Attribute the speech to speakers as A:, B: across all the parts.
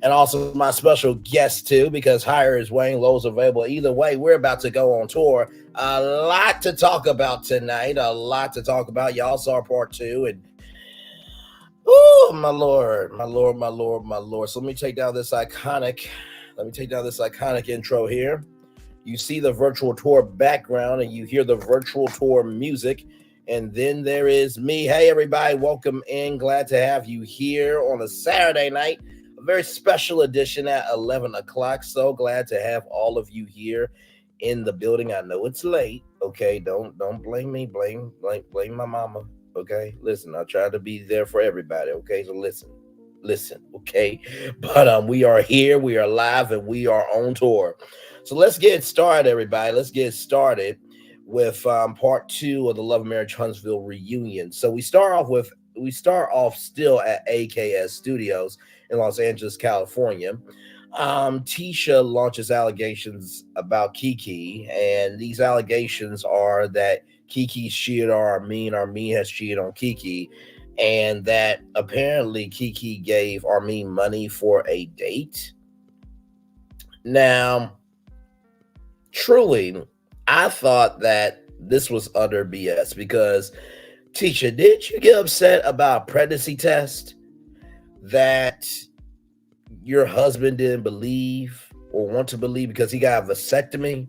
A: And also my special guest too, because higher is weighing, low is available. Either way, we're about to go on tour. A lot to talk about tonight. A lot to talk about. Y'all saw part 2, and oh my lord, my lord, my lord, my lord. So let me take down this iconic. Intro here. You see the virtual tour background, and you hear the virtual tour music. And then there is me. Hey everybody, welcome in. Glad to have you here on a Saturday night. A very special edition at 11 o'clock. So glad to have all of you here in the building. I know it's late. Okay, don't blame me. Blame my mama. Okay, listen. I try to be there for everybody. Okay, so listen. Okay, but we are here. We are live, and we are on tour. So let's get started, everybody. Let's get started with part 2 of the Love and Marriage Huntsville reunion. So we start off still at AKS Studios in Los Angeles, California. Tisha launches allegations about Keke, and these allegations are that Keke's cheated on Armin has cheated on Keke, and that apparently Keke gave Armin money for a date. Now, truly, I thought that this was utter BS because, Tisha, did you get upset about a pregnancy test that your husband didn't believe or want to believe because he got a vasectomy?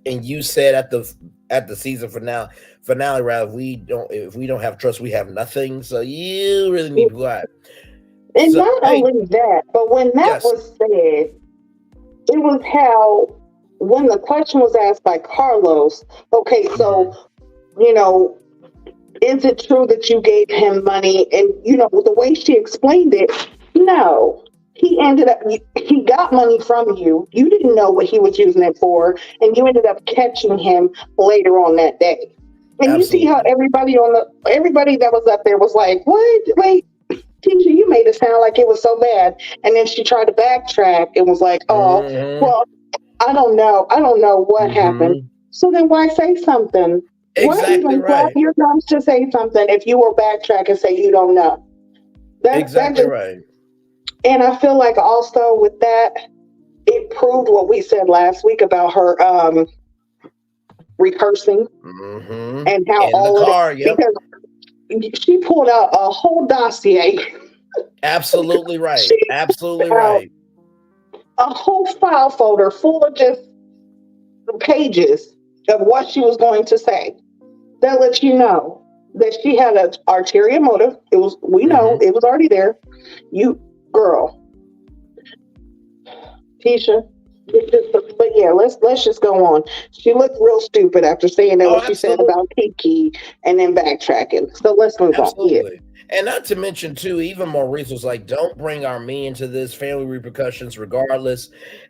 A: And you said at the season finale, if we don't have trust, we have nothing. So you really need to go out.
B: And so, not only that, but when that was said, it was how when the question was asked by Carlos, okay, so, is it true that you gave him money? And, the way she explained it, no. He got money from you. You didn't know what he was using it for, and you ended up catching him later on that day. And Absolutely. You see how everybody that was up there was like, what? Wait, Tisha, you made it sound like it was so bad. And then she tried to backtrack and was like, well, I don't know what happened. So then why say something?
A: Exactly
B: why even
A: right.
B: Your guns to say something if you will backtrack and say you don't know.
A: Right.
B: And I feel like also with that, it proved what we said last week about her rehearsing and how
A: in all the car,
B: of it, because she pulled out a whole dossier.
A: Absolutely right. Absolutely right.
B: A whole file folder full of just pages of what she was going to say. That lets you know that she had an ulterior motive. It was already there. You girl, Tisha. But yeah, let's just go on. She looked real stupid after saying that what she said about Keke and then backtracking. So let's move on. Yeah.
A: And not to mention, too, even Maurice was like, don't bring Armin into this, family repercussions regardless.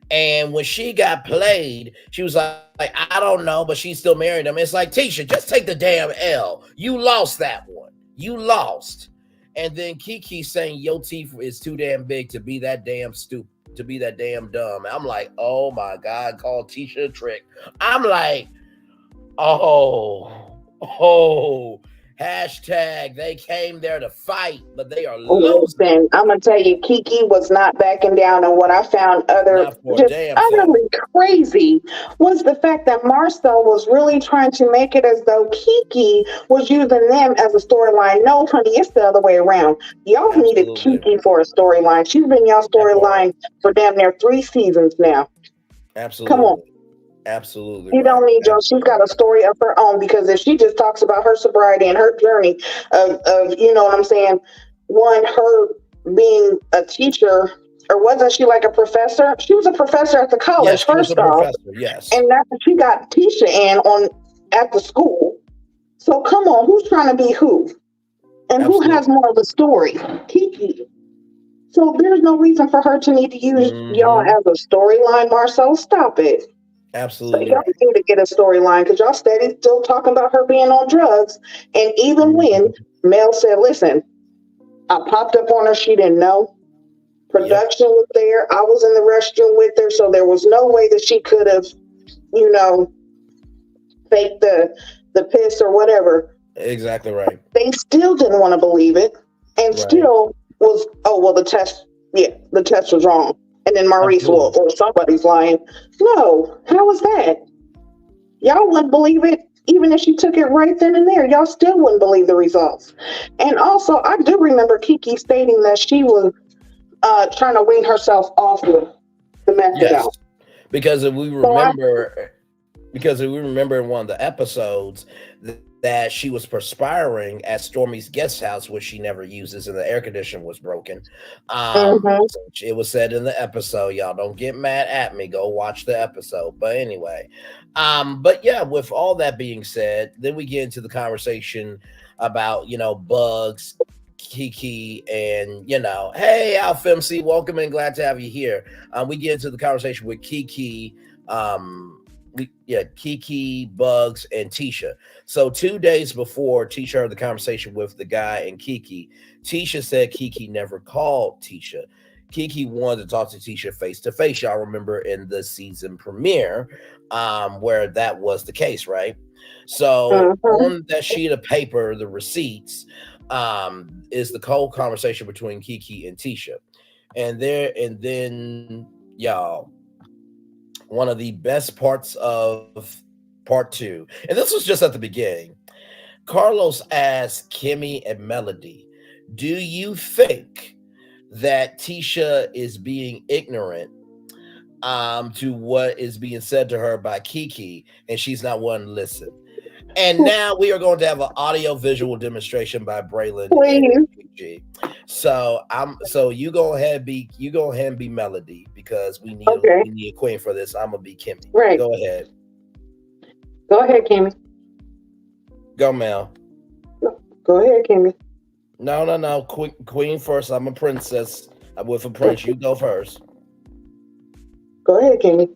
A: And when she got played, she was like, I don't know, but she still married him. It's like, Tisha, just take the damn L. You lost that one. You lost. And then Keke saying your teeth is too damn big to be that damn stupid, to be that damn dumb. I'm like, oh my God, call Tisha a trick. I'm like, hashtag they came there to fight, but they are losing.
B: Listen, I'm gonna tell you, Keke was not backing down, and what I found utterly crazy was the fact that Marcel was really trying to make it as though Keke was using them as a storyline. No, honey, it's the other way around. Y'all needed Keke for a storyline. She's been y'all storyline for damn near 3 seasons now.
A: Absolutely.
B: Come on.
A: Absolutely.
B: You don't need Joe. She's got a story of her own, because if she just talks about her sobriety and her journey of you know what I'm saying, her being a teacher, or wasn't she like a professor? She was a professor at the college, first off.
A: Yes.
B: And that's what she got Tisha in at the school. So come on, who's trying to be who? And who has more of the story? Keke. So there's no reason for her to need to use y'all as a storyline, Marcel. Stop it.
A: Absolutely.
B: So y'all need to get a storyline, because y'all steady still talking about her being on drugs. And even when Mel said, listen, I popped up on her, she didn't know. Production was there. I was in the restroom with her. So there was no way that she could have, faked the piss or whatever.
A: Exactly right.
B: They still didn't want to believe it. And still was, oh, well, the test, yeah, the test was wrong. And then Maurice, well,
A: Absolutely.
B: or somebody's lying. No, how was that? Y'all wouldn't believe it. Even if she took it right then and there, y'all still wouldn't believe the results. And also, I do remember Keke stating that she was trying to wean herself off of the methadone.
A: Yes, because if we
B: So I,
A: remember, because if we remember in one of the episodes that she was perspiring at Stormy's guest house, which she never uses, and the air conditioner was broken.
B: mhm.
A: So it was said in the episode. Y'all don't get mad at me. Go watch the episode. But anyway, but yeah, with all that being said, then we get into the conversation about bugs, Keke, and hey, Alpha MC, welcome and glad to have you here. We get into the conversation with Keke, Keke, Bugs, and Tisha. So 2 days before Tisha heard the conversation with the guy and Keke, Tisha said Keke never called Tisha. Keke wanted to talk to Tisha face to face. Y'all remember in the season premiere, where that was the case, right? So
B: Mhm.
A: on that sheet of paper, the receipts, is the cold conversation between Keke and Tisha. And then y'all, one of the best parts of part two, and this was just at the beginning. Carlos asked Kimmy and Melody, do you think that Tisha is being ignorant to what is being said to her by Keke, and she's not wanting to listen? And now we are going to have an audio visual demonstration by Braylon and
B: Please.
A: Keke. So you go ahead and be Melody, because
B: Okay.
A: we need a queen for this. I'm gonna be Kimmy.
B: Right.
A: Go ahead.
B: Go ahead, Kimmy.
A: Go Mel.
B: Go ahead, Kimmy.
A: No. Queen first. I'm a princess. I'm with a prince. You go first.
B: Go ahead, Kimmy.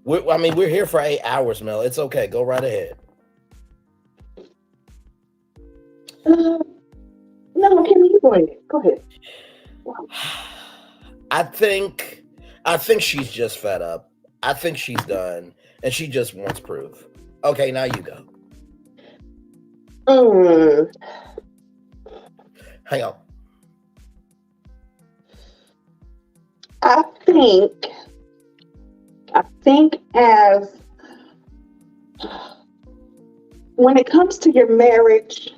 A: We're here for 8 hours, Mel. It's okay. Go right ahead.
B: Uh, no, Kimmy, you go ahead. Go ahead. Wow.
A: I think she's just fed up. I think she's done, and she just wants proof. Okay, now you go.
B: Mm,
A: Hang on.
B: I think as when it comes to your marriage,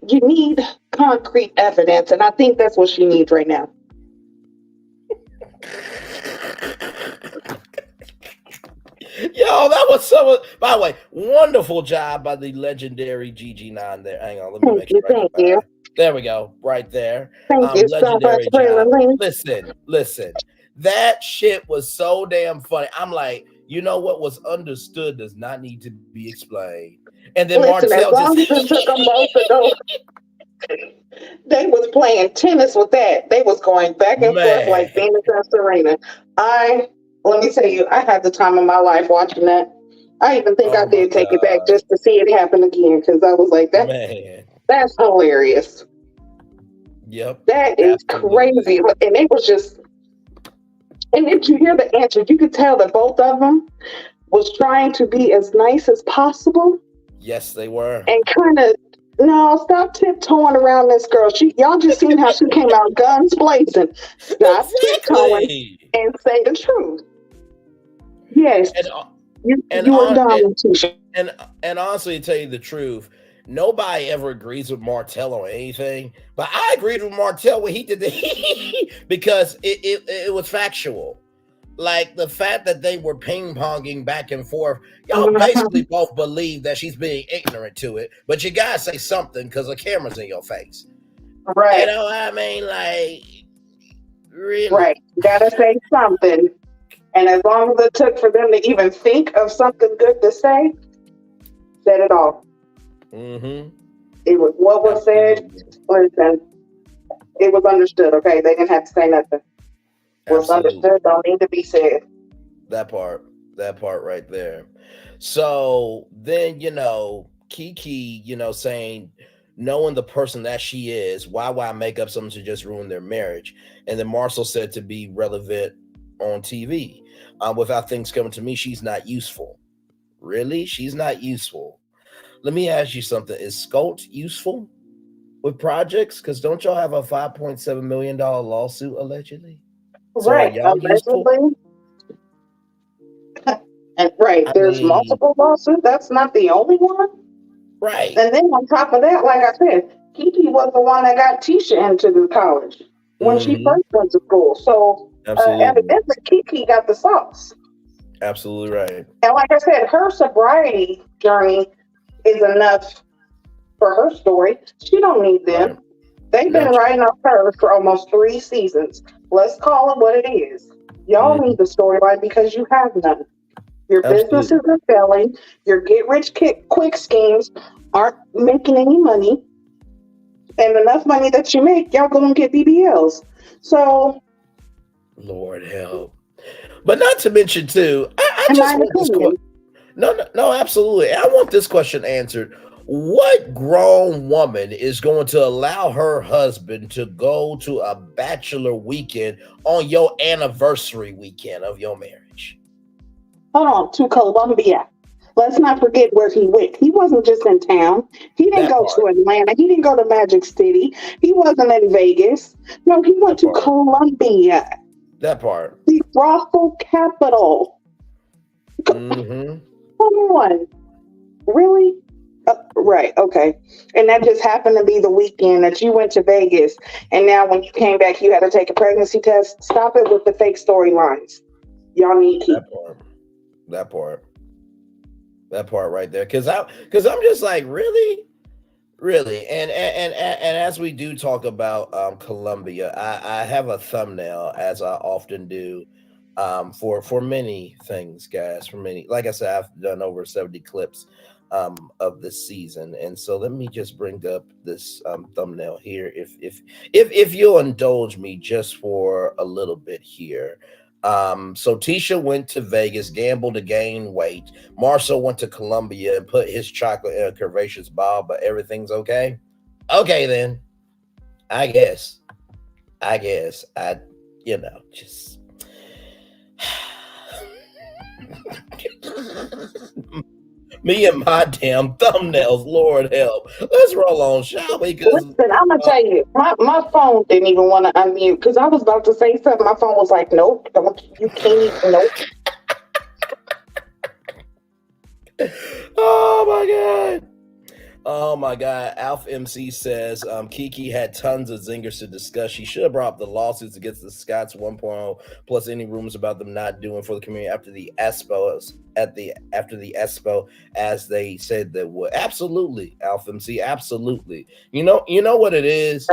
B: you need concrete evidence, and I think that's what she needs right now.
A: Yo, that was so. By the way, wonderful job by the legendary GG9 there. Hang on, let me make sure I
B: Thank
A: get
B: you,
A: by. There we go, right there.
B: thank you so much,
A: Legendary job.
B: Braylon.
A: Listen. That shit was so damn funny. I'm like, you know what was understood does not need to be explained. And then
B: Listen, as
A: Martell just
B: long as it took them both to go, they was playing tennis with that. They was going back and forth
A: man,
B: like Venus and Serena. Let me tell you, I had the time of my life watching that. I even think I
A: oh my
B: did take it back
A: god,
B: just to see it happen again because I was like,
A: man.
B: that's hilarious.
A: Yep,
B: That is
A: absolutely.
B: crazy. And it was just, and if you hear the answer, you could tell that both of them was trying to be as nice as possible
A: Yes, they were.
B: and kind of, no, stop tiptoeing around this girl. Y'all just seen how she came out guns blazing. Stop tiptoeing
A: Exactly.
B: and say the truth. Yes,
A: And and
B: you were
A: on
B: dumb, Tisha.
A: and honestly, to tell you the truth, nobody ever agrees with Martell on anything. But I agreed with Martell when he did the because it was factual. Like the fact that they were ping ponging back and forth, y'all basically
B: Mhm.
A: both believe that she's being ignorant to it, but you gotta say something because the camera's in your face. You
B: Right,
A: know what I mean? Like, really?
B: right. You gotta say something. And as long as it took for them to even think of something good to say, said it all.
A: Mm-hmm.
B: It was what was said.
A: Absolutely.
B: Listen, it was understood. Okay, they didn't have to say nothing. What's understood
A: Absolutely.
B: don't need to be said.
A: That part. That part right there. So then, Keke, saying, knowing the person that she is, why make up something to just ruin their marriage? And then Marcel said to be relevant on TV. Without things coming to me, she's not useful. Really? She's not useful. Let me ask you something. Is Scout useful? with projects? Because don't y'all have a $5.7 million lawsuit allegedly? So are
B: Right,
A: y'all useful?
B: allegedly. And right,
A: I
B: there's
A: mean,
B: multiple lawsuits. That's not the only one.
A: right.
B: And then on top of that, like I said, Keke was the one that got Tisha into the college when she
A: Mm-hmm.
B: first went to school. So
A: Absolutely.
B: evidently, Keke got the sauce.
A: Absolutely right.
B: And like I said, her sobriety journey is enough for her story. She don't need
A: Right.
B: them. They've been
A: Got you.
B: writing off her for almost 3 seasons. Let's call it what it is. Y'all
A: Mhm.
B: need the storyline because you have none. Your businesses
A: Absolutely.
B: are failing. Your quick schemes aren't making any money. And enough money that you make, y'all gonna get BBLs. So,
A: Lord help. But not to mention too, I
B: in my
A: just want this
B: opinion,
A: question. No, no, no, absolutely. I want this question answered. What grown woman is going to allow her husband to go to a bachelor weekend on your anniversary weekend of your marriage?
B: hold on, to Columbia. Let's not forget where he went. He wasn't just in town. He didn't
A: That
B: go
A: part.
B: to Atlanta. He didn't go to Magic City. He wasn't in Vegas. No, he went
A: That
B: to
A: part.
B: Columbia,
A: That part.
B: the brothel capital.
A: Mm-hmm.
B: Come on. Really? Right. Okay. And that just happened to be the weekend that you went to Vegas. And now when you came back, you had to take a pregnancy test. Stop it with the fake storylines. Y'all need to
A: That
B: keep.
A: part. That part. That part right there. Cause I'm just like, really? Really, and as we do talk about Colombia, I have a thumbnail as I often do, for many things, guys. For many, like I said, I've done over 70 clips of this season, and so let me just bring up this thumbnail here, if you'll indulge me just for a little bit here. So Tisha went to Vegas, gambled to gain weight. Marcel went to Colombia and put his chocolate in a curvaceous ball, but everything's okay. Okay, then. I guess. I guess. Just. Me and my damn thumbnails, Lord help. Let's roll on, shall we? Because
B: Listen, I'm gonna tell you, my phone didn't even want to unmute because I was about to say something. My phone was like, "Nope, don't you can't even nope."
A: oh my god. Oh my God. Alf MC says Keke had tons of zingers to discuss. She should have brought up the lawsuits against the Scots 1.0, plus any rumors about them not doing for the community after the Expo, as they said that would. Absolutely, Alf MC, absolutely. You know what it is?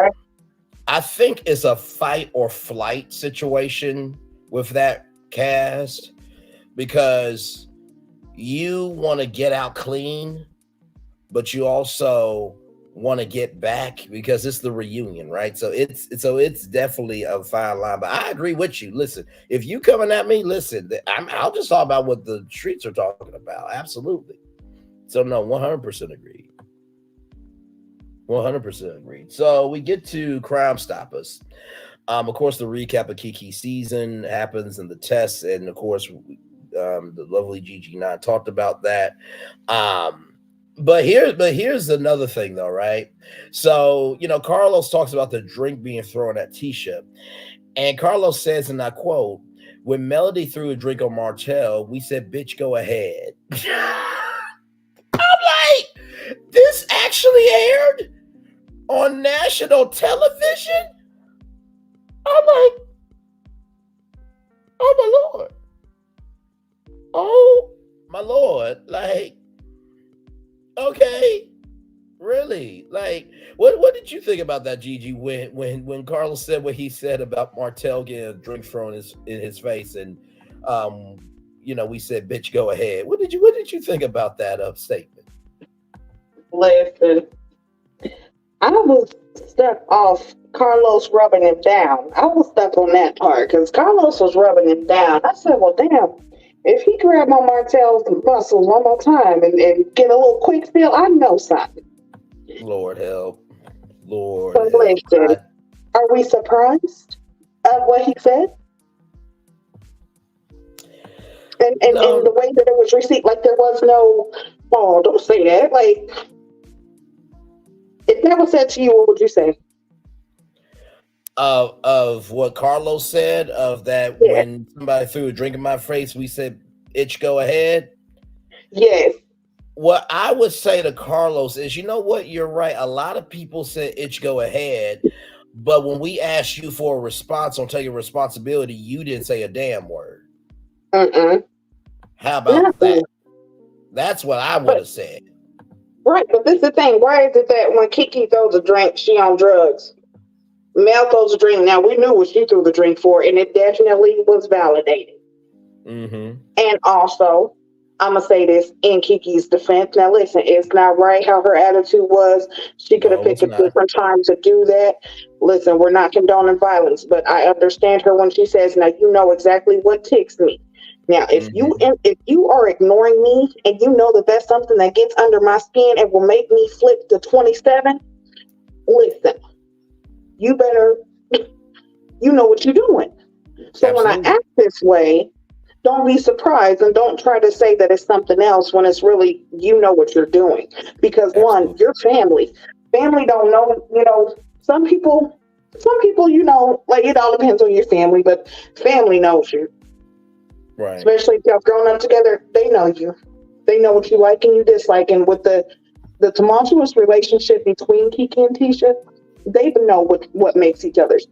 A: I think it's a fight or flight situation with that cast, because you want to get out clean, but you also want to get back because it's the reunion, right? So it's definitely a fine line. But I agree with you. Listen, if you coming at me, listen, I'll just talk about what the streets are talking about. Absolutely. So no, 100% agreed. 100% agreed. So we get to Crime Stoppers. Of course, the recap of Keke's season happens in the tests, and of course, the lovely Gigi9 talked about that. But here's another thing, though, right? So Carlos talks about the drink being thrown at Tisha, and Carlos says, and I quote, "When Melody threw a drink on Martell, we said, 'Bitch, go ahead.'" I'm like, this actually aired on national television. I'm like, oh my lord, oh my lord, like, okay, really, like, what did you think about that, Gigi, when Carlos said what he said about Martell getting a drink thrown in his face, and we said, "Bitch, go ahead." What did you think about that statement?
B: Listen, I was stuck off Carlos rubbing him down. I was stuck on that part because Carlos was rubbing him down. I said, well, damn, if he grabbed on Martell's muscles one more time and get a little quick feel, I know something.
A: Lord help, Lord
B: So
A: help.
B: listen, are we surprised of what he said? And
A: No,
B: the way that it was received, like there was no, oh, don't say that. Like, If that was said to you, what would you say?
A: Of what Carlos said, of that
B: Yeah.
A: when somebody threw a drink in my face, we said, "Itch, go ahead."
B: Yes.
A: What I would say to Carlos is, you know what, you're right. A lot of people said, "Itch, go ahead," but when we asked you for a response on taking responsibility, you didn't say a damn word.
B: Mm-mm.
A: How about that?
B: Nothing.
A: That's what I would
B: But
A: have said.
B: right, but this is the thing. Why is it that when Keke throws a drink, she on drugs? Mel throws a drink. Now we knew what she threw the drink for, and it definitely was validated.
A: Mm-hmm.
B: And also, I'm gonna say this in Kiki's defense. Now, listen, it's not right how her attitude was. She could have
A: No,
B: picked
A: it's
B: a
A: not.
B: different time to do that. Listen, we're not condoning violence, but I understand her when she says, "Now you know exactly what ticks me." Now,
A: Mm-hmm.
B: if you are ignoring me and you know that that's something that gets under my skin and will make me flip to 27, listen, you better you know what you're doing. So when I
A: Absolutely.
B: act this way, don't be surprised and don't try to say that it's something else when it's really you know what you're doing. Because one,
A: Absolutely.
B: your family. Family don't know, some people, like it all depends on your family, but family knows you.
A: Right.
B: Especially if y'all grown up together, they know you. They know what you like and you dislike. And with the tumultuous relationship between Keke and Tisha, they know what makes each other's,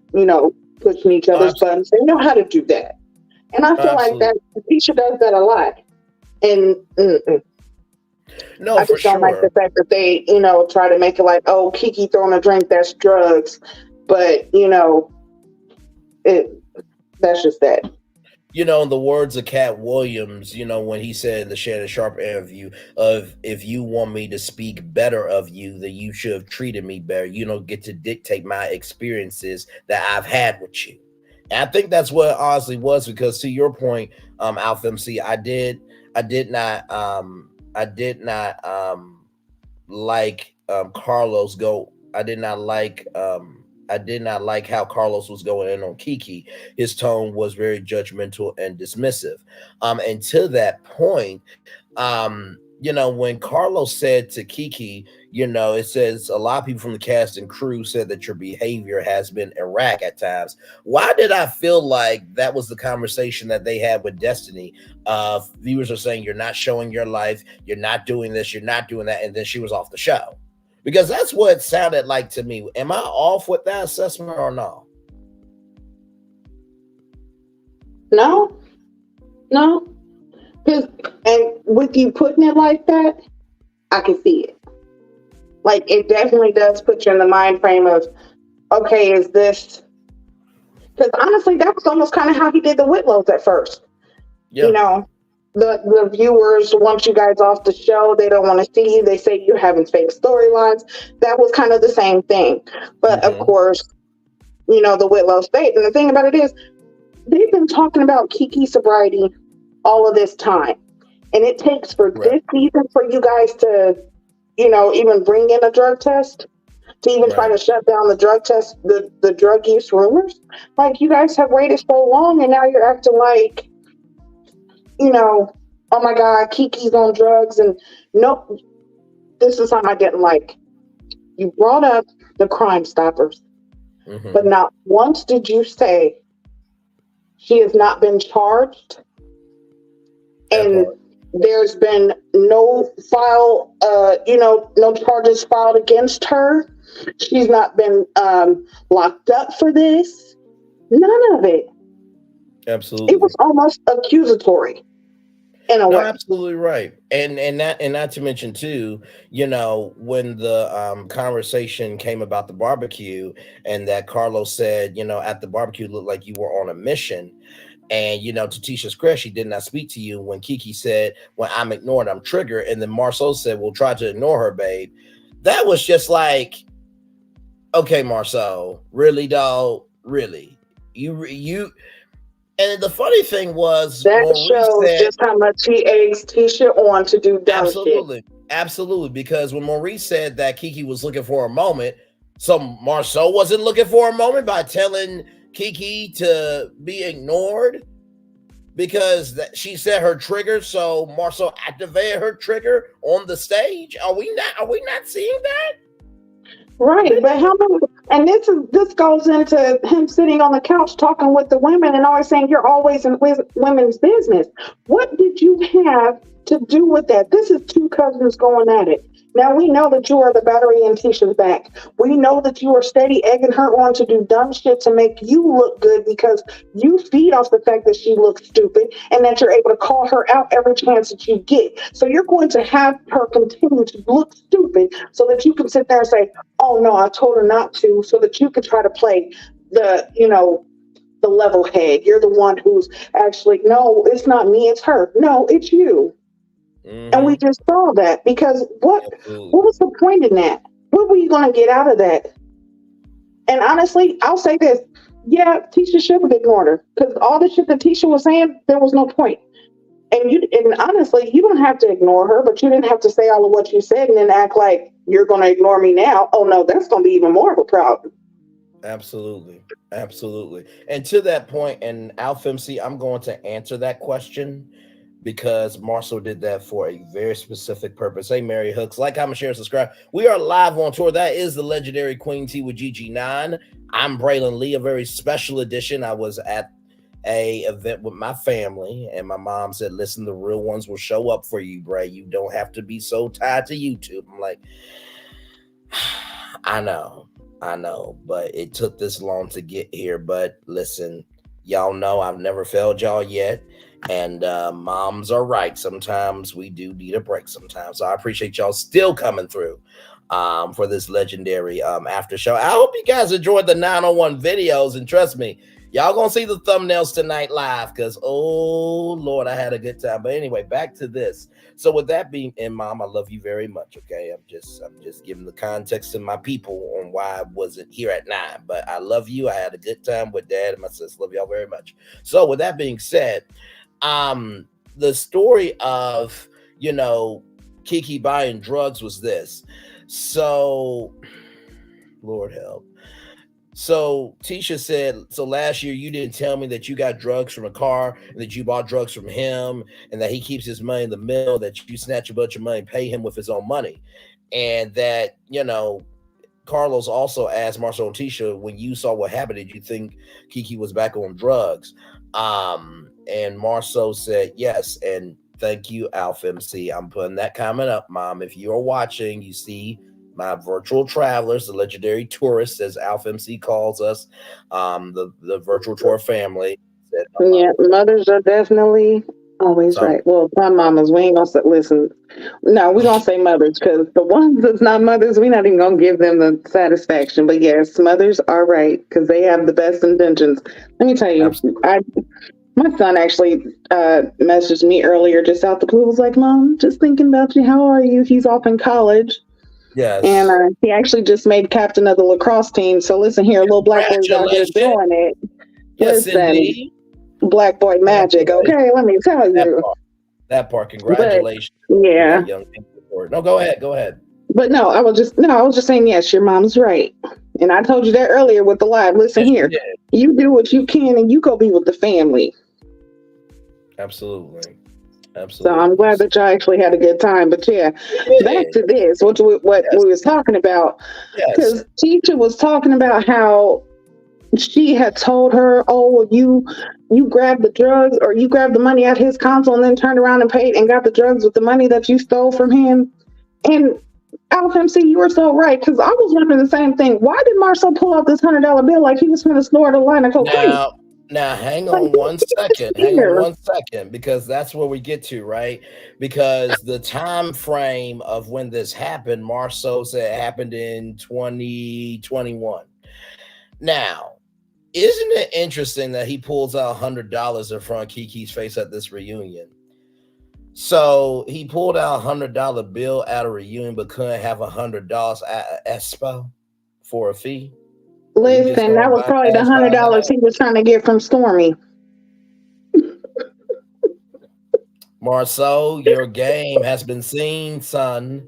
B: pushing each
A: Oh,
B: other's buttons. They know how to do that. And I feel like
A: absolutely.
B: that Tisha does that a lot. And
A: No,
B: I
A: for
B: just don't like the
A: sure.
B: fact that they, try to make it like, oh, Keke throwing a drink, that's drugs. But, it that's just that.
A: In the words of Cat Williams, when he said in the Shannon Sharp interview, of if you want me to speak better of you, then you should have treated me better. You don't get to dictate my experiences that I've had with you. And I think that's what it honestly was, because to your point, Alpha MC, I did not like Carlos go. I did not like how Carlos was going in on Keke. His tone was very judgmental and dismissive. And to that point, when Carlos said to Keke, it says a lot of people from the cast and crew said that your behavior has been erratic at times. Why did I feel like that was the conversation that they had with Destiny? Viewers are saying you're not showing your life, you're not doing this, you're not doing that, and then she was off the show. Because that's what it sounded like to me. Am I off with that assessment or no?
B: No, no. And with you putting it like that, I can see it. Like it definitely does put you in the mind frame of, okay, is this? Because honestly, that was almost kind of how he did the Whitlows at first. You
A: Yeah.
B: know, the viewers want you guys off the show. They don't want to see you. They say you're having fake storylines. That was kind of the same thing. But of
A: Mm-hmm.
B: course, the Whitlow state. And the thing about it is, they've been talking about Keke sobriety all of this time. And it takes for
A: Right.
B: this season for you guys to, even bring in a drug test, to even try
A: Right.
B: to shut down the drug test, the drug use rumors. Like you guys have waited so long and now you're acting like, oh my God, Kiki's on drugs. And no, this is something I didn't like. You brought up the Crime Stoppers, but
A: Mm-hmm.
B: not once did you say she has not been charged
A: That
B: and
A: part.
B: there's been no no charges filed against her. She's not been locked up for this. None of it. It was
A: Absolutely.
B: almost accusatory in a
A: No,
B: way.
A: absolutely right. And not to mention too, when the conversation came about the barbecue, and that Carlos said, at the barbecue looked like you were on a mission. And to Tisha's credit, she did not speak to you when Keke said, "When I'm ignored, I'm triggered." And then Marceau said, "Well, try to ignore her, babe." That was just like, okay, Marceau, really, dog, really, you. And the funny thing was,
B: That
A: Maurice
B: shows
A: said,
B: just how much he eggs Tisha on to do dumb shit.
A: absolutely, absolutely, because when Maurice said that Keke was looking for a moment, so Marceau wasn't looking for a moment by telling Keke to be ignored because she said her trigger, so Marceau activated her trigger on the stage. Are we not seeing that?
B: Right, but how many? And this goes into him sitting on the couch talking with the women and always saying you're always in women's business. What did you have to do with that? This is two cousins going at it. Now we know that you are the battery in Tisha's back. We know that you are steady egging her on to do dumb shit to make you look good because you feed off the fact that she looks stupid and that you're able to call her out every chance that you get. So you're going to have her continue to look stupid so that you can sit there and say, oh no, I told her not to, so that you can try to play the level head. You're the one who's actually, no, it's not me, it's her. No, it's you. And we just saw that because what was the point in that? What were you going to get out of that? And honestly, I'll say this. Yeah, Tisha should have ignored her because all the shit that Tisha was saying, there was no point. And honestly, you don't have to ignore her, but you didn't have to say all of what you said and then act like you're going to ignore me now. Oh no, that's going to be even more of a problem.
A: Absolutely. And to that point, and Alpha MC, I'm going to answer that question because Marcel did that for a very specific purpose. Hey, Mary Hooks, like, comment, share, subscribe. We are live on tour. That is the legendary Queen T with GG9. I'm Braylon Lee, a very special edition. I was at a event with my family, and my mom said, listen, the real ones will show up for you, Bray. You don't have to be so tied to YouTube. I'm like, I know, but it took this long to get here. But listen, y'all know I've never failed y'all yet. And moms are right. Sometimes we do need a break sometimes. So I appreciate y'all still coming through for this legendary after show. I hope you guys enjoyed the 901 videos. And trust me, y'all gonna see the thumbnails tonight live because, oh, Lord, I had a good time. But anyway, back to this. So with that being, and Mom, I love you very much, okay? I'm just giving the context to my people on why I wasn't here at 9. But I love you. I had a good time with Dad and my sister. Love y'all very much. So with that being said, the story of, Keke buying drugs was this. So, Lord help. So Tisha said, so last year you didn't tell me that you got drugs from a car and that you bought drugs from him and that he keeps his money in the mill, that you snatch a bunch of money and pay him with his own money. And that, Carlos also asked Marcel and Tisha, when you saw what happened, did you think Keke was back on drugs? And Marcel said yes. And thank you, Alpha MC. I'm putting that comment up, Mom. If you are watching, you see my virtual travelers, the legendary tourists, as Alpha MC calls us, the virtual tour family.
B: Yeah, mothers are definitely always right. Well, my mamas, we ain't gonna say, listen. No, we gonna say mothers because the ones that's not mothers, we're not even gonna give them the satisfaction. But yes, mothers are right because they have the best intentions. Let me tell you, my son actually messaged me earlier just out the blue. Was like, Mom, just thinking about you. How are you? He's off in college.
A: Yes.
B: And he actually just made captain of the lacrosse team. So listen here, little black boys out there doing it.
A: Yes,
B: listen,
A: indeed.
B: Black boy magic. Okay, let me tell you.
A: That part. Congratulations.
B: But, yeah.
A: No, go ahead.
B: But no, I was just saying, yes, your mom's right. And I told you that earlier with the live. Listen here, you do what you can and you go be with the family.
A: Absolutely.
B: So I'm glad that y'all actually had a good time. But yeah, back to this, what we was talking about. Because Tisha was talking about how she had told her, oh, you grabbed the drugs or you grabbed the money out of his console and then turned around and paid and got the drugs with the money that you stole from him. And Alpha MC, you were so right, because I was wondering the same thing. Why did Marcel pull out this $100 bill like he was going to snort a line of cocaine?
A: Now, hang on one second, because that's where we get to, right? Because the time frame of when this happened, Marcel said it happened in 2021. Now, isn't it interesting that he pulls out $100 in front of Keke's face at this reunion? So he pulled out $100 bill at a reunion, but couldn't have $100 at Expo for a fee.
B: Listen, that was probably the $100 he was trying to get from Stormi.
A: Marcel, your game has been seen, son.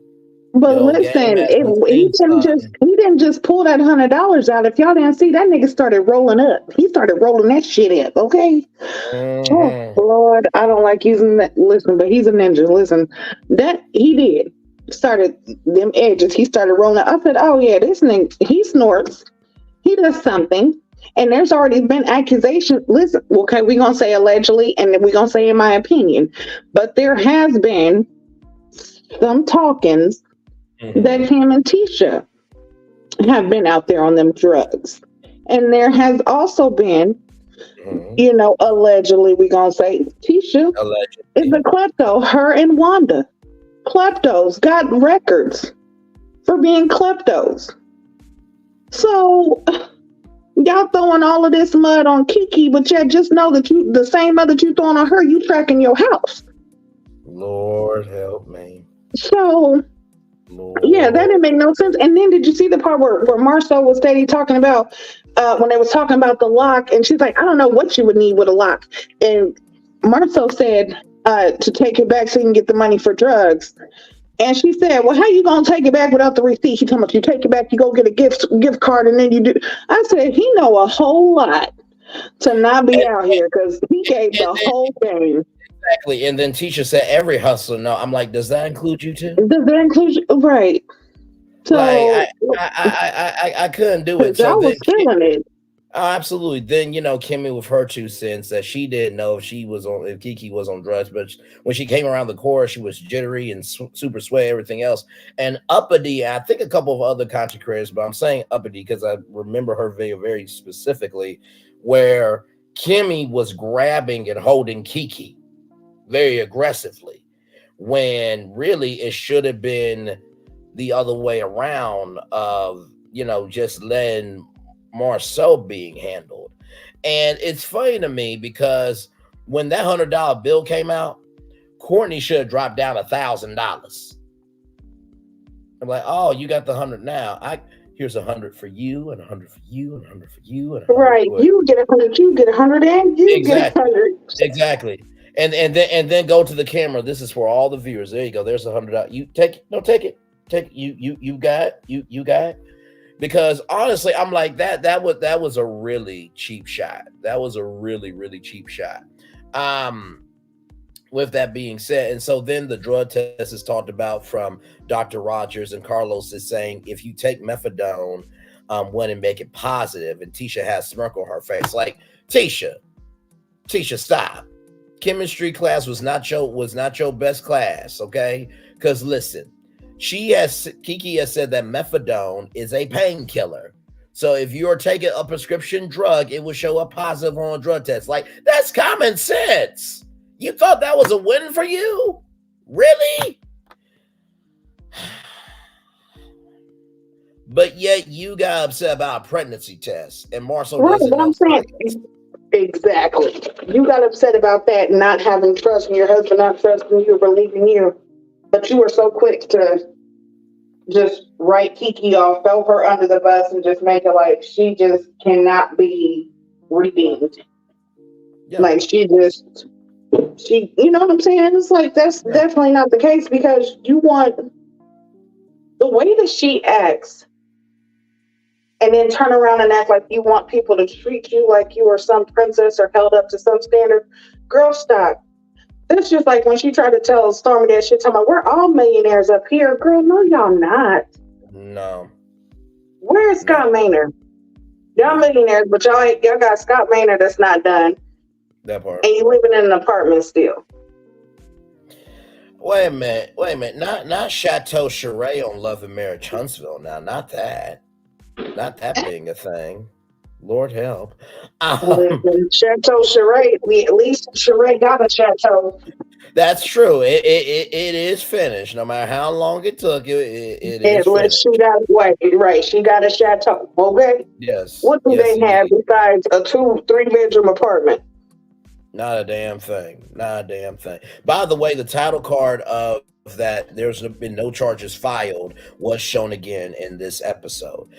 B: But listen, he didn't just pull that $100 out. If y'all didn't see, that nigga started rolling up. He started rolling that shit up, okay? Oh, Lord, I don't like using that. Listen, but he's a ninja. Listen, that he did. started them edges. He started rolling. I said, "Oh yeah, this nigga, he snorts. He does something." And there's already been accusation. Listen, okay, we're gonna say allegedly, and then we're gonna say in my opinion, but there has been some talkings that him and Tisha have been out there on them drugs. And there has also been, allegedly, we're going to say Tisha is a klepto. Her and Wanda, kleptos, got records for being kleptos. So y'all throwing all of this mud on Keke, but yet just know that the same mud that you throwing on her, you tracking your house.
A: Lord help me.
B: So yeah, that didn't make no sense. And then did you see the part where Marcel was steady talking about when they was talking about the lock, and she's like, I don't know what you would need with a lock. And Marcel said to take it back so you can get the money for drugs. And she said, well, how you gonna take it back without the receipt? She told me, you take it back, you go get a gift card, and then you do. I said, he know a whole lot to not be out here because he gave the whole thing.
A: Exactly. And then Tisha said every hustler. No, I'm like, does that include you too?
B: Does that include you? Right. So
A: like, I couldn't do it. So
B: I was feeling it.
A: Oh, absolutely. Then Kimmy with her 2 cents that she didn't know if Keke was on drugs, but when she came around the corner, she was jittery and super sweaty, everything else. And Uppity, I think a couple of other content creators, but I'm saying Uppity because I remember her video very specifically, where Kimmy was grabbing and holding Keke very aggressively, when really it should have been the other way around of just letting Marcel being handled. And it's funny to me because when that $100 bill came out, Courtney should have dropped down $1,000. I'm like, oh, you got the 100 now. Here's 100 for you, and 100 for you, and 100 for you, and
B: right. You get 100, you get 100, and you get 100.
A: Exactly. And then go to the camera. This is for all the viewers. There you go. There's $100. You take it. No, take it. Take it. You got it. You got it. Because honestly, I'm like that was a really cheap shot. That was a really, really cheap shot. With that being said, and so then the drug test is talked about from Dr. Rogers, and Carlos is saying if you take methadone, when and make it positive, and Tisha has a smirk on her face. Like, Tisha, stop. Chemistry class was not your best class, okay? Because listen, Keke has said that methadone is a painkiller. So if you're taking a prescription drug, it will show up positive on a drug test. Like, that's common sense. You thought that was a win for you? Really? But yet you got upset about a pregnancy test, and Marcel doesn't know.
B: Exactly. You got upset about that, not having trust in your husband, not trusting you, believing you. But you were so quick to just write Keke off, throw her under the bus, and just make it like she just cannot be redeemed. Yeah. Like you know what I'm saying? It's like that's definitely not the case, because you want the way that she acts and then turn around and act like you want people to treat you like you are some princess or held up to some standard. Girl, stop. That's just like when she tried to tell Stormi that shit, talking about we're all millionaires up here. Girl, no, y'all not.
A: No.
B: Where's Scott Maynard? Y'all millionaires, but y'all got Scott Maynard that's not done.
A: That part.
B: And you living in an apartment still.
A: Wait a minute. Not Chateau Charest on Love and Marriage Huntsville now. Not that being a thing. Lord help.
B: Chateau Charest. At least Charest got a chateau.
A: That's true. It is finished. No matter how long it took, it is finished.
B: She got right. She got a chateau. Okay.
A: Yes.
B: What do they have besides a 2-3 bedroom apartment?
A: Not a damn thing. By the way, the title card of that there's been no charges filed was shown again in this episode.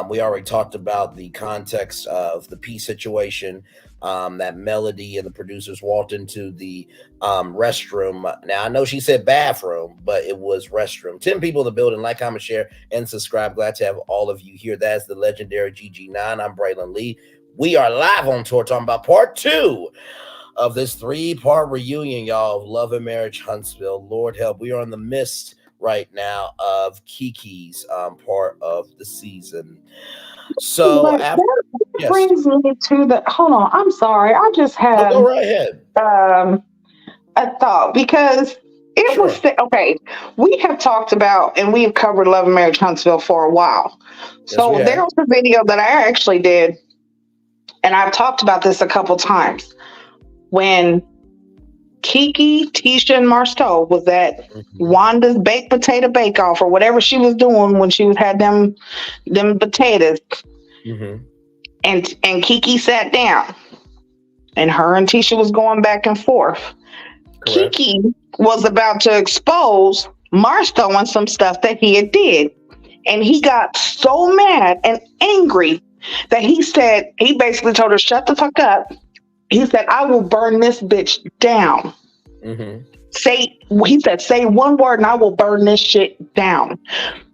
A: We already talked about the context of the P situation, that Melody and the producers walked into the restroom. Now, I know she said bathroom, but it was restroom. 10 people in the building. Like, comment, share, and subscribe. Glad to have all of you here. That's the legendary GG9. I'm Braylon Lee. We are live on tour talking about part 2 of this 3-part reunion, y'all, of Love and Marriage Huntsville. Lord help, we are in the midst right now of Keke's part of the season. So
B: But
A: after,
B: that
A: yes,
B: brings me to the hold on. I'm sorry. I just
A: no, go
B: had
A: right ahead.
B: um, a thought because it was
A: Sure.
B: okay. We have talked about and we've covered Love and Marriage Huntsville for a while.
A: Yes, we
B: So there
A: have.
B: was a video that I actually did, and I've talked about this a couple times when Keke, Tisha, and Marceau was at
A: Hmm.
B: Wanda's baked potato bake off or whatever she was doing when she was had them potatoes,
A: Hmm.
B: and Keke sat down, and her and Tisha was going back and forth.
A: Correct.
B: Keke was about to expose Marceau on some stuff that he had did, and he got so mad and angry that he basically told her, "Shut the fuck up." He said, "I will burn this bitch down."
A: Hmm.
B: He said, "Say one word and I will burn this shit down."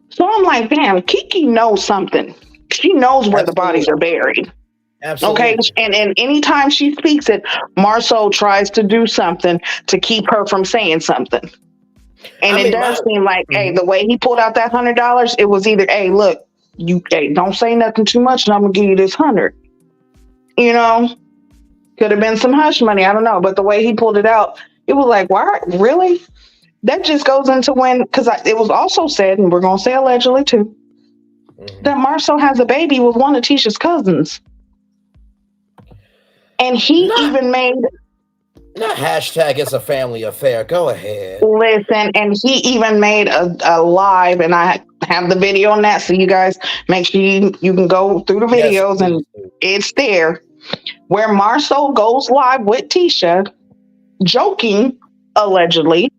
B: So I'm like, damn, Keke knows something. She knows where the bodies are
A: Absolutely.
B: buried. Okay.
A: Absolutely.
B: And anytime she speaks it, Marceau tries to do something to keep her from saying something. And
A: I
B: it
A: mean,
B: does
A: my.
B: seem like, hey,
A: Mhm.
B: the way he pulled out that $100, it was either, hey, look, you hey, don't say nothing too much and I'm gonna give you this 100. You know, could have been some hush money. I don't know. But the way he pulled it out, it was like, why really? That just goes into when, because it was also said, and we're going to say allegedly too,
A: Mhm.
B: that Marcel has a baby with one of Tisha's cousins. And he
A: Not
B: even made,
A: not hashtag it's a family affair. Go ahead.
B: listen, and he even made a live, and I have the video on that. So you guys make sure you can go through the
A: Yes,
B: videos and
A: please do.
B: it's there where Marcel goes live with Tisha, joking, allegedly,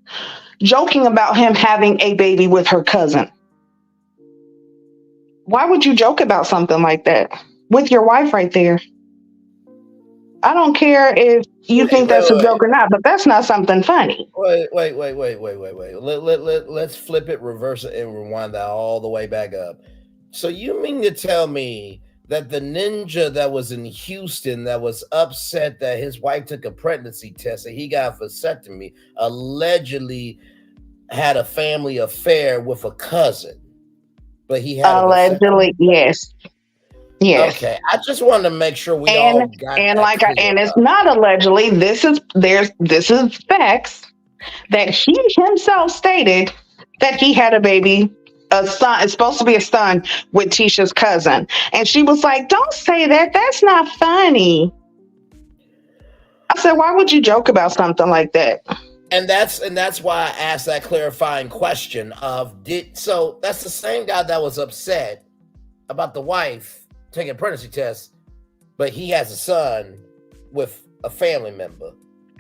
B: joking about him having a baby with her cousin. Why would you joke about something like that with your wife right there? I don't care if you
A: Wait,
B: think
A: wait,
B: that's a
A: wait,
B: joke or not, but that's not something funny.
A: wait. Let's flip it, reverse it, and rewind that all the way back up. So you mean to tell me that the ninja that was in Houston that was upset that his wife took a pregnancy test and he got a vasectomy allegedly had a family affair with a cousin, but he had a vasectomy?
B: Allegedly, yes, yes.
A: Okay, I just wanted to make sure we
B: And
A: all got
B: and
A: that
B: like I,
A: cleared
B: and it's
A: up.
B: not allegedly. This is facts that he himself stated that he had a baby, a son. It's supposed to be a son with Tisha's cousin, and she was like, "Don't say that. That's not funny." I said, "Why would you joke about something like that?"
A: And that's why I asked that clarifying question of did so that's the same guy that was upset about the wife taking a pregnancy test, but he has a son with a family member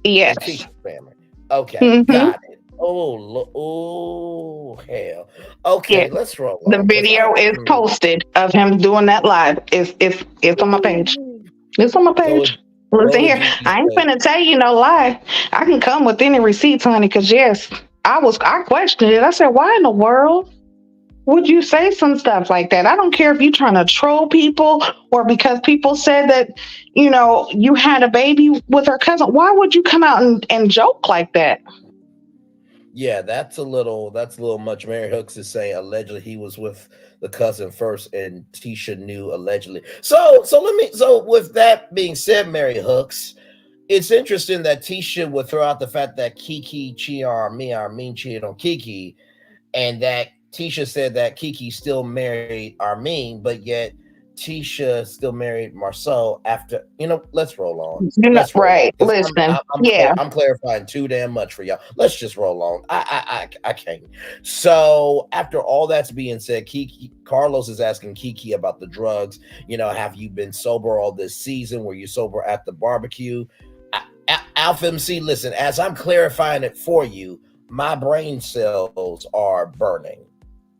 A: in
B: Yes.
A: Tisha's family. Okay,
B: Hmm.
A: got it. Oh hell. Okay,
B: Yes.
A: let's roll
B: The
A: on because
B: video is posted of him doing that live. It's on my page. It's on my
A: What
B: page.
A: would
B: Listen
A: what would
B: here.
A: you
B: I ain't
A: say?
B: finna tell you no lie. I can come with any receipts, honey, because yes, I questioned it. I said, why in the world would you say some stuff like that? I don't care if you're trying to troll people or because people said that, you had a baby with her cousin. Why would you come out and joke like that?
A: Yeah, that's a little much. Mary Hooks is saying allegedly he was with the cousin first, and Tisha knew allegedly. So with that being said, Mary Hooks, it's interesting that Tisha would throw out the fact that Keke cheated on me, Armin cheated on Keke, and that Tisha said that Keke still married Armin, but yet Tisha still married Marceau after. Let's roll on.
B: You're not
A: Let's roll on
B: right.
A: because I'm
B: Listen,
A: I'm I'm, clar-
B: yeah.
A: I'm clarifying too damn much for y'all. Let's just roll on. I can't. So after all that's being said, Keke Carlos is asking Keke about the drugs. Have you been sober all this season? Were you sober at the barbecue? Alpha MC, listen, as I'm clarifying it for you, my brain cells are burning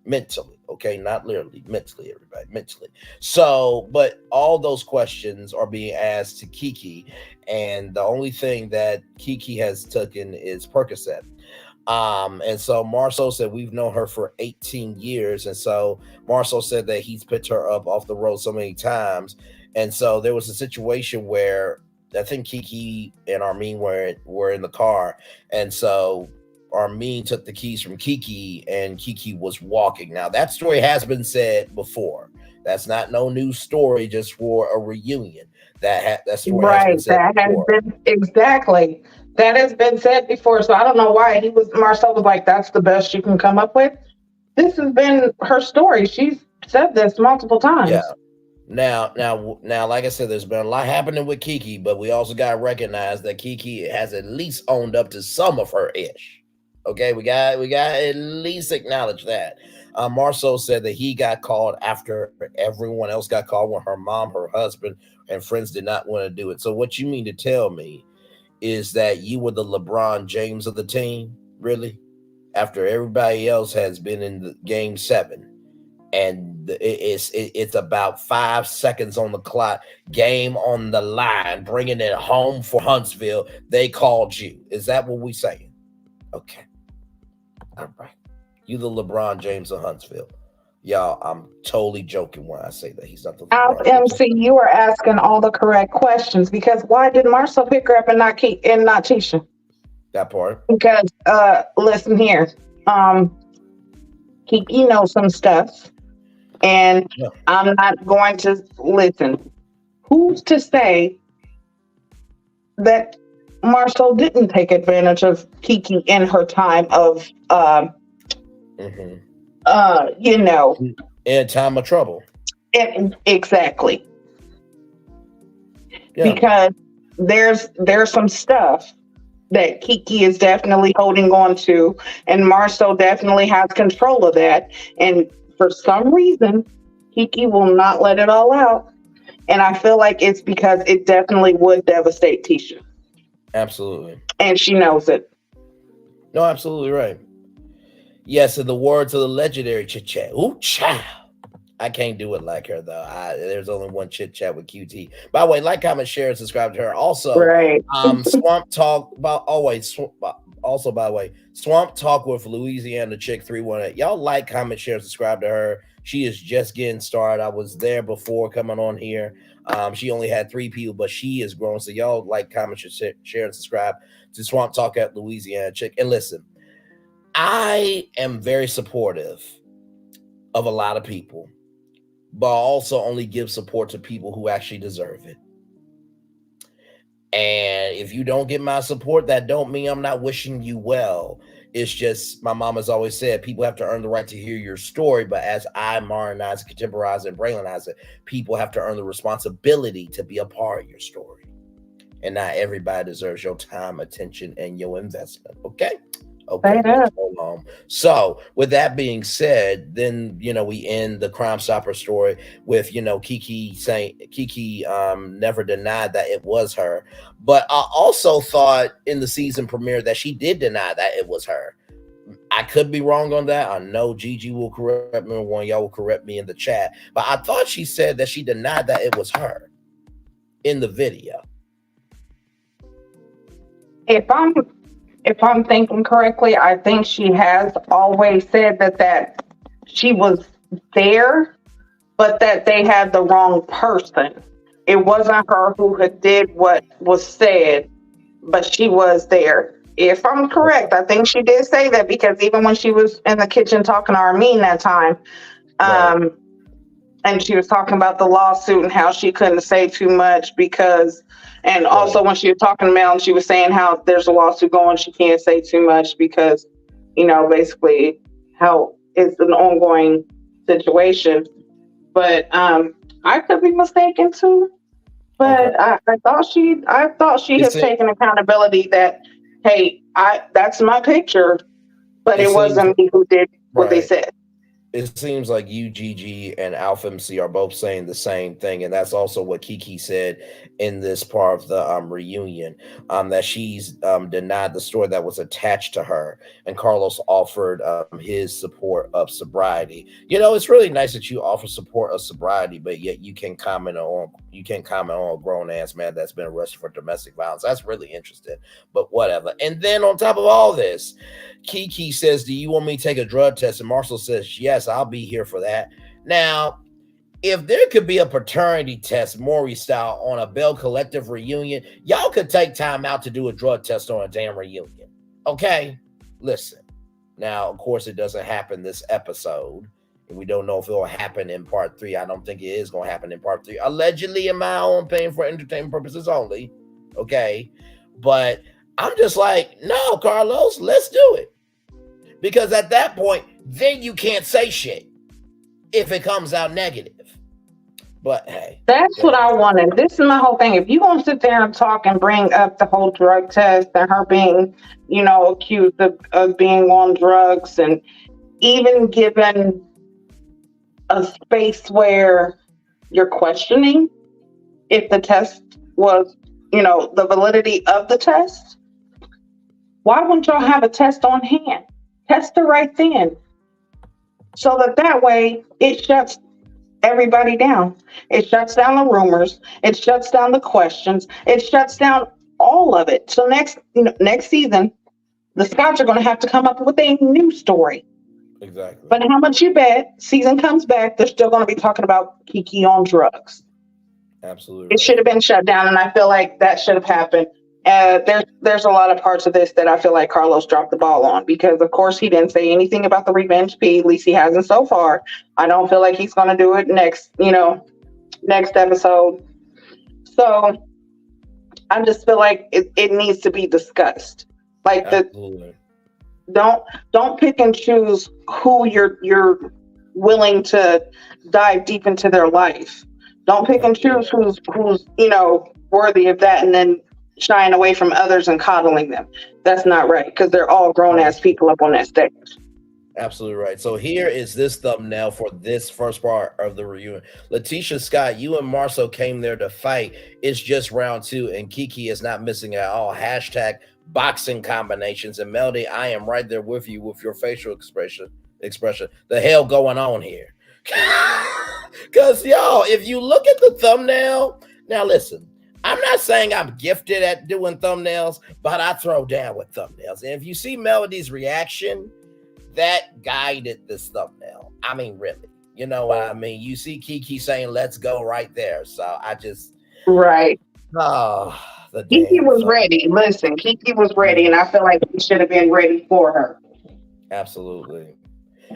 A: mentally, okay, not literally, mentally, everybody, mentally. So but all those questions are being asked to Keke, and the only thing that Keke has taken is Percocet. And so Marceau said we've known her for 18 years, and so Marceau said that he's picked her up off the road so many times, and so there was a situation where I think Keke and Armin were in the car, and so Armin took the keys from Keke and Keke was walking. Now that story has been said before. That's not no new story just for a reunion. That story has been
B: Right.
A: said
B: That has
A: before.
B: been exactly. That has been said before. So I don't know why Marcel was like, that's the best you can come up with. This has been her story. She's said this multiple
A: Yeah.
B: times.
A: Now, like I said, there's been a lot happening with Keke, but we also got to recognize that Keke has at least owned up to some of her ish. Okay, we got at least acknowledge that. Marceau said that he got called after everyone else got called when her mom, her husband, and friends did not want to do it. So what you mean to tell me is that you were the LeBron James of the team, really? After everybody else has been in the game 7, and it's about 5 seconds on the clock, game on the line, bringing it home for Huntsville. They called you. Is that what we saying? Okay, all right. You the LeBron James of Huntsville. Y'all, I'm totally joking when I say that he's not the LeBron James.
B: MC, you are asking all the correct questions because why did Marcel pick her up and not Tisha?
A: That part.
B: Because listen here, Keke knows some stuff, and
A: Yeah.
B: I'm not going to listen. Who's to say that Marcel didn't take advantage of Keke in her time of
A: In time of trouble.
B: Exactly.
A: Yeah.
B: Because there's some stuff that Keke is definitely holding on to, and Marcel definitely has control of that. And for some reason, Keke will not let it all out. And I feel like it's because it definitely would devastate Tisha.
A: Absolutely.
B: And she knows it.
A: No, absolutely right. Yes, in the words of the legendary Chit Chat. Ooh, child. I can't do it like her, though. There's only one Chit Chat with QT. By the way, like, comment, share, and subscribe to her. Also,
B: right.
A: Swamp Talk, also, by the way, Swamp Talk with Louisiana Chick 318. Y'all like, comment, share, subscribe to her. She is just getting started. I was there before coming on here. She only had 3 people, but she is growing. So y'all like, comment, share, and subscribe to Swamp Talk at Louisiana Chick. And listen, I am very supportive of a lot of people, but I also only give support to people who actually deserve it. And if you don't get my support, that don't mean I'm not wishing you well. It's just, my mom has always said, people have to earn the right to hear your story. But as I modernize, contemporize, and Braylonize it, people have to earn the responsibility to be a part of your story. And not everybody deserves your time, attention, and your investment. Okay? Okay. So with that being said, then we end the Crime Stopper story with Keke saying Keke never denied that it was her, but I also thought in the season premiere that she did deny that it was her. I could be wrong on that. I know Gigi will correct me, or one of y'all will correct me in the chat, but I thought she said that she denied that it was her in the video.
B: If I'm thinking correctly, I think she has always said that she was there, but that they had the wrong person. It wasn't her who had did what was said, but she was there. If I'm correct, I think she did say that, because even when she was in the kitchen talking to Armin that time,
A: Right.
B: and she was talking about the lawsuit and how she couldn't say too much because, and also when she was talking to Mel, she was saying how there's a lawsuit going, she can't say too much because, basically how it's an ongoing situation. But I could be mistaken too. But okay. I thought she has taken accountability that, hey, that's my picture, but it wasn't me who did what they said.
A: It seems like UGG and Alpha MC are both saying the same thing, and that's also what Keke said in this part of the reunion, that she's denied the story that was attached to her, and Carlos offered his support of sobriety. It's really nice that you offer support of sobriety, but yet you can't comment on a grown ass man that's been arrested for domestic violence. That's really interesting, but whatever. And then on top of all this, Keke says, "Do you want me to take a drug test?" And Marcel says, "Yes, I'll be here for that." Now, if there could be a paternity test, Maury style, on a Bell Collective reunion, y'all could take time out to do a drug test on a damn reunion. Okay? listen. Now, of course, it doesn't happen this episode, and we don't know if it will happen in part 3. I don't think it is going to happen in part 3. Allegedly, in my own opinion, for entertainment purposes only. Okay, but I'm just like, no, Carlos, let's do it, because at that point, then you can't say shit if it comes out negative. But hey,
B: that's what I wanted. This is my whole thing. If you're going to sit there and talk and bring up the whole drug test and her being, accused of being on drugs, and even given a space where you're questioning if the test was, the validity of the test, why wouldn't y'all have a test on hand? Test her right then. So that way it shuts everybody down. It shuts down the rumors. It shuts down the questions. It shuts down all of it. So next season, the Scouts are going to have to come up with a new story.
A: Exactly.
B: But how much you bet? Season comes back, they're still going to be talking about Keke on drugs.
A: Absolutely.
B: It should have been shut down, and I feel like that should have happened. There's a lot of parts of this that I feel like Carlos dropped the ball on, because of course he didn't say anything about the revenge P. At least he hasn't so far. I don't feel like he's going to do it next episode. So I just feel like it needs to be discussed. Like
A: Absolutely.
B: Don't pick and choose who you're willing to dive deep into their life. Don't pick and choose who's worthy of that, and then shying away from others and coddling them. That's not right, because they're all grown-ass people up on that stage.
A: Absolutely right. So here is this thumbnail for this first part of the reunion. Letitia Scott, you and Marcel came there to fight. It's just round 2, and Keke is not missing at all. Hashtag boxing combinations. And Melody, I am right there with you with your facial expression. The hell going on here? Because, y'all, if you look at the thumbnail, now listen, I'm not saying I'm gifted at doing thumbnails, but I throw down with thumbnails. And if you see Melody's reaction, that guided this thumbnail. I mean, really. You know what I mean? You see Keke saying, let's go right there. So I just...
B: Right.
A: Oh,
B: Keke was ready. Listen, Keke was ready, and I feel like we should have been ready for her.
A: Absolutely.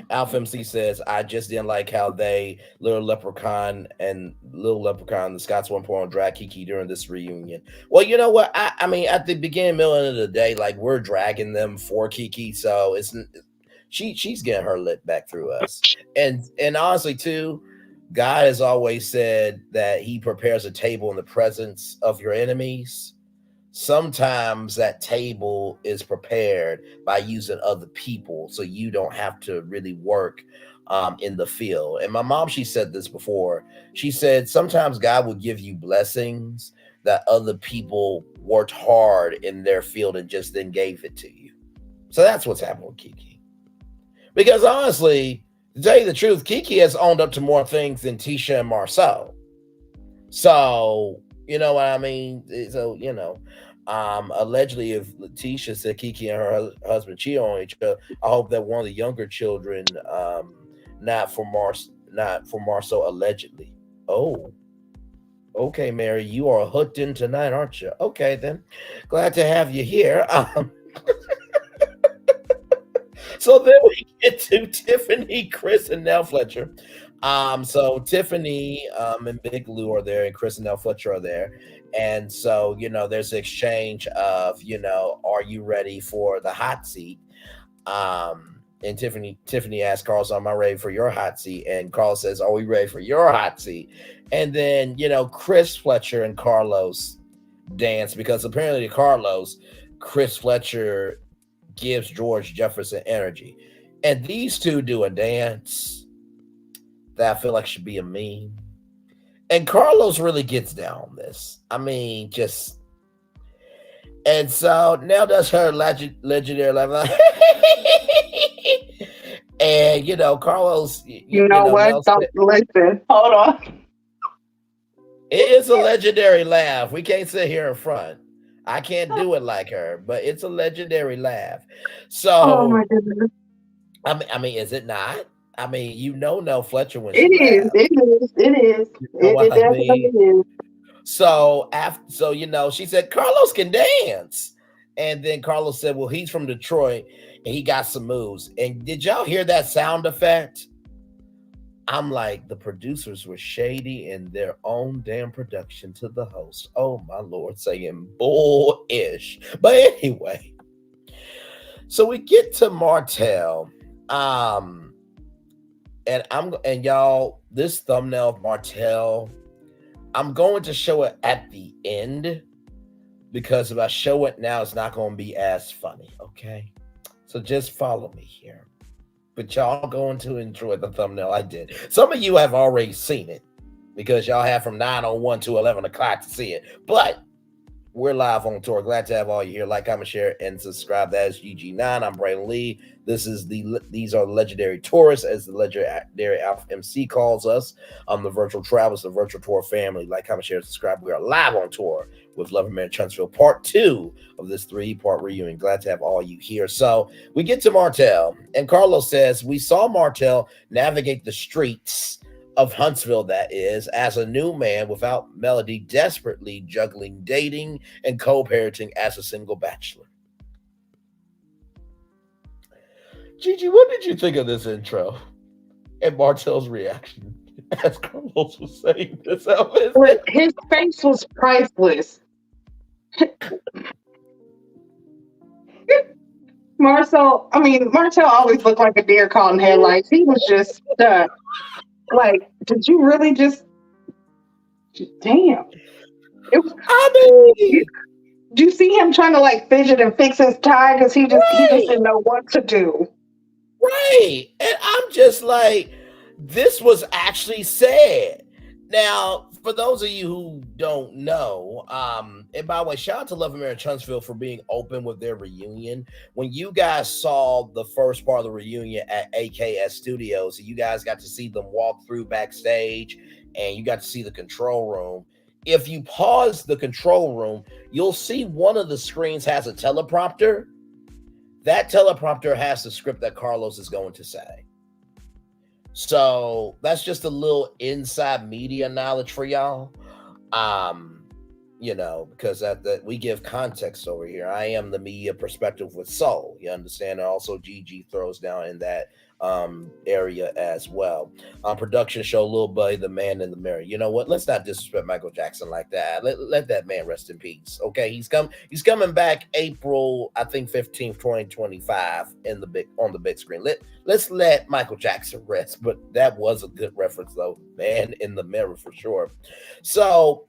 A: Alpha MC says, I just didn't like how Little Leprechaun, the Scots 1 on drag Keke during this reunion. Well, you know what? I mean, at the beginning, middle of the day, like, we're dragging them for Keke, so she's getting her lit back through us. And honestly, too, God has always said that he prepares a table in the presence of your enemies. Sometimes that table is prepared by using other people, so you don't have to really work in the field. And my mom, she said this before. She said sometimes God will give you blessings that other people worked hard in their field and just then gave it to you. So that's what's happened with Keke. Because honestly, to tell you the truth, Keke has owned up to more things than Tisha and Marcel. So, you know what I mean? So, allegedly, if Letitia said Keke and her husband cheat on each other, I hope that one of the younger children, not for Marcel, allegedly. Oh, okay, Mary, you are hooked in tonight, aren't you? Okay, then. Glad to have you here. So then we get to Tiffany, Chris, and Nell Fletcher. So Tiffany and Big Lou are there, and Chris and Nell Fletcher are there. And so, there's an exchange of, are you ready for the hot seat? And Tiffany asks Carlos, am I ready for your hot seat? And Carlos says, are we ready for your hot seat? And then, Chris Fletcher and Carlos dance, because apparently Chris Fletcher gives George Jefferson energy. And these two do a dance that I feel like should be a meme. And Carlos really gets down on this. I mean, and so now does her legendary laugh. And, Carlos...
B: You know what? Don't listen. Hold on.
A: It is a legendary laugh. We can't sit here in front. I can't do it like her, but it's a legendary laugh. So,
B: oh my goodness.
A: I mean, is it not? I mean, Nell Fletcher when
B: it is. It definitely is.
A: So she said Carlos can dance, and then Carlos said, "Well, he's from Detroit, and he got some moves. And did y'all hear that sound effect? I'm like, the producers were shady in their own damn production to the host. Oh my Lord, saying bullish. But anyway, so we get to Martell. And y'all, this thumbnail of Martell, I'm going to show it at the end, because if I show it now, it's not going to be as funny, okay? So just follow me here. But y'all going to enjoy the thumbnail I did. Some of you have already seen it, because y'all have from 9:01 to 11 o'clock to see it. But we're live on tour. Glad to have all you here. Like, comment, share, and subscribe. That is GG9. I'm Braylon Lee. These are the legendary tourists, as the legendary Alpha MC calls us. The virtual travelers, the virtual tour family. Like, comment, share, subscribe. We are live on tour with Love and Marriage Huntsville, part 2 of this 3-part reunion. Glad to have all you here. So we get to Martell, and Carlos says, we saw Martell navigate the streets of Huntsville, that is, as a new man without Melody, desperately juggling dating and co-parenting as a single bachelor. Gigi, what did you think of this intro and Martell's reaction as Carlos was saying this?
B: His face was priceless. Martell always looked like a deer caught in headlights. He was just stuck. Like, did you really just? Damn. Did you see him trying to like fidget and fix his tie because he just didn't know what to do.
A: Right, and I'm just like, this was actually said. Now, for those of you who don't know, and by the way, shout out to Love and Marriage Huntsville for being open with their reunion. When you guys saw the first part of the reunion at AKS Studios, you guys got to see them walk through backstage, and you got to see the control room. If you pause the control room, you'll see one of the screens has a teleprompter. That teleprompter has the script that Carlos is going to say. So that's just a little inside media knowledge for y'all. Because that we give context over here. I am the media perspective with soul. You understand? And also GG throws down in that area as well. Production show Lil Buddy, the man in the mirror. You know what? Let's not disrespect Michael Jackson like that. Let that man rest in peace. Okay, he's coming back April, I think 15th, 2025 on the big screen. Let's let Michael Jackson rest. But that was a good reference though. Man in the mirror for sure. So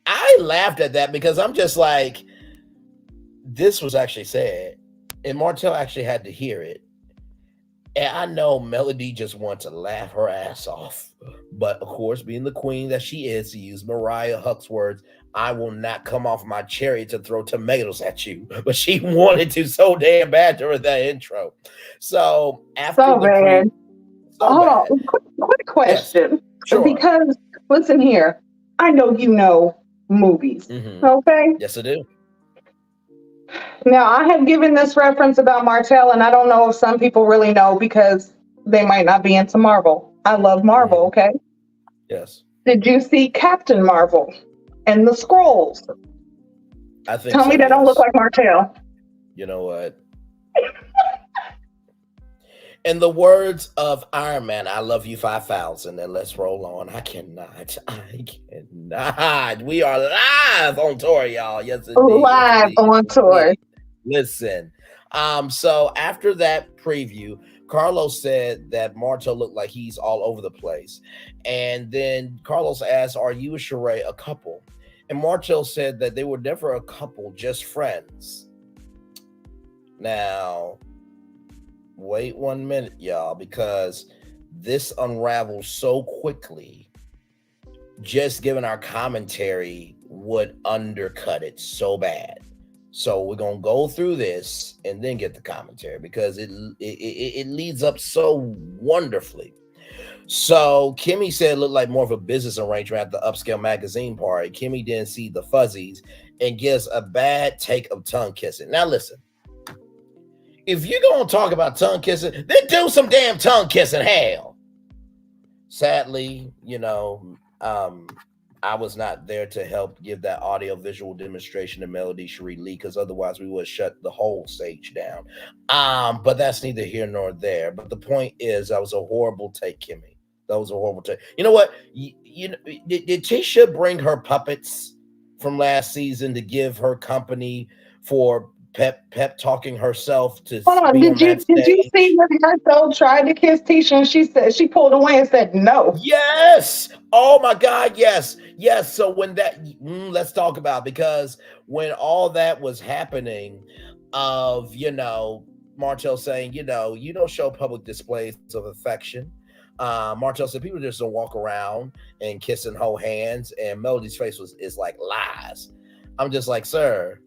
A: I laughed at that because I'm just like, this was actually said, and Martell actually had to hear it. And I know Melody just wants to laugh her ass off. But of course, being the queen that she is, to use Mariah Huck's words, I will not come off my chariot to throw tomatoes at you. But she wanted to so damn bad during that intro. So after
B: hold on, quick question.
A: Yes, sure.
B: Because listen here, I know you know movies. Mm-hmm. Okay?
A: Yes, I do.
B: Now, I have given this reference about Martell, and I don't know if some people really know because they might not be into Marvel. I love Marvel, okay?
A: Yes.
B: Did you see Captain Marvel and the Skrulls?
A: I think
B: Tell me that don't look like Martell.
A: You know what? In the words of Iron Man, I love you 5,000, and let's roll on. I cannot. We are live on tour, y'all. Yes, indeed.
B: Live on tour.
A: Listen. So after that preview, Carlos said that Martell looked like he's all over the place. And then Carlos asked, are you and Sheree a couple? And Martell said that they were never a couple, just friends. Now, wait 1 minute, y'all, because this unravels so quickly. Just giving our commentary would undercut it so bad. So we're going to go through this and then get the commentary because it leads up so wonderfully. So Kimmy said it looked like more of a business arrangement at the Upscale magazine party. Kimmy didn't see the fuzzies and gives a bad take of tongue kissing. Now listen. If you're going to talk about tongue kissing, then do some damn tongue kissing, hell. Sadly, I was not there to help give that audio visual demonstration to Melody Cherie Lee, because otherwise we would shut the whole stage down. But that's neither here nor there. But the point is, that was a horrible take, Kimmy. That was a horrible take. You know what? Did Tisha bring her puppets from last season to give her company for pep talking herself to
B: Hold on,
A: be on that
B: did you see
A: stage?
B: when Marcel tried to kiss Tisha and she said she pulled away and said no?
A: Yes. Oh my God. Yes. Yes. So when that, let's talk about, because when all that was happening, of Martell saying, you don't show public displays of affection. Martell said people just don't walk around and kiss and hold hands, and Melody's face is like lies. I'm just like, sir,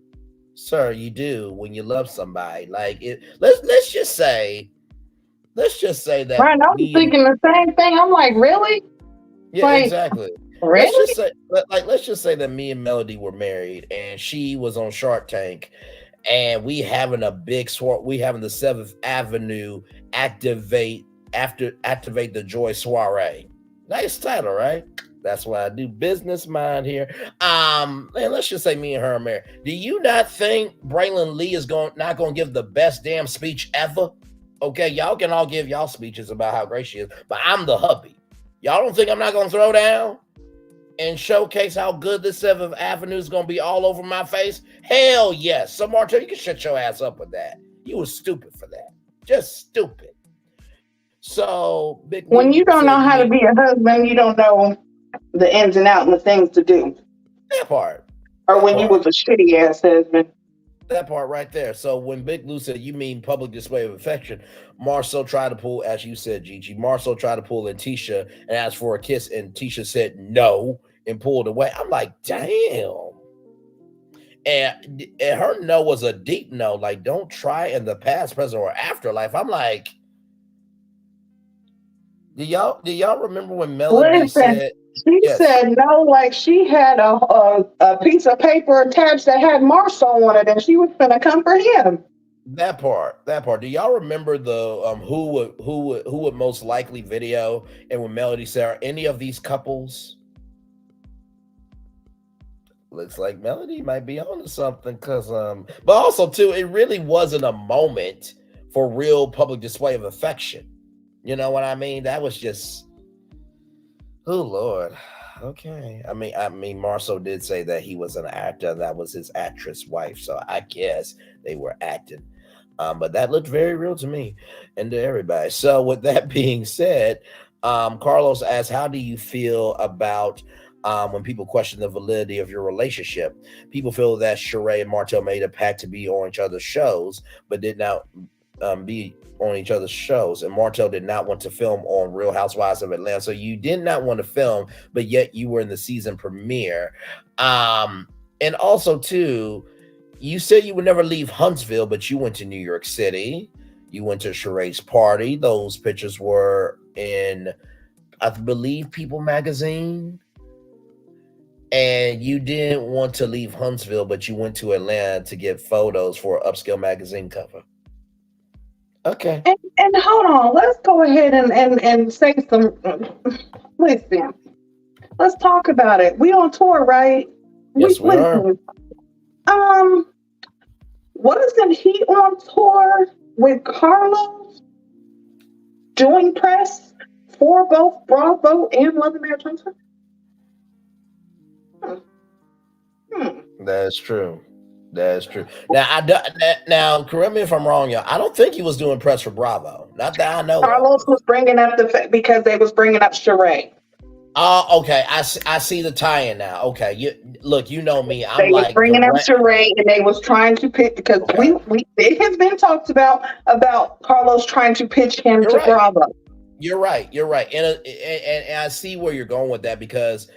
A: you do when you love somebody. Like it. Let's just say that
B: Right, I was
A: me and
B: thinking the same thing. I'm like, really?
A: yeah,
B: Like,
A: exactly. Let's
B: really?
A: just say, let's just say that me and Melody were married, and she was on Shark Tank, and we having a big swap. We having the Seventh Avenue activate the Joy Soiree. Nice title, right? That's why I do business mind here. And let's just say me and her are married. Do you not think Braylon Lee is not going to give the best damn speech ever? Okay, y'all can all give y'all speeches about how great she is, but I'm the hubby. Y'all don't think I'm not going to throw down and showcase how good this Seventh Avenue is going to be all over my face? Hell yes. So, Martell, you can shut your ass up with that. You was stupid for that. Just stupid. So, Big
B: When
A: Lou
B: you don't
A: said,
B: know how to be a husband, you don't know the ins and outs and the things to do.
A: that part.
B: Or when you was a shitty ass husband.
A: That part right there. So when Big Lou said, you mean public display of affection, Marcel tried to pull, as you said, Gigi, Marcel tried to pull in Tisha and asked for a kiss, and Tisha said no and pulled away. I'm like, damn. And her no was a deep no. Like, don't try in the past, present, or afterlife. I'm like, do y'all remember when Melody said,
B: she
A: yes,
B: said no, like she had a piece of paper attached that had Marcel on it, and she was gonna come for him.
A: That part. Do y'all remember the who would most likely video? And when Melody said, are any of these couples? Looks like Melody might be on to something, because but also too, it really wasn't a moment for real public display of affection. You know what I mean? That was just, oh Lord. Okay. I mean, Marceau did say that he was an actor. That was his actress wife. So I guess they were acting. But that looked very real to me and to everybody. So with that being said, Carlos asked, how do you feel about when people question the validity of your relationship? People feel that Sheree and Martell made a pact to be on each other's shows, but did not be on each other's shows, and Martell did not want to film on Real Housewives of Atlanta. So you did not want to film, but yet you were in the season premiere. And also too, you said you would never leave Huntsville, but you went to New York City. You went to Sheree's party. Those pictures were in, I believe, People magazine. And you didn't want to leave Huntsville, but you went to Atlanta to get photos for an Upscale magazine cover. Okay.
B: And hold on, let's go ahead and say some. Listen, let's talk about it. We on tour, right?
A: Yes, we are.
B: Wasn't he on tour with Carlos doing press for both Bravo and Love and Marriage Huntsville?
A: That's true. That's true. Now, correct me if I'm wrong, y'all. I don't think he was doing press for Bravo. Not that I know.
B: Carlos was bringing up because they was bringing up Sheree.
A: Oh, okay. I see the tie-in now. Okay, you know me. I'm
B: they
A: like
B: was bringing up Sheree, and they was trying to pitch, because it has been talked about Carlos trying to pitch him to Bravo.
A: You're right, and I see where you're going with that, because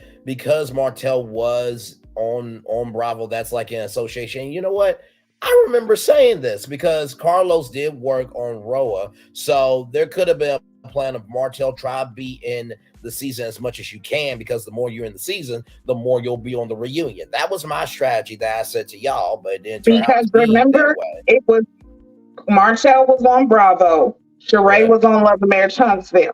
A: Martell was on Bravo. That's like an association. You know what? I remember saying this because Carlos did work on Roa, so there could have been a plan of Martell try to be in the season as much as you can, because the more you're in the season, the more you'll be on the reunion. That was my strategy that I said to y'all, but it didn't turn out to be
B: remember,
A: that way.
B: It was Martell was on Bravo, Sheree was on Love and Marriage Huntsville.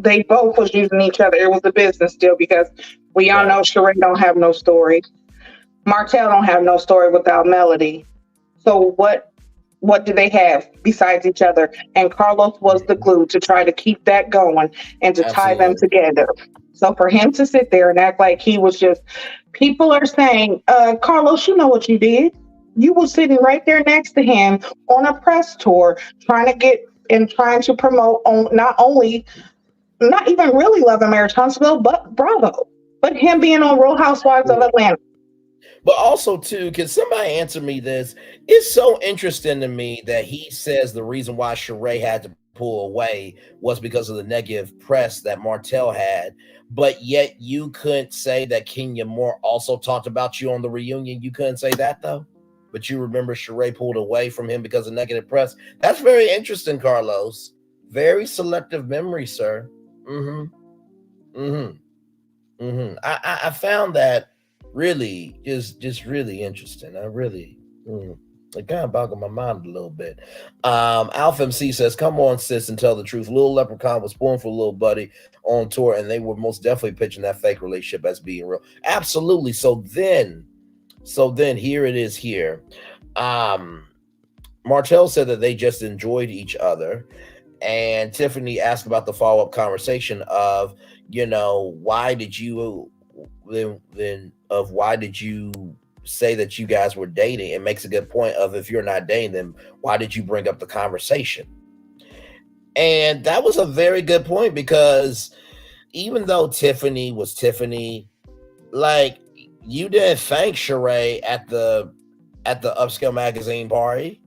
B: they both was using each other. It was a business deal because we all
A: Right.
B: know Sheree don't have no story. Martell don't have no story without Melody. So what do they have besides each other? And Carlos was the
A: Mhm.
B: glue to try to keep that going and to tie them
A: Absolutely.
B: together. So for him to sit there and act like he was just, people are saying, Carlos, you know what you did. You were sitting right there next to him on a press tour, trying to get and trying to promote on not only, not even really Love and Marriage Huntsville, but Bravo, but him being on Real Housewives of Atlanta.
A: But also, too, can somebody answer me this? It's so interesting to me that he says the reason why Sheree had to pull away was because of the negative press that Martell had. But yet you couldn't say that Kenya Moore also talked about you on the reunion. You couldn't say that, though. But you remember Sheree pulled away from him because of negative press. That's very interesting, Carlos. Very selective memory, sir. Mm-hmm. Mm-hmm. I found that really just really interesting. I really it kind of boggled my mind a little bit. Alpha MC says, "Come on, sis, and tell the truth. Little Leprechaun was born for Little Buddy on tour, and they were most definitely pitching that fake relationship as being real. Absolutely. So then here it is here. Um, Martell said that they just enjoyed each other, and Tiffany asked about the follow up conversation of, why did you why did you say that you guys were dating? It makes a good point of, if you're not dating them, why did you bring up the conversation? And that was a very good point, because even though Tiffany was Tiffany, like, you didn't thank Sheree at the Upscale Magazine party.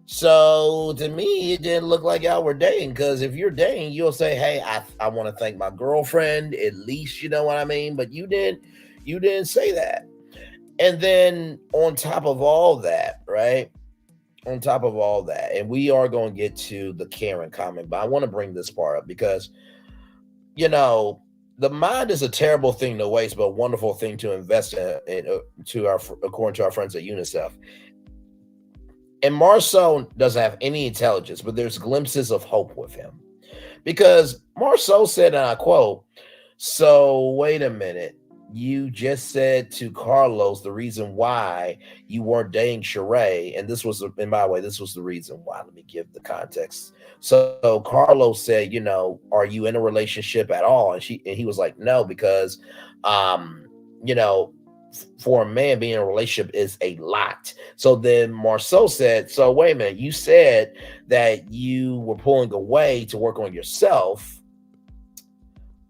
A: So to me, it didn't look like y'all were dating, because if you're dating, you'll say, "Hey, I want to thank my girlfriend," at least, you know what I mean? But you didn't say that. And then on top of all that, right? On top of all that, and we are going to get to the Karen comment, but I want to bring this part up because, the mind is a terrible thing to waste, but a wonderful thing to invest according to our friends at UNICEF. And Marceau doesn't have any intelligence, but there's glimpses of hope with him. Because Marceau said, and I quote, "So wait a minute. You just said to Carlos the reason why you weren't dating Sheree, and and by the way, this was the reason why. Let me give the context. So Carlos said, are you in a relationship at all?" And he was like, "No, because, you know, for a man, being in a relationship is a lot." So then Marceau said, "So wait a minute, you said that you were pulling away to work on yourself,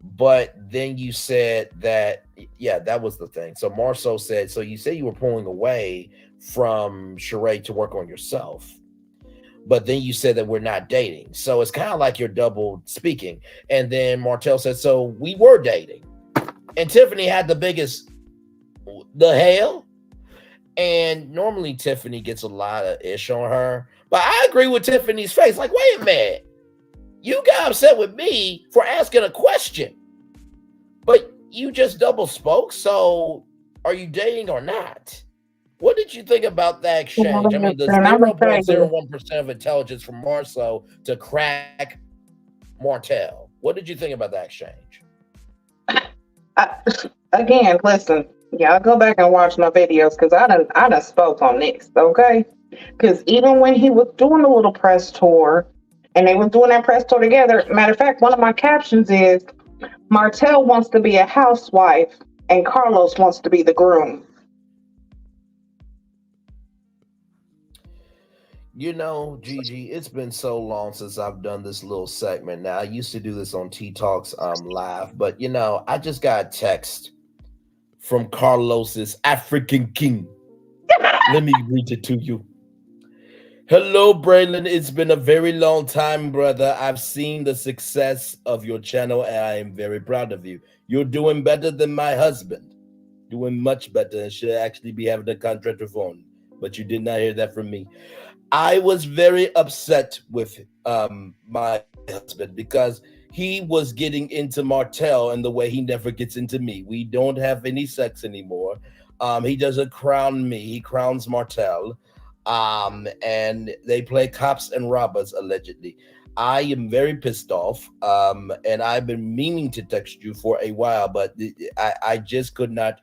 A: but then you said that," yeah, that was the thing. So Marceau said, "So you say you were pulling away from Sheree to work on yourself, but then you said that we're not dating." So it's kind of like you're double speaking. And then Martell said, "So we were dating." And Tiffany had the biggest, "The hell?" And normally Tiffany gets a lot of ish on her, but I agree with Tiffany's face. Like, wait a minute, you got upset with me for asking a question, but you just double spoke. So are you dating or not? What did you think about that exchange? I mean, the
B: And I'm gonna tell you,
A: 0.01% of intelligence from Marceau to crack Martell. What did you think about that exchange?
B: I, again, listen, y'all go back and watch my videos because I done spoke on this, okay? Because even when he was doing a little press tour, and they was doing that press tour together. Matter of fact, one of my captions is Martell wants to be a housewife, and Carlos wants to be the groom.
A: Gigi, it's been so long since I've done this little segment. Now, I used to do this on T Talks live, but I just got a text from Carlos's African King. Let me read it to you. "Hello, Braylon. It's been a very long time, brother. I've seen the success of your channel, and I am very proud of you. You're doing better than my husband. Doing much better, and should actually be having a contract reform. But you did not hear that from me. I was very upset with my husband because he was getting into Martell in the way he never gets into me. We don't have any sex anymore. He doesn't crown me. He crowns Martell. And they play cops and robbers, allegedly. I am very pissed off. And I've been meaning to text you for a while, but I just could not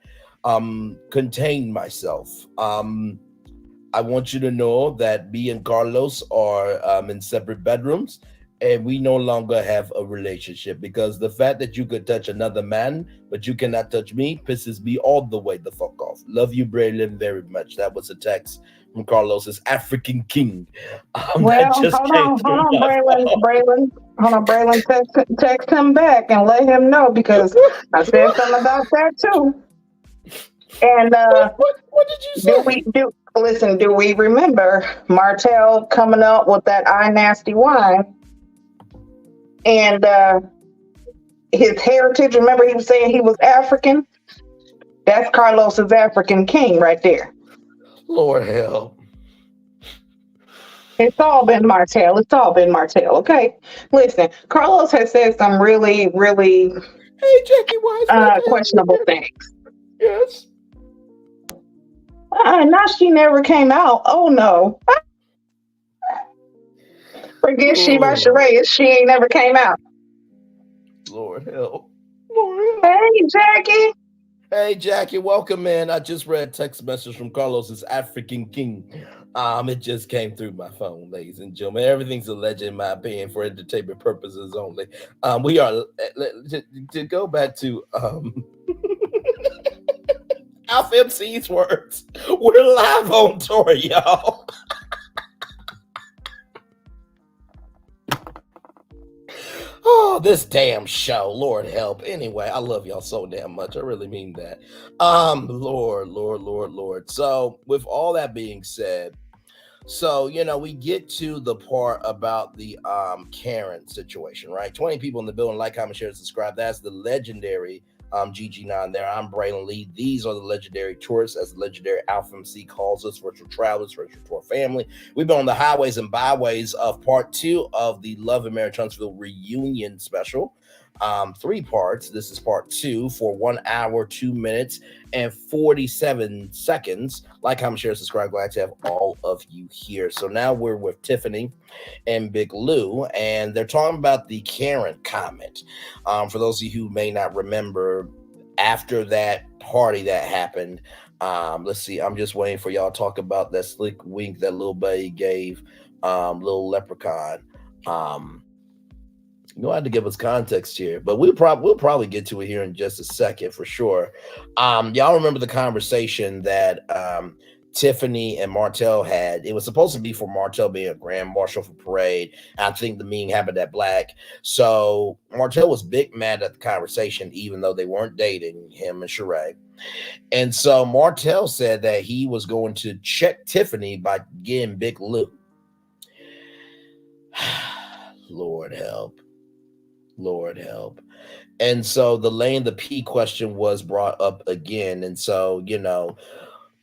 A: contain myself. I want you to know that me and Carlos are in separate bedrooms, and we no longer have a relationship because the fact that you could touch another man, but you cannot touch me, pisses me all the way the fuck off. Love you, Braylon, very much. That was a text from Carlos's African King. That
B: Well,
A: just came
B: hold
A: through
B: on,
A: my phone.
B: Hold on, Braylon. Text him back and let him know because I said something about that too. And
A: What did you say?
B: do we remember Martell coming up with that I nasty wine and his heritage? Remember he was saying he was African? That's Carlos's African king right there.
A: Lord help.
B: It's all been Martell. It's all been Martell. Okay. Listen, Carlos has said some really, really
A: Hey, Jackie Wise,
B: questionable things.
A: Yes.
B: Now she never came out. Oh no. Forget she by
A: Oh,
B: Sheree. She ain't never came out.
A: Lord help. Lord help.
B: Hey, Jackie.
A: Hey, Jackie, welcome in. I just read a text message from Carlos's African King. It just came through my phone, ladies and gentlemen. Everything's alleged, in my opinion, for entertainment purposes only. We are to go back to Alpha MC's words. We're live on tour, y'all. Oh, this damn show. Lord help. Anyway, I love y'all so damn much. I really mean that. Lord. So, with all that being said, so we get to the part about the Karen situation, right? 20 people in the building. Like, comment, share, subscribe. That's the legendary GG9 there. I'm Braylon Lee. These are the legendary tourists, as the legendary Alpha MC calls us, virtual travelers, virtual tour family. We've been on the highways and byways of part 2 of the Love and Marriage Huntsville reunion special. 3 parts. This is part 2 for 1 hour, 2 minutes, and 47 seconds. Like, comment, share, subscribe. Glad to have all of you here. So now we're with Tiffany and Big Lou, and they're talking about the Karen comment. For those of you who may not remember, after that party that happened, let's see, I'm just waiting for y'all to talk about that slick wink that Lil Buddy gave Lil Leprechaun. You'll have to give us context here, but we'll probably get to it here in just a second for sure. Y'all remember the conversation that Tiffany and Martell had? It was supposed to be for Martell being a grand marshal for parade. I think the meeting happened at Black. So Martell was big mad at the conversation, even though they weren't dating, him and Sheree. And so Martell said that he was going to check Tiffany by getting Big Lou. Lord help. And so the laying the P question was brought up again. And so,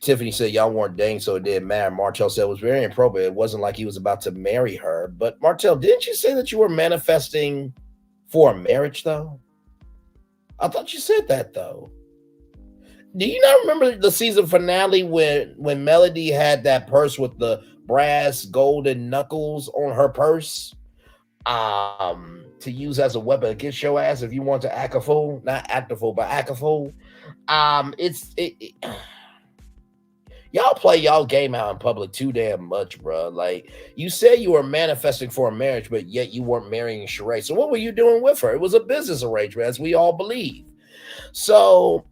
A: Tiffany said y'all weren't dating, so it didn't matter. Martell said it was very inappropriate. It wasn't like he was about to marry her. But Martell, didn't you say that you were manifesting for a marriage, though? I thought you said that, though. Do you not remember the season finale when Melody had that purse with the brass golden knuckles on her purse? To use as a weapon against your ass if you want to act a fool, not act a fool, but act a fool. Y'all play y'all game out in public too damn much, bro. Like, you said you were manifesting for a marriage, but yet you weren't marrying Sheree. So what were you doing with her? It was a business arrangement, as we all believe. So,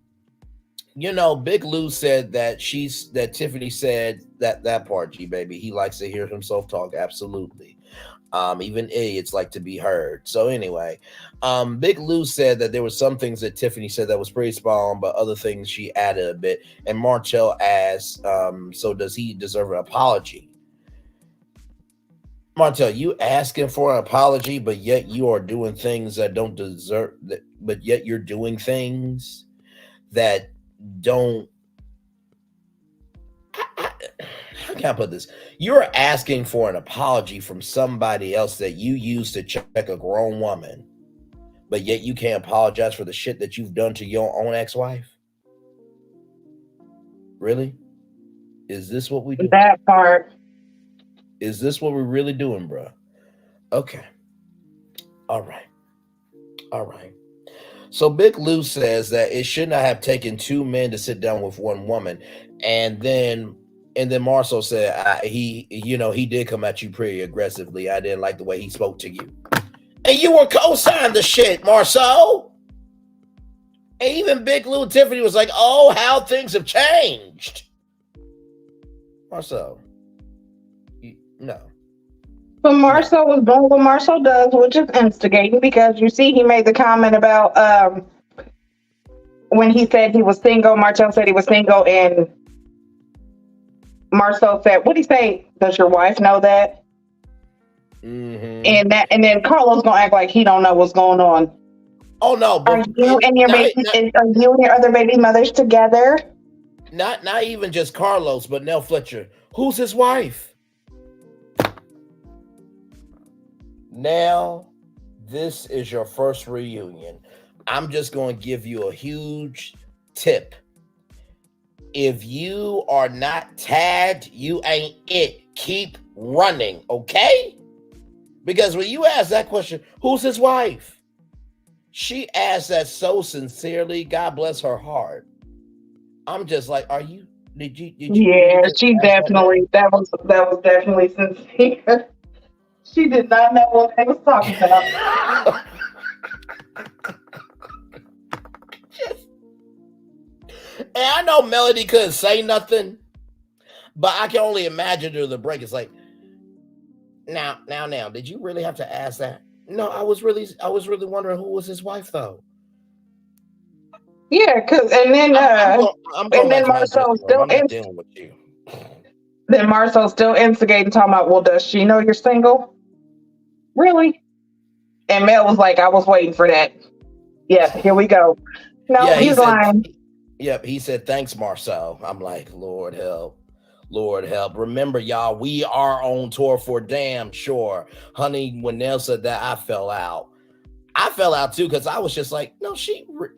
A: Big Lou said that Tiffany said that part, G baby. He likes to hear himself talk. Absolutely. Even idiots like to be heard. So anyway, Big Lou said that there were some things that Tiffany said that was pretty spot on, but other things she added a bit. And Martell asked, so does he deserve an apology? Martell, you asking for an apology, but yet you are doing things that don't deserve that, but yet you're doing things that don't. How can I put this? You're asking for an apology from somebody else that you used to check a grown woman, but yet you can't apologize for the shit that you've done to your own ex-wife? Really? Is this what we do?
B: That part.
A: Is this what we're really doing, bro? Okay. All right. All right. So Big Lou says that it should not have taken two men to sit down with one woman, and then Marcel said he did come at you pretty aggressively. I didn't like the way he spoke to you, and you were co-signed the shit, Marcel. And even Big Lou and Tiffany was like, "Oh, how things have changed." Marcel, no.
B: But Marcel was doing what Marcel does, which is instigating, because you see he made the comment about when he said he was single, Martell said he was single, and Marcel said, what did he say? Does your wife know that?
A: Mm-hmm.
B: And then Carlos gonna act like he don't know what's going on.
A: Oh no!
B: Are you and your other baby mothers together?
A: Not even just Carlos, but Nell Fletcher. Who's his wife? Now, this is your first reunion. I'm just going to give you a huge tip. If you are not tagged, you ain't it. Keep running, okay? Because when you ask that question, who's his wife? She asked that so sincerely. God bless her heart. I'm just like, did you
B: Yeah, she definitely, that was definitely sincere. She did not know what they was talking about.
A: And I know Melody couldn't say nothing, but I can only imagine through the break. It's like, now, did you really have to ask that? No, I was really wondering who was his wife, though.
B: Yeah, and then Marcel still
A: dealing with you.
B: Then Marcel still instigating, talking about, well, does she know you're single? Really? And Mel was like, I was waiting for that. Yeah, here we go. No, yeah, he's lying.
A: Yep, he said, thanks, Marcel. I'm like, Lord help. Lord help. Remember, y'all, we are on tour for damn sure. Honey, when Nell said that, I fell out. I fell out too, because I was just like, no, she, one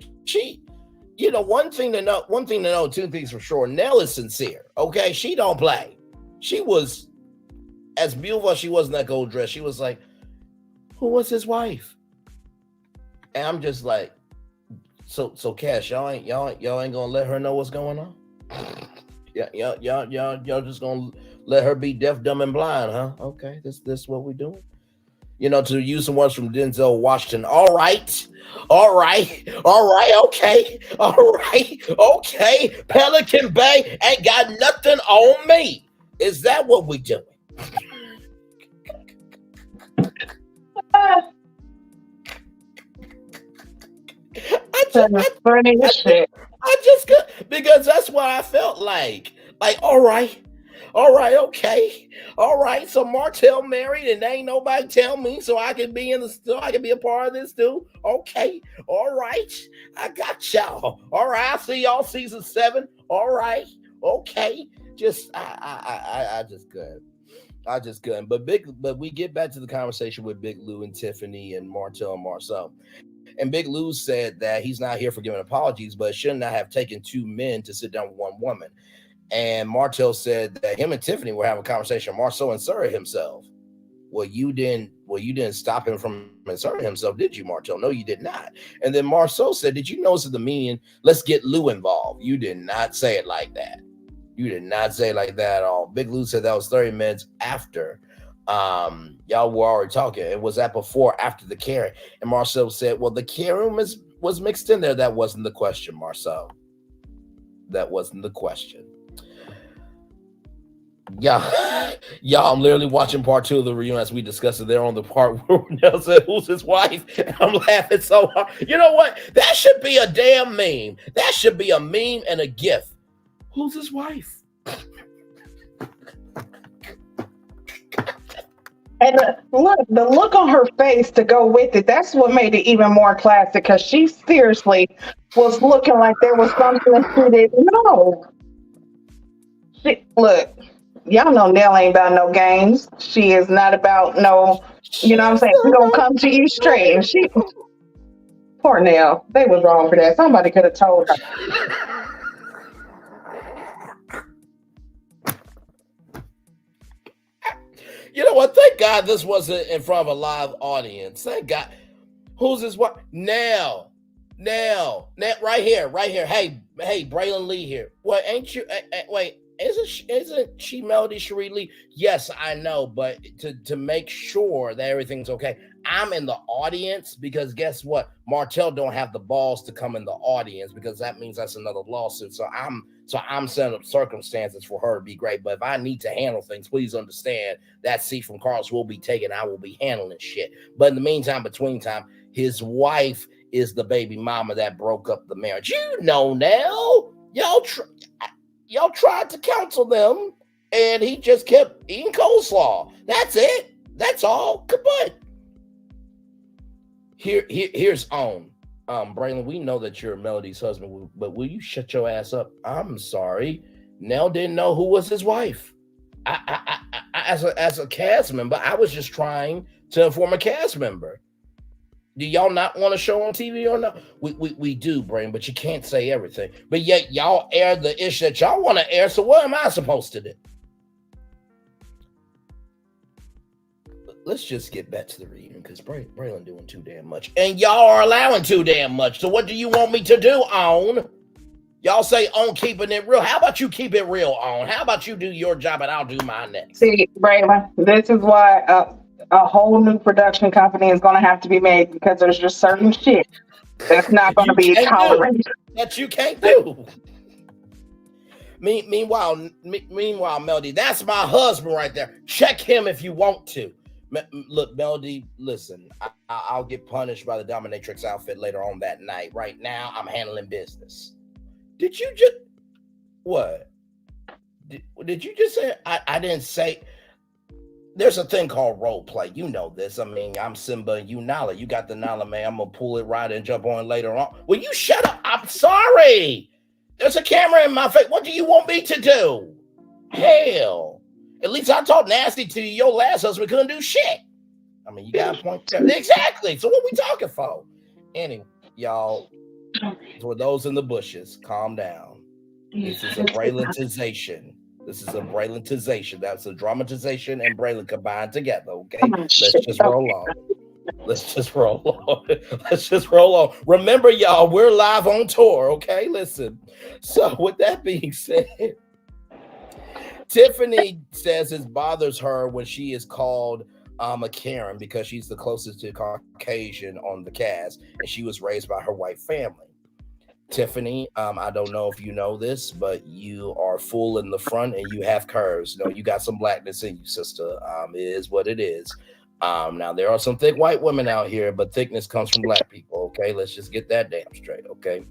A: thing to know, two things for sure. Nell is sincere, okay? She don't play. She was, as beautiful as she was in that gold dress, she was like, who was his wife? And I'm just like, so Cash, y'all ain't gonna let her know what's going on? Yeah, y'all just gonna let her be deaf, dumb, and blind, huh? Okay, this what we doing? To use some words from Denzel Washington. All right, okay. Pelican Bay ain't got nothing on me. Is that what we doing? I just could, because that's what I felt like. Like, all right, okay, all right. So Martell married, and ain't nobody tell me, so I can be I can be a part of this too. Okay, all right, I got y'all. All right, I see y'all season 7. All right, okay. I just couldn't. But we get back to the conversation with Big Lou and Tiffany and Martell and Marcel. And Big Lou said that he's not here for giving apologies, but should not have taken two men to sit down with one woman. And Martell said that him and Tiffany were having a conversation. Marcel inserted himself. Well, you didn't stop him from inserting himself, did you, Martell? No, you did not. And then Marcel said, did you notice the meaning? Let's get Lou involved. You did not say it like that. You did not say it like that at all. Big Lou said that was 30 minutes after y'all were already talking. It was that before, after the caring. And Marcel said, well, the caring was mixed in there. That wasn't the question, Marcel. That wasn't the question. Yeah, I'm literally watching part 2 of the reunion as we discussed it. They're on the part where Nell said, who's his wife? And I'm laughing so hard. You know what? That should be a damn meme. That should be a meme and a GIF. Who's his wife?
B: And the look on her face to go with it, that's what made it even more classic, because she seriously was looking like there was something that she didn't know. Look, y'all know Nell ain't about no games. She is not about no, you know what I'm saying? We're going to come to you straight. And she, poor Nell, they was wrong for that. Somebody could have told her.
A: You know what? Thank God this wasn't in front of a live audience. Thank God. Who's his wife? Now, right here. Hey, Braylon Lee here. What ain't you? Wait, isn't she Melody Cherie Lee? Yes, I know, but to make sure that everything's okay, I'm in the audience because guess what? Martell don't have the balls to come in the audience because that means that's another lawsuit. So I'm setting up circumstances for her to be great. But if I need to handle things, please understand that seat from Carlos will be taken. I will be handling shit. But in the meantime, between time, his wife is the baby mama that broke up the marriage. You know now, y'all tried to counsel them, and he just kept eating coleslaw. That's it. That's all. Kaput. Here's on. Braylon, we know that you're Melody's husband, but will you shut your ass up? I'm sorry. Nell didn't know who was his wife. I as a cast member, I was just trying to inform a cast member. Do y'all not want a show on TV or not? We do, Brain, but you can't say everything. But yet y'all air the ish that y'all want to air, so what am I supposed to do? Let's just get back to the reading because Braylon doing too damn much. And y'all are allowing too damn much. So what do you want me to do, On? Y'all say On keeping it real. How about you keep it real, On? How about you do your job and I'll do mine next?
B: See, Braylon, this is why a whole new production company is going to have to be made because there's just certain shit that's not going to be tolerated.
A: That you can't do. Meanwhile, Melody, that's my husband right there. Check him if you want to. Look, Melody, listen, I'll get punished by the dominatrix outfit later on that night. Right now, I'm handling business. Did you just... What? Did you just say... I didn't say... There's a thing called role play. You know this. I mean, I'm Simba and you Nala. You got the Nala, man. I'm going to pull it right and jump on later on. Will you shut up? I'm sorry. There's a camera in my face. What do you want me to do? Hell. At least I talked nasty to you. Your last husband couldn't do shit. I mean, you got a point there. Exactly. So what we talking for? Anyway, y'all, for those in the bushes, calm down. This is a Braylonization. That's a dramatization and Braylon combined together, okay? Let's just roll on. Remember, y'all, we're live on tour, okay? Listen. So with that being said, Tiffany says it bothers her when she is called a Karen because she's the closest to Caucasian on the cast, and she was raised by her white family. Tiffany, I don't know if you know this, but you are full in the front and you have curves. You know, you got some blackness in you, sister. It is what it is. Now, there are some thick white women out here, but thickness comes from black people, okay? Let's just get that damn straight, okay?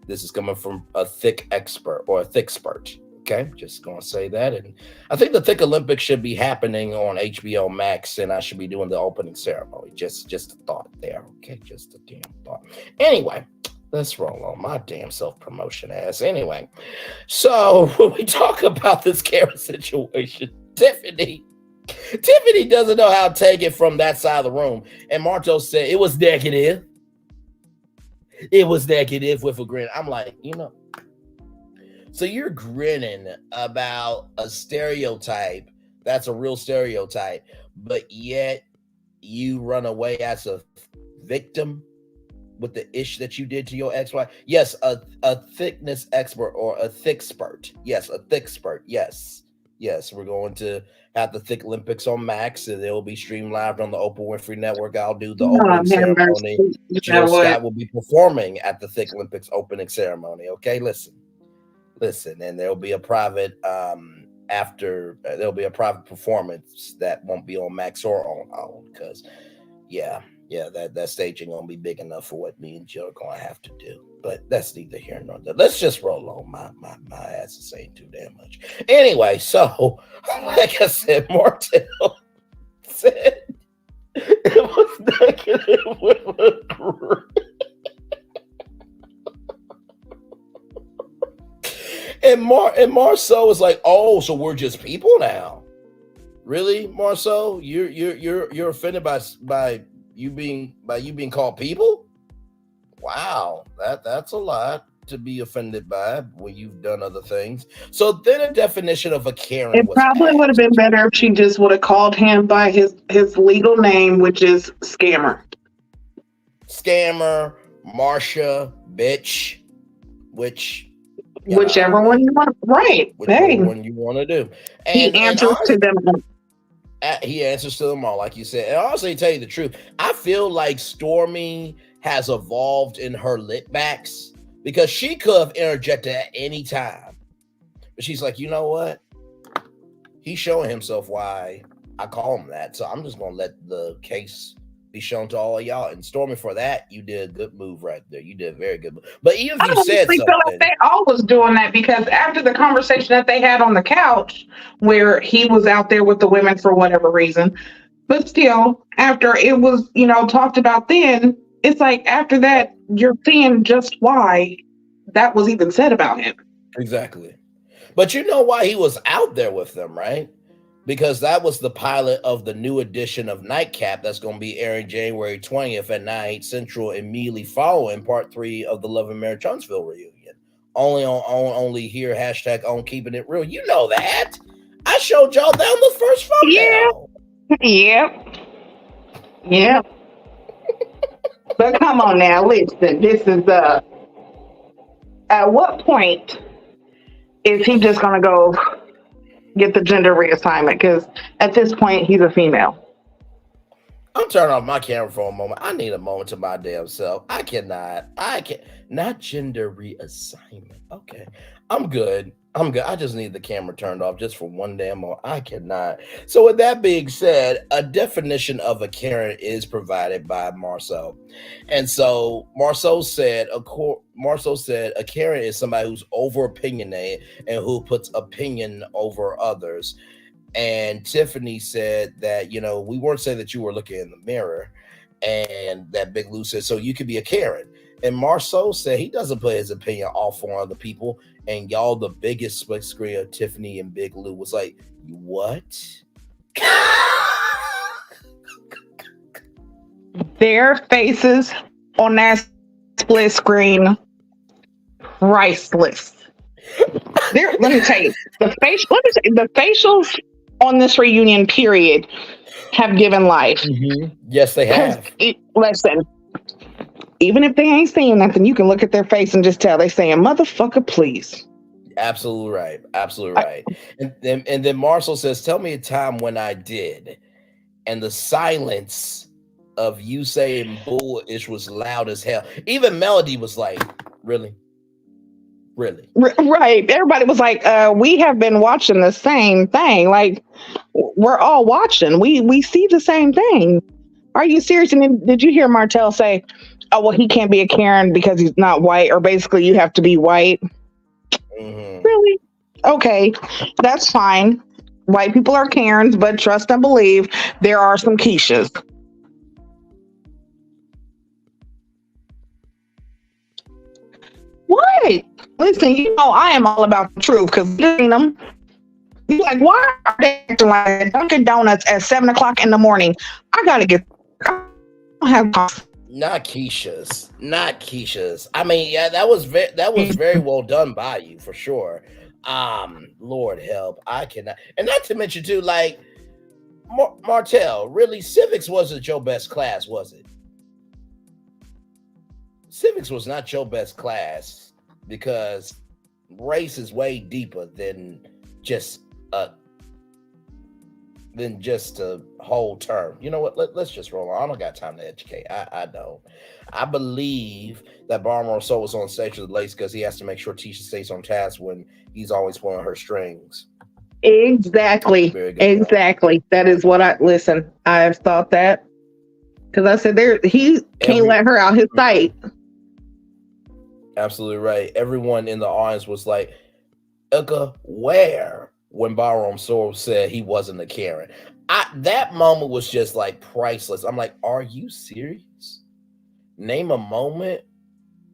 A: This is coming from a thick expert or a thick spurt. Okay, just gonna say that. And I think the Thick Olympics should be happening on HBO Max, and I should be doing the opening ceremony. Just a thought there. Okay, just a damn thought. Anyway, let's roll on my damn self-promotion ass. Anyway, so when we talk about this Karen situation, Tiffany doesn't know how to take it from that side of the room. And Martell said it was negative. It was negative with a grin. I'm like, you know. So you're grinning about a stereotype. That's a real stereotype. But yet you run away as a victim with the ish that you did to your ex-wife. Yes, a thickness expert or a thick spurt. Yes, a thick spurt. Yes, we're going to have the Thick Olympics on Max, and it will be streamed live on the Oprah Winfrey Network. I'll do the opening ceremony. Jill Scott will be performing at the Thick Olympics opening ceremony. Okay, listen, and there'll be a private there'll be a private performance that won't be on Max or on OWN because that stage ain't gonna be big enough for what me and Jill are gonna have to do. But that's neither here nor there. Let's just roll on. My ass is saying too damn much. Anyway, so like I said, Martell said it was negative with a group. And Marceau was like, "Oh, so we're just people now? Really, Marceau? You're offended by you being called people? Wow, that's a lot to be offended by when you've done other things." So then a definition of a Karen.
B: It probably would have been better if she just would have called him by his legal name, which is scammer.
A: scammer, Marsha, bitch, which
B: Whichever one you want, right?
A: whichever one you want to do,
B: he
A: and
B: answers to them.
A: he answers to them all, like you said. And honestly, to tell you the truth, I feel like Stormi has evolved in her lit backs because she could have interjected at any time, but she's like, you know what? He's showing himself why I call him that, so I'm just gonna let the case be shown to all of y'all. And Stormi, for that, you did a good move right there. You did a very good move. But even if you said something,
C: feel like they always doing that, because after the conversation that they had on the couch, where he was out there with the women for whatever reason, but still, after it was talked about, then it's like after that you're seeing just why that was even said about him.
A: Exactly. But you know why he was out there with them, right? Because that was the pilot of the new edition of Nightcap that's going to be airing January 20th at 9/8 Central, immediately following part 3 of the Love and Marriage Huntsville reunion. Only on Only here, hashtag on Keeping It Real. You know that. I showed y'all down the first thumbnail.
B: Yep. But come on now, listen. This is at what point is he just gonna go get the gender reassignment? Because at this point, he's a female.
A: I'm turning off my camera for a moment. I need a moment to my damn self. I can't. Not gender reassignment. Okay. I'm good. I just need the camera turned off just for one damn moment. I cannot. So with that being said, a definition of a Karen is provided by Marcel. And so Marcel said a Karen is somebody who's over opinionated and who puts opinion over others. And Tiffany said that, we weren't saying that you were looking in the mirror. And that Big Lou said, so you could be a Karen. And Marceau said he doesn't put his opinion off on other people. And y'all, the biggest split screen of Tiffany and Big Lou was like, what?
C: Their faces on that split screen, priceless. Let me tell you, the facials on this reunion period have given life.
A: Mm-hmm. Yes, they have.
C: Listen, even if they ain't saying nothing, you can look at their face and just tell they saying, motherfucker, please.
A: Absolutely right. Absolutely right. And then Marcel says, tell me a time when I did. And the silence of you saying bullish was loud as hell. Even Melody was like, really? Really?
C: Right. Everybody was like, we have been watching the same thing. Like, we're all watching. We see the same thing. Are you serious? And then did you hear Martell say, oh, well, he can't be a Karen because he's not white, or basically you have to be white? Mm-hmm. Really? Okay, that's fine. White people are Karens, but trust and believe there are some Keshas. What? Listen, I am all about the truth, because them. You're like, why are they acting like Dunkin' Donuts at 7:00 in the morning? I gotta get. I don't have.
A: Not Keisha's. I mean, yeah, that was very well done by you for sure. Lord help, I cannot. And not to mention too, like Martell, really, civics wasn't your best class, was it? Civics was not your best class, because race is way deeper than just a whole term. You know what? Let's just roll on. I don't got time to educate. I don't. I believe that Barmore Soul was on stage with the Lace because he has to make sure Tisha stays on task when he's always pulling her strings.
C: Exactly. Exactly. That is what listen. I've thought that, because I said he can't let her out his sight.
A: Absolutely right. Everyone in the audience was like, Ilka, where? When Barham Soul said he wasn't a Karen. That moment was just like priceless. I'm like, are you serious? Name a moment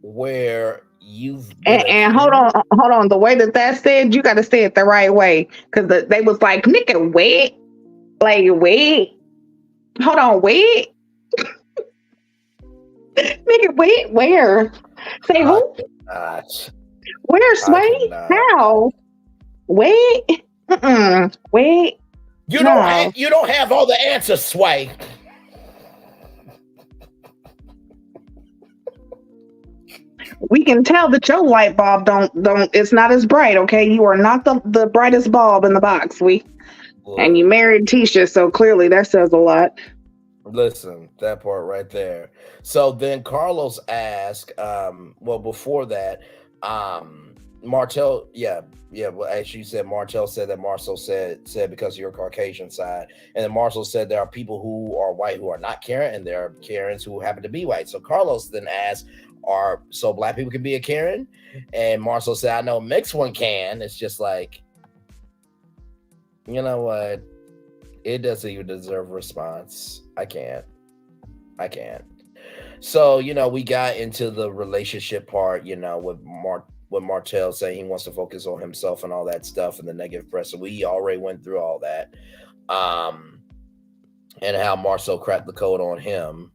A: where you've
C: and hold on. The way that said, you got to say it the right way, because they was like, nigga, wait, like wait, hold on, wait, nigga, wait, where? Say who? Where, Sway? How? Wait. Wait.
A: You don't have all the answers, Sway.
C: We can tell that your light bulb don't it's not as bright, okay? You are not the brightest bulb in the box. And you
A: Look,
C: married Tisha, so clearly that says a lot.
A: listen, that part right there. So then Carlos asked, well, before that, Martell, yeah, well, actually, you said Martell said that Marcel said because of your Caucasian side, and then Marcel said there are people who are white who are not Karen, and there are Karens who happen to be white. So Carlos then asked, "Are so black people can be a Karen?" And Marcel said, "I know mixed one can." It's just like, you know what? It doesn't even deserve a response. I can't. So, we got into the relationship part, with Martell saying he wants to focus on himself and all that stuff and the negative press. So we already went through all that. And how Marcel cracked the code on him.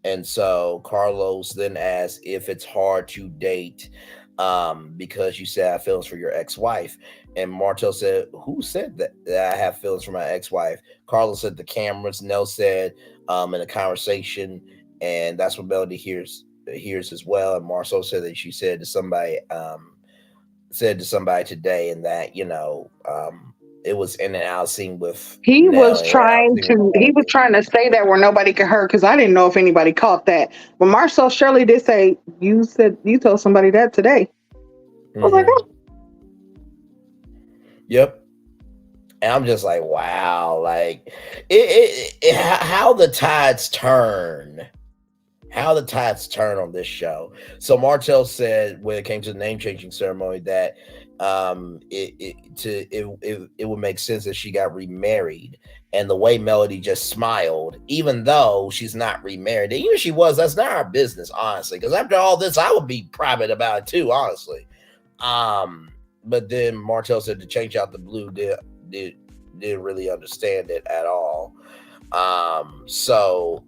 A: And so Carlos then asked if it's hard to date because you said I have feelings for your ex-wife. And Martell said, who said that I have feelings for my ex-wife? Carlos said the cameras. Nell said in a conversation, and that's what Melody hears as well. And Marcel said that she said to somebody today, and that it was in and out scene with
C: He
A: Nell
C: was
A: and out
C: trying
A: scene with
C: to
A: Melody.
C: say that where nobody could hear, because I didn't know if anybody caught that. But Marcel Shirley did say, you told somebody that today. I was like, oh.
A: Yep. And I'm just like, wow, like how the tides turn. How the tides turn on this show. So Martell said when it came to the name changing ceremony that it would make sense that she got remarried, and the way Melody just smiled, even though she's not remarried, even if she was, that's not our business, honestly. Because after all this, I would be private about it too, honestly. But then Martell said to change out the blue didn't really understand it at all. So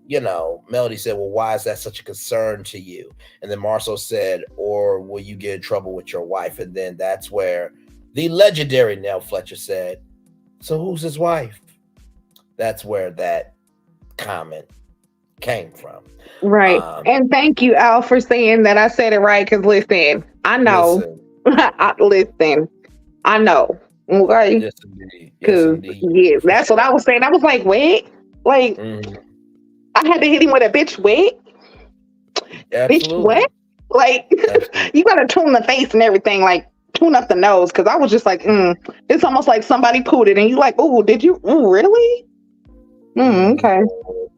A: Melody said, well, why is that such a concern to you? And then Marcel said, or will you get in trouble with your wife? And then that's where the legendary Nell Fletcher said, so who's his wife? That's where that comment came from.
C: Right. And thank you, Al, for saying that I said it right. Because listen, I know. Listen, I know. Okay.
A: Yes, indeed. Yes, indeed.
C: Yeah, that's what I was saying. I was like, wait. Like, I had to hit him with a bitch, wait.
A: Absolutely.
C: Bitch, what? Like, you got to tune the face and everything, like, tune up the nose. Because I was just like, it's almost like somebody pooed it. And you like, oh, did you? Oh, really? Okay.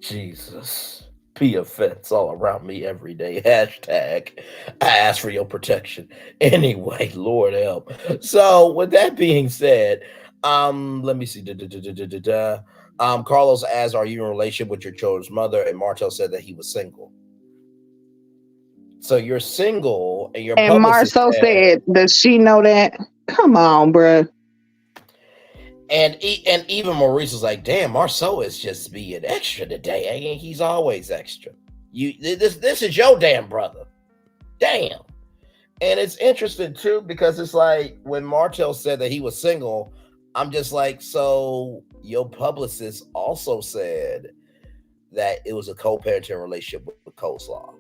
A: Jesus. P offense all around me every day. Hashtag I ask for your protection. Anyway, Lord help. So with that being said, let me see. Carlos asked, are you in a relationship with your children's mother? And Martell said that he was single. So you're single, and your
C: and Marcel said, does she know that? Come on, bruh.
A: And even Maurice was like, damn, Marceau is just being extra today. He's always extra. This is your damn brother. Damn. And it's interesting too, because it's like when Martell said that he was single, I'm just like, so your publicist also said that it was a co-parenting relationship with Coleslaw.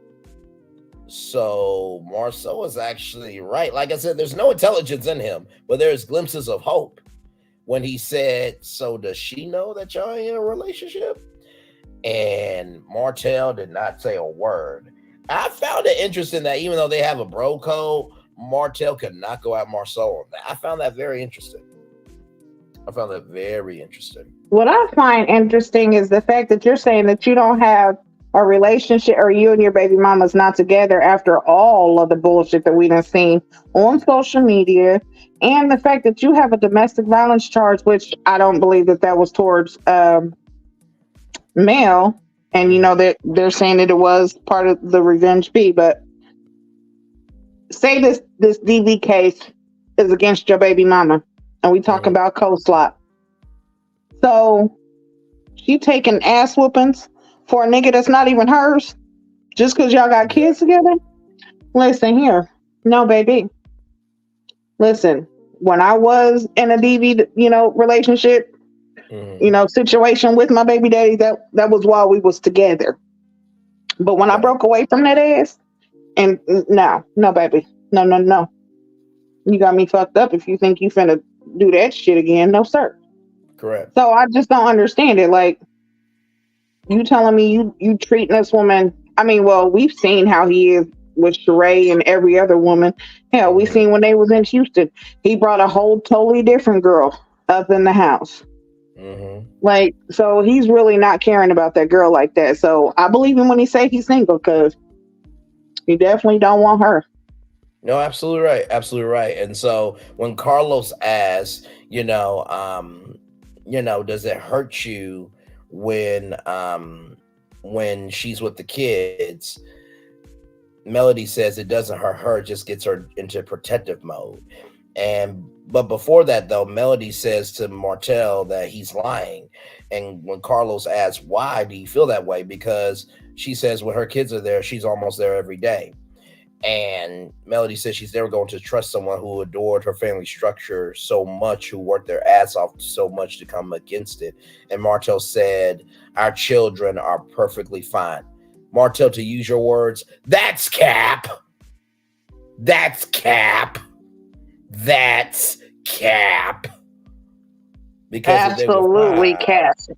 A: So Marceau is actually right. Like I said, there's no intelligence in him, but there's glimpses of hope. When he said, so does she know that y'all in a relationship? And Martell did not say a word. I found it interesting that even though they have a bro code, Martell could not go at Marceau on that. I found that very interesting. What
C: I find interesting is the fact that you're saying that you don't have a relationship, or you and your baby mama's not together after all of the bullshit that we done seen on social media. And the fact that you have a domestic violence charge, which I don't believe that was towards Mel. And that they're saying that it was part of the revenge B. But say this DV case is against your baby mama, and we talk about Coleslaw. So she taking ass whoopings for a nigga that's not even hers, just because y'all got kids together? Listen here, no, baby. Listen, when I was in a DV, relationship, situation with my baby daddy, that was while we was together. But when I broke away from that ass
B: And no, baby. No, no, no. You got me fucked up if you think you finna do that shit again. No, sir.
A: Correct.
B: So I just don't understand it. Like, you telling me you treating this woman. I mean, well, we've seen how he is with Sheree and every other woman. Hell, we
A: Mhm.
B: seen when they was in Houston. He brought a whole totally different girl up in the house.
A: Mhm.
B: Like, so he's really not caring about that girl like that. So I believe him when he say he's single, because he definitely don't want her.
A: No, absolutely right. Absolutely right. And so when Carlos asks, does it hurt you when she's with the kids? Melody says it doesn't hurt her, it just gets her into protective mode. But before that though, Melody says to Martell that he's lying. And when Carlos asks why do you feel that way, because she says when her kids are there, she's almost there every day. And Melody says she's never going to trust someone who adored her family structure so much, who worked their ass off so much to come against it. And Martell said, our children are perfectly fine. Martell, to use your words, that's cap. That's cap. That's cap. Because
B: Absolutely, Cass.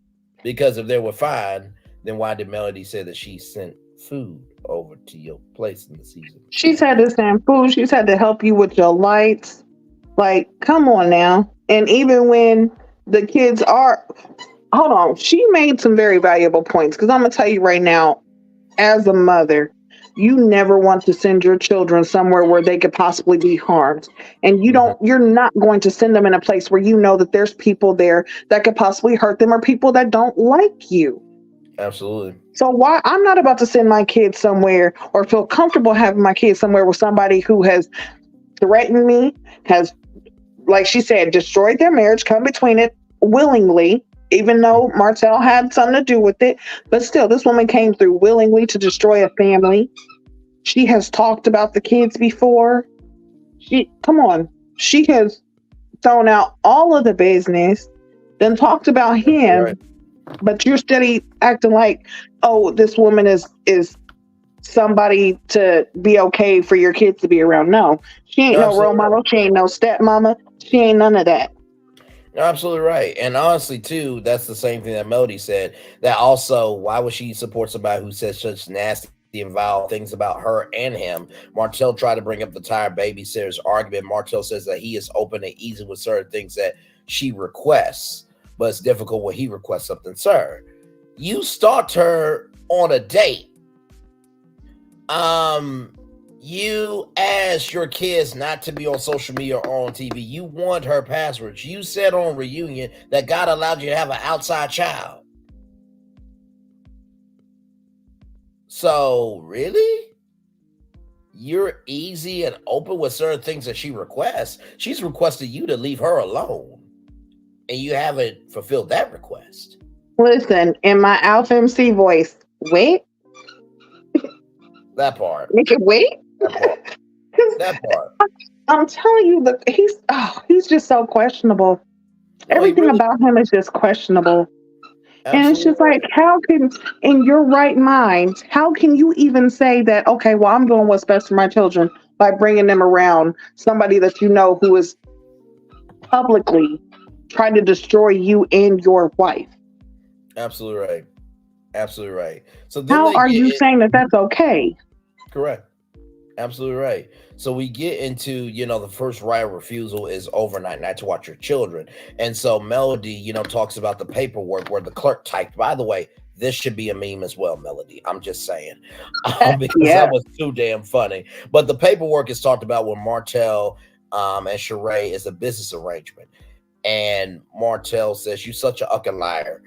A: Because if they were fine, then why did Melody say that she sent food over to your place in the season?
B: She's had to send food. She's had to help you with your lights. Like, come on now. And even when the kids are, hold on, she made some very valuable points. Because I'm going to tell you right now, as a mother, you never want to send your children somewhere where they could possibly be harmed. And you're not going to send them in a place where you know that there's people there that could possibly hurt them, or people that don't like you.
A: Absolutely.
B: So why I'm not about to send my kids somewhere or feel comfortable having my kids somewhere with somebody who has threatened me, has, like she said, destroyed their marriage, come between it willingly, even though Martell had something to do with it. But still, this woman came through willingly to destroy a family. She has talked about the kids before. Come on. She has thrown out all of the business, then talked about him. Right. But you're steady acting like, oh, this woman is somebody to be okay for your kids to be around. No, she ain't no role model. She ain't no stepmama. She ain't none of that.
A: You're absolutely right. And honestly, too, that's the same thing that Melody said. That also, why would she support somebody who says such nasty and vile things about her and him? Martell tried to bring up the tired babysitter's argument. Martell says that he is open and easy with certain things that she requests, but it's difficult when he requests something. Sir, you stalked her on a date. You asked your kids not to be on social media or on TV. You want her passwords. You said on Reunion that God allowed you to have an outside child. So, really? You're easy and open with certain things that she requests. She's requested you to leave her alone, and you haven't fulfilled that request.
B: Listen, in my Alpha MC voice, wait.
A: That part.
B: Make it wait.
A: That part.
B: I'm telling you, that he's just so questionable. No, everything really, about him is just questionable. Absolutely. And it's just like, how can, in your right mind, how can you even say that, okay, well, I'm doing what's best for my children by bringing them around somebody that you know who is publicly trying to destroy you and your wife?
A: Absolutely right. Absolutely right. So
B: how are you saying that that's okay?
A: Correct. Absolutely right. So we get into, the first right of refusal is overnight, not to watch your children. And so Melody, talks about the paperwork where the clerk typed. By the way, this should be a meme as well, Melody. I'm just saying. Because that was too damn funny. But the paperwork is talked about when Martell and Sheree is a business arrangement. And Martell says, "You such a fucking liar."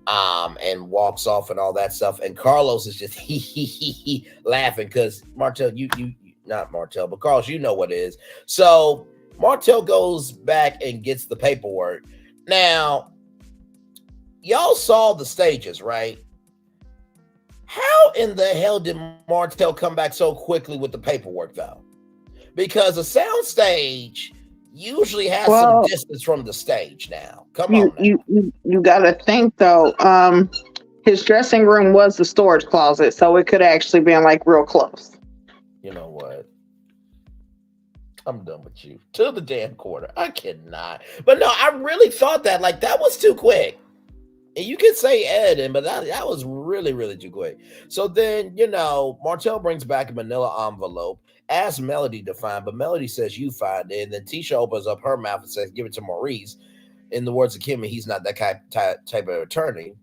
A: And walks off and all that stuff. And Carlos is just laughing because Martell, you not Martell, but Carlos, you know what it is. So Martell goes back and gets the paperwork. Now, y'all saw the stages, right? How in the hell did Martell come back so quickly with the paperwork, though? Because a sound stage usually has some distance from the stage now. Come on now.
B: You gotta think though, his dressing room was the storage closet, so it could actually been like real close.
A: you know what? I'm done with you. To the damn corner. I cannot. But no, I really thought that like that was too quick. And you could say Ed, but that was really, really too quick. So then, Martell brings back a manila envelope, asks Melody to find, but Melody says you find it. And then Tisha opens up her mouth and says, give it to Maurice. In the words of Kimmy, he's not that type of attorney.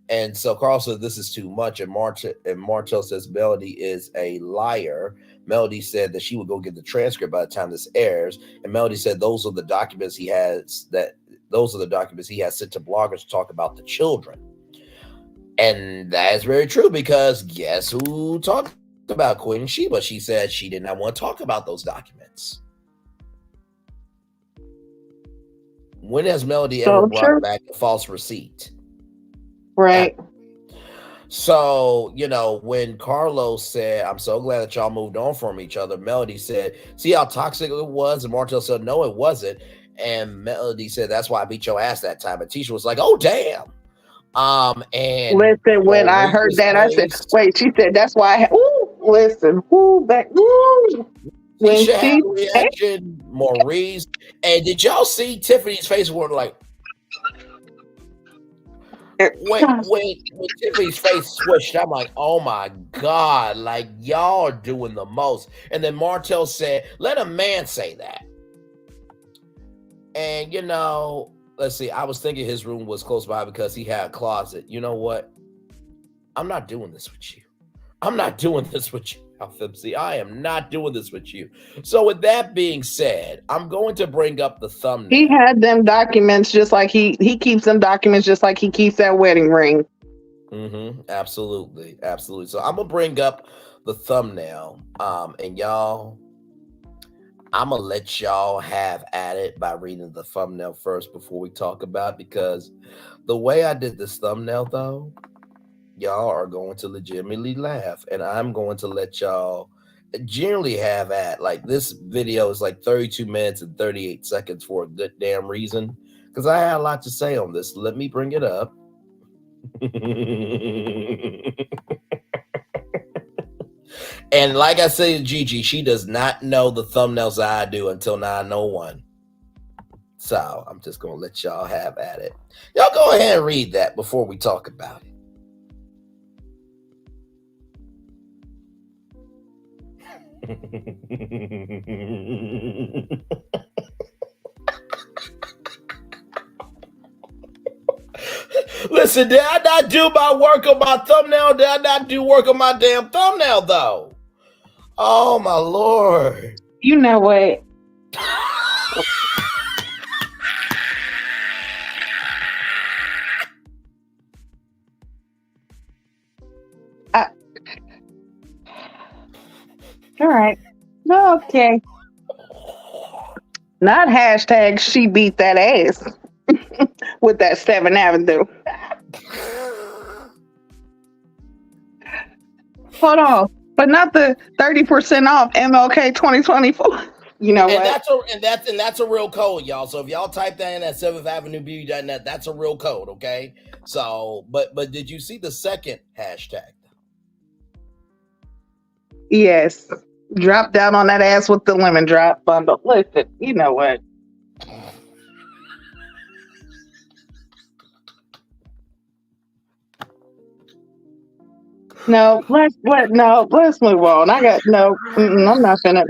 A: And so Carl says this is too much. And Martell says Melody is a liar. Melody said that she would go get the transcript by the time this airs. And Melody said those are the documents he has sent to bloggers to talk about the children. And that is very true because guess who talked about Queen Sheba? She said she did not want to talk about those documents. When has Melody ever brought back a false receipt?
C: Right.
A: So, when Carlos said, I'm so glad that y'all moved on from each other, Melody said, see how toxic it was? And Martell said, no, it wasn't. And Melody said, that's why I beat your ass that time. And Tisha was like, oh, damn. And
C: listen, when I heard that, I said, wait, she said, that's why back.
A: When she had a reaction, Maurice. And did y'all see Tiffany's face were like, when Tiffany's face switched, I'm like, oh my God, like y'all are doing the most. And then Martell said, let a man say that. And let's see, I was thinking his room was close by because he had a closet. You know what? I'm not doing this with you. I'm not doing this with you, Alfimsy. I am not doing this with you. So with that being said, I'm going to bring up the thumbnail.
C: He had them documents just like he keeps them documents just like he keeps that wedding ring.
A: Absolutely. Absolutely. So I'm going to bring up the thumbnail. And y'all, I'm going to let y'all have at it by reading the thumbnail first before we talk about it, because the way I did this thumbnail, though, y'all are going to legitimately laugh, and I'm going to let y'all generally have at. Like, this video is like 32 minutes and 38 seconds for a good damn reason, because I had a lot to say on this. Let me bring it up. And like I said to Gigi, she does not know the thumbnails that I do until 901. So I'm just going to let y'all have at it. Y'all go ahead and read that before we talk about it. Listen, did I not do my work on my thumbnail? Did I not do work on my damn thumbnail, though? Oh, my Lord.
C: You know what? All right. Okay. Not hashtag she beat that ass with that 7th Avenue. Hold on. But not the 30% off MLK 2024. You know what?
A: That's a real code, y'all. So if y'all type that in at 7th Avenue Beauty.net, that's a real code, okay? So, but did you see the second hashtag?
C: Yes. Drop down on that ass with the lemon drop bundle. Listen, you know what? Let's move on. I'm not finna.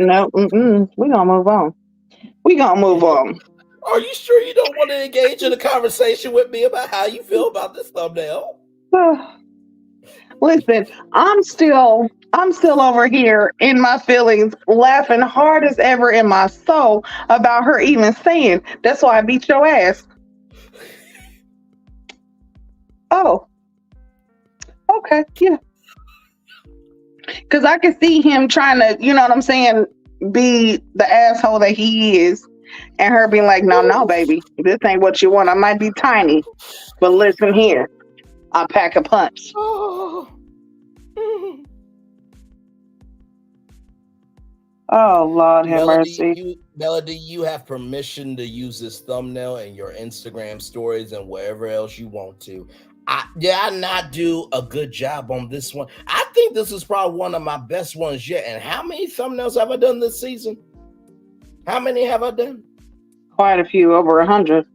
C: We gonna move on.
A: Are you sure you don't want to engage in a conversation with me about how you feel about this thumbnail?
C: Listen, I'm still over here in my feelings, laughing hard as ever in my soul about her even saying, that's why I beat your ass. Oh. Okay, yeah. Because I can see him trying to, you know what I'm saying, be the asshole that he is. And her being like, no, baby, this ain't what you want. I might be tiny, but listen here. I pack a punch. Oh, Lord have mercy.
A: Melody, you have permission to use this thumbnail in your Instagram stories and wherever else you want to. I not do a good job on this one. I think this is probably one of my best ones yet. And how many thumbnails have I done this season? How many have I done?
C: Quite a few, over 100.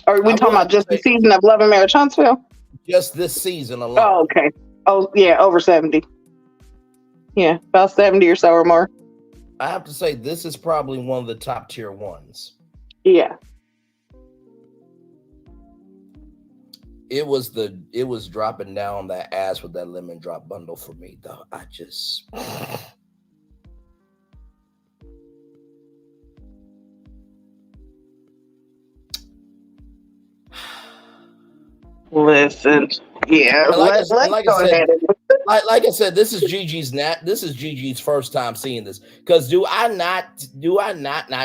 C: Are we talking about just the season of Love and Marriage Huntsville?
A: Just this season alone.
C: Oh, okay. Oh, yeah, over 70. Yeah, about 70 or so or more.
A: I have to say, this is probably one of the top tier ones.
C: Yeah.
A: It was dropping down that ass with that lemon drop bundle for me, though. I just...
C: Listen, yeah. Let's go ahead.
A: Like I said, this is Gigi's first time seeing this. Because do I not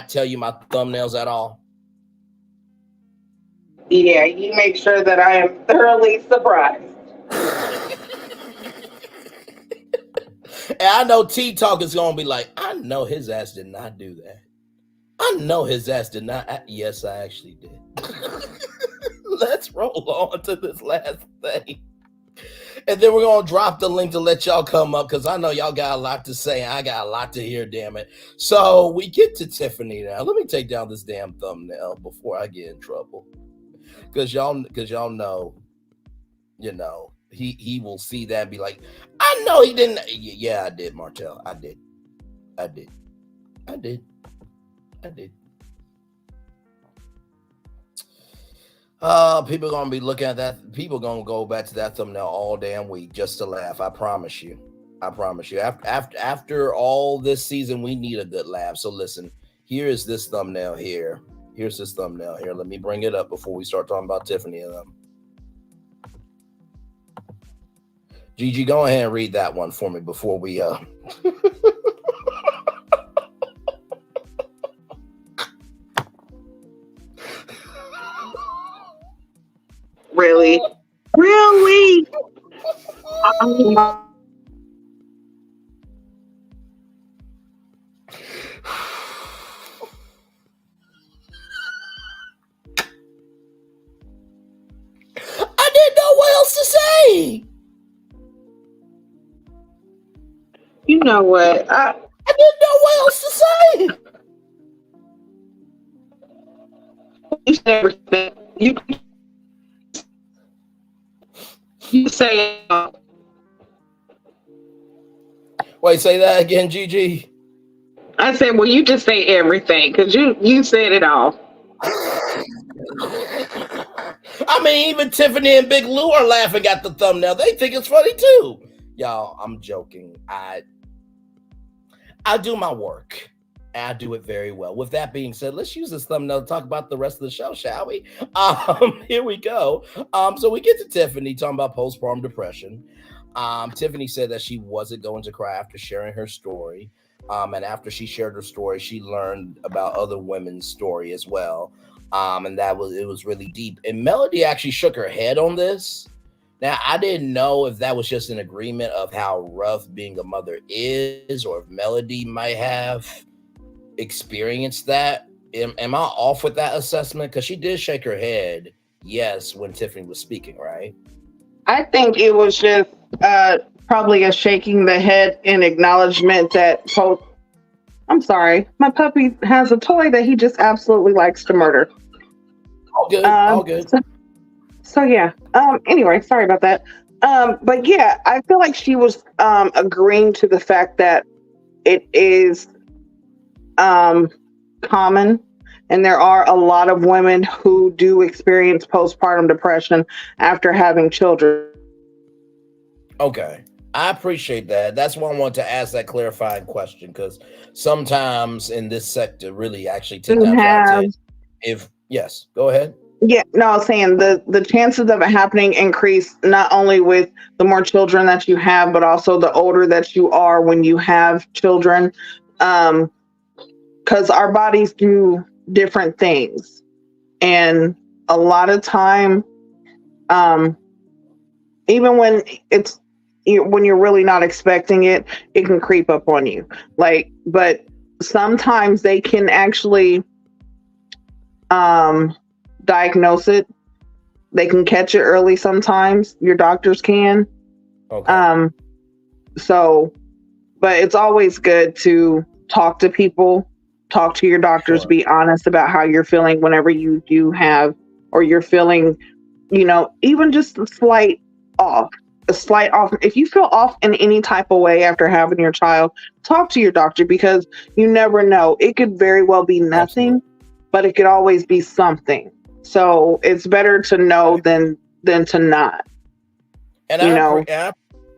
A: tell you my thumbnails at all?
C: Yeah, you make sure that I am thoroughly surprised.
A: And I know T Talk is gonna be like, I know his ass did not do that. I know his ass did not. Yes, I actually did. Let's roll on to this last thing. And then we're going to drop the link to let y'all come up because I know y'all got a lot to say. And I got a lot to hear, damn it. So we get to Tiffany now. Let me take down this damn thumbnail before I get in trouble. Because y'all know, he will see that and be like, I know he didn't. Yeah, I did, Martell. I did. People are gonna be looking at that. People are gonna go back to that thumbnail all damn week just to laugh. I promise you. After all this season, we need a good laugh. So listen, here is this thumbnail here. Here's this thumbnail here. Let me bring it up before we start talking about Tiffany and them. Gigi, go ahead and read that one for me before we
C: Really?
A: I didn't know what else to say.
C: You know what?
A: I didn't know what else to say.
C: You say everything. You say.
A: Wait, say that again, Gigi.
C: I said, well, you just say everything because you said it all.
A: I mean, even Tiffany and Big Lou are laughing at the thumbnail. They think it's funny too. Y'all, I'm joking. I do my work. I do it very well. With that being said, let's use this thumbnail to talk about the rest of the show, shall we? Here we go. So we get to Tiffany talking about postpartum depression. Tiffany said that she wasn't going to cry after sharing her story. And after she shared her story, she learned about other women's story as well. And it was really deep. And Melody actually shook her head on this. Now, I didn't know if that was just an agreement of how rough being a mother is, or if Melody might have experienced that. Am I off with that assessment? Because she did shake her head, yes, when Tiffany was speaking, right?
C: I think it was just probably a shaking the head in acknowledgement that I'm sorry, my puppy has a toy that he just absolutely likes to murder.
A: All good. All good.
C: So yeah. Anyway, sorry about that. But yeah, I feel like she was agreeing to the fact that it is common, and there are a lot of women who do experience postpartum depression after having children.
A: Okay. I appreciate that. That's why I want to ask that clarifying question, because sometimes in this sector, really actually 10 times out of 10, yes, go ahead.
C: Yeah, no, I was saying the chances of it happening increase not only with the more children that you have, but also the older that you are when you have children. Because our bodies do different things. And a lot of time, even when you're really not expecting it, it can creep up on you. But sometimes they can actually diagnose it They can catch it early sometimes. Your doctors can.
A: Okay.
C: So, but it's always good to talk to people, talk to your doctors,
A: Sure.
C: be honest about how you're feeling whenever you do have, or you're feeling, even just a slight off. If you feel off in any type of way after having your child, talk to your doctor, because you never know. It could very well be
A: Absolutely.
C: nothing, but it could always be something. So it's better to know
A: Right.
C: than to not.
A: And
C: You
A: I,
C: know,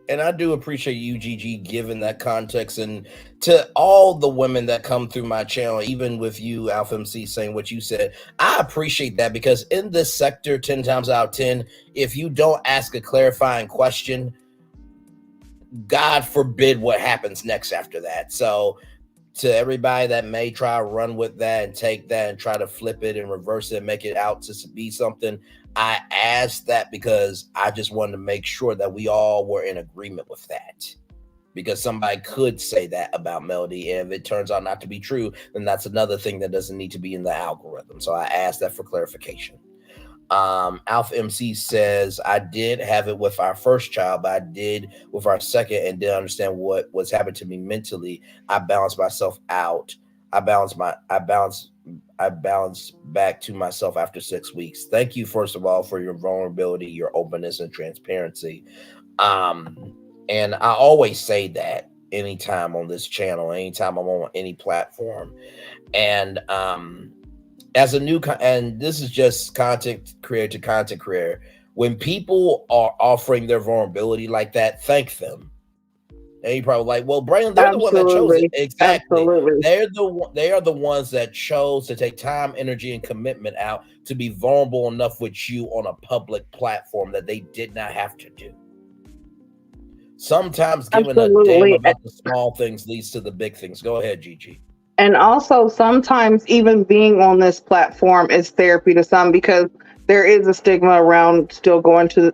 A: and I do appreciate you, Gigi, giving that context, and to all the women that come through my channel, even with you, Alpha MC, saying what you said. I appreciate that, because in this sector, 10 times out of 10, if you don't ask a clarifying question, God forbid what happens next after that. So to everybody that may try to run with that and take that and try to flip it and reverse it and make it out to be something, I asked that because I just wanted to make sure that we all were in agreement with that. Because somebody could say that about Melody, and if it turns out not to be true, then that's another thing that doesn't need to be in the algorithm. So I asked that for clarification. Alpha MC says, I did have it with our first child, but I did with our second and didn't understand what was happening to me mentally. I balanced myself out. I balanced back to myself after 6 weeks. Thank you, first of all, for your vulnerability, your openness, and transparency. And I always say that anytime on this channel, anytime I'm on any platform. And as a new and this is just content creator to content creator, when people are offering their vulnerability like that, thank them. And you're probably like, well, Braylon, they're the one that chose it.
C: absolutely,
A: Exactly.
C: absolutely,
A: They are the ones that chose to take time, energy, and commitment out to be vulnerable enough with you on a public platform that they did not have to do. Sometimes giving a damn
C: absolutely.
A: about the small things leads to the big things. Go ahead, Gigi.
C: And also, sometimes even being on this platform is therapy to some, because there is a stigma around still going to,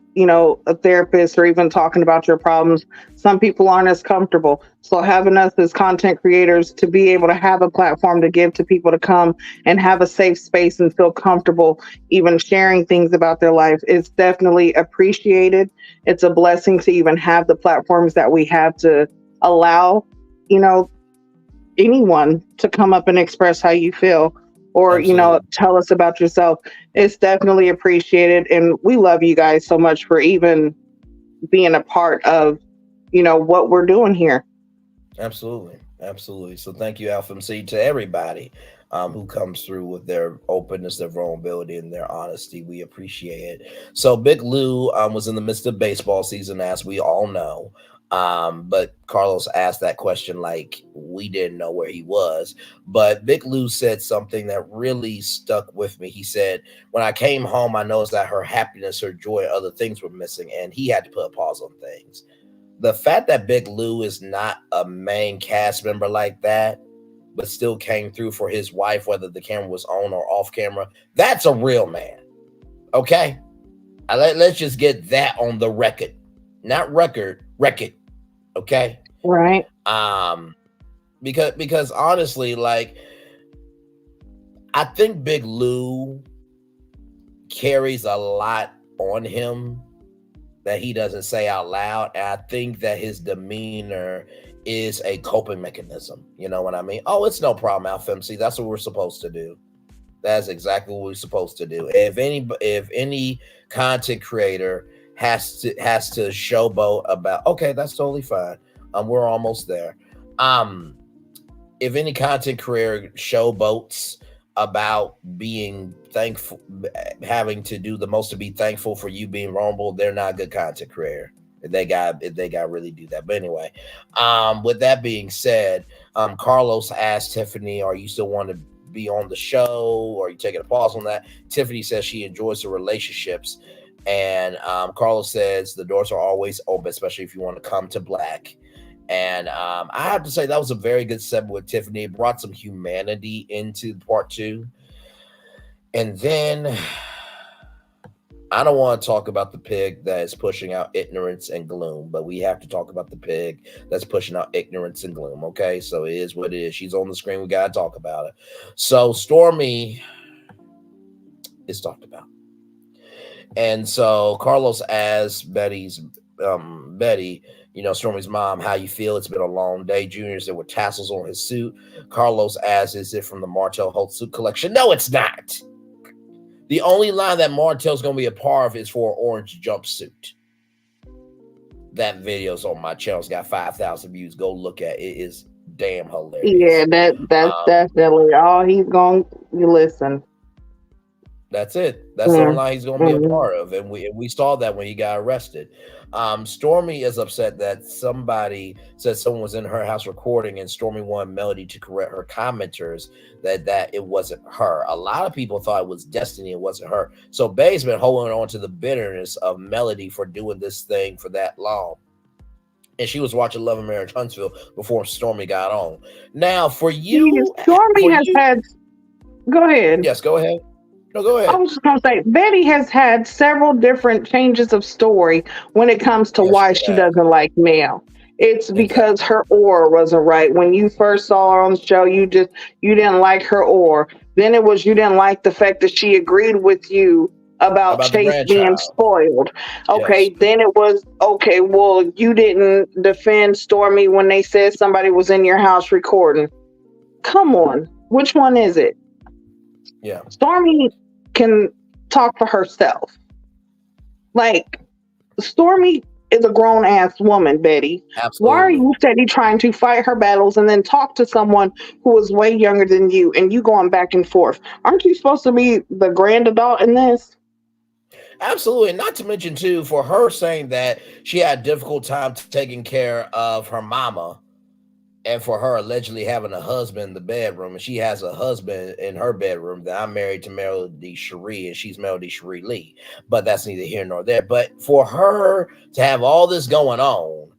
C: a therapist or even talking about your problems. Some people aren't as comfortable. So having us as content creators to be able to have a platform to give to people to come and have a safe space and feel comfortable even sharing things about their life is definitely appreciated. It's a blessing to even have the platforms that we have to allow, you know, anyone to come up and express how you feel, or
A: Absolutely.
C: tell us about yourself. It's definitely appreciated, and we love you guys so much for even being a part of what we're doing here.
A: Absolutely. Absolutely. So thank you, Alpha MC, to everybody who comes through with their openness, their vulnerability, and their honesty. We appreciate it. So Big Lou was in the midst of baseball season, as we all know. But Carlos asked that question like we didn't know where he was. But Big Lou said something that really stuck with me. He said, when I came home, I noticed that her happiness, her joy, other things were missing, and he had to put a pause on things. The fact that Big Lou is not a main cast member like that, but still came through for his wife, whether the camera was on or off camera, that's a real man. Okay? Let's just get that on the record. Not record. Okay?
C: Right.
A: Because honestly, like, I think Big Lou carries a lot on him that he doesn't say out loud. And I think that his demeanor is a coping mechanism. You know what I mean? Oh, it's no problem, Alpha MC. That's what we're supposed to do. That's exactly what we're supposed to do. If any content creator has to showboat about, okay, that's totally fine. We're almost there. If any content creator showboats about being thankful, having to do the most to be thankful for you being vulnerable, they're not a good content creator. If they got really do that. But anyway, with that being said, Carlos asked Tiffany, are you still want to be on the show, or are you taking a pause on that? Tiffany says she enjoys the relationships, and Carlos says the doors are always open, especially if you want to come to Black. And I have to say that was a very good segment with Tiffany. It brought some humanity into part 2. And then I don't want to talk about the pig that is pushing out ignorance and gloom, but we have to talk about the pig that's pushing out ignorance and gloom. Okay, so it is what it is. She's on the screen. We got to talk about it. So Stormi is talked about. And so Carlos asked Betty, Stormi's mom, how you feel? It's been a long day. Junior said with tassels on his suit. Carlos asked, is it from the Martell Holt suit collection? No, it's not. The only line that Martell's going to be a part of is for an orange jumpsuit. That video's on my channel. It's got 5,000 views. Go look at it. It is damn hilarious.
C: Yeah, that's definitely all he's going to listen.
A: That's it. That's the only line he's going to be a part of. And we saw that when he got arrested. Stormi is upset that somebody said someone was in her house recording, and Stormi wanted Melody to correct her commenters that it wasn't her. A lot of people thought it was Destiny. It wasn't her. So Bay's been holding on to the bitterness of Melody for doing this thing for that long. And she was watching Love and Marriage Huntsville before Stormi got on. Now, for you,
C: Stormi has had. Go ahead.
A: Yes, go ahead. No, go ahead.
C: I was just going to say, Betty has had several different changes of story when it comes to why she doesn't like Mel. It's because her aura wasn't right. When you first saw her on the show, you didn't like her aura. Then it was you didn't like the fact that she agreed with you about Chase being spoiled. Okay, yes. Then it was, okay, well, you didn't defend Stormi when they said somebody was in your house recording. Come on. Which one is it?
A: Yeah.
C: Stormi can talk for herself. Like, Stormi is a grown-ass woman, Betty.
A: Absolutely.
C: Why are you steady trying to fight her battles and then talk to someone who is way younger than you and you going back and forth? Aren't you supposed to be the grand adult in this?
A: Absolutely. Not to mention, too, for her saying that she had a difficult time taking care of her mama, and for her allegedly having a husband in the bedroom, and she has a husband in her bedroom, that I'm married to Melody Cherie, and she's Melody Cherie Lee. But that's neither here nor there. But for her to have all this going on,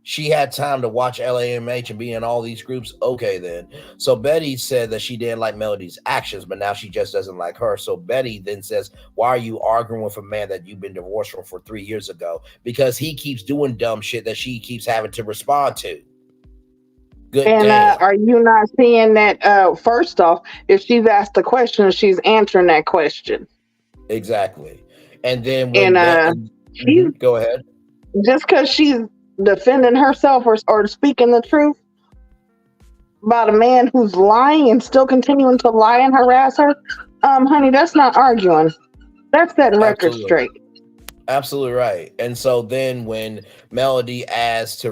A: she had time to watch LAMH and be in all these groups. Okay, then. So Betty said that she didn't like Melody's actions, but now she just doesn't like her. So Betty then says, why are you arguing with a man that you've been divorced from for 3 years ago? Because he keeps doing dumb shit that she keeps having to respond to. Good
C: and are you not seeing that, first off, if she's asked a question, she's answering that question.
A: Exactly. And then when go ahead.
C: Just because she's defending herself or speaking the truth about a man who's lying and still continuing to lie and harass her, honey, that's not arguing. That's setting record straight.
A: Absolutely right. And so then when Melody asked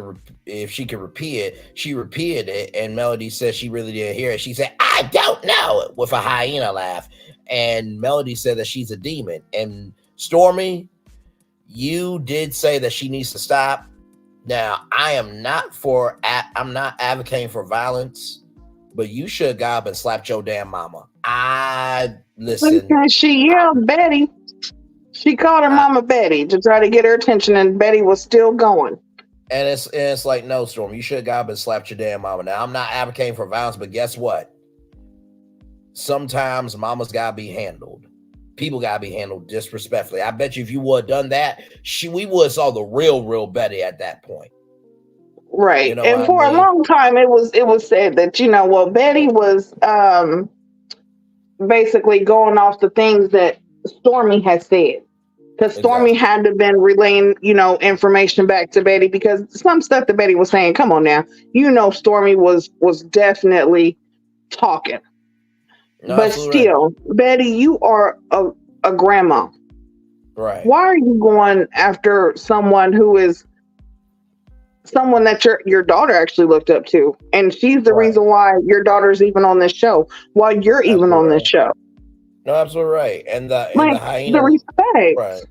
A: if she could repeat it, she repeated it, and Melody said she really didn't hear it. She said, I don't know, with a hyena laugh. And Melody said that she's a demon. And Stormi, you did say that she needs to stop. Now, I'm not advocating for violence, but you should have got up and slapped your damn mama. Listen.
C: She yelled Betty. She called her mama Betty to try to get her attention, and Betty was still going.
A: And it's like, no, Storm, you should have got up and slapped your damn mama. Now, I'm not advocating for violence, but guess what? Sometimes mamas gotta be handled. People gotta be handled disrespectfully. I bet you if you would have done that, we would have saw the real Betty at that point.
C: Right. You know, and for a long time, it was said that, Betty was basically going off the things that Stormi had said. Because Stormi had to have been relaying, information back to Betty, because some stuff that Betty was saying, come on now, Stormi was definitely talking. No, but still, right. Betty, you are a grandma.
A: Right.
C: Why are you going after someone who is someone that your daughter actually looked up to? And she's the reason why your daughter's even on this show, while you're even on this show.
A: No, absolutely right. And the hyena,
C: the respect.
A: Right.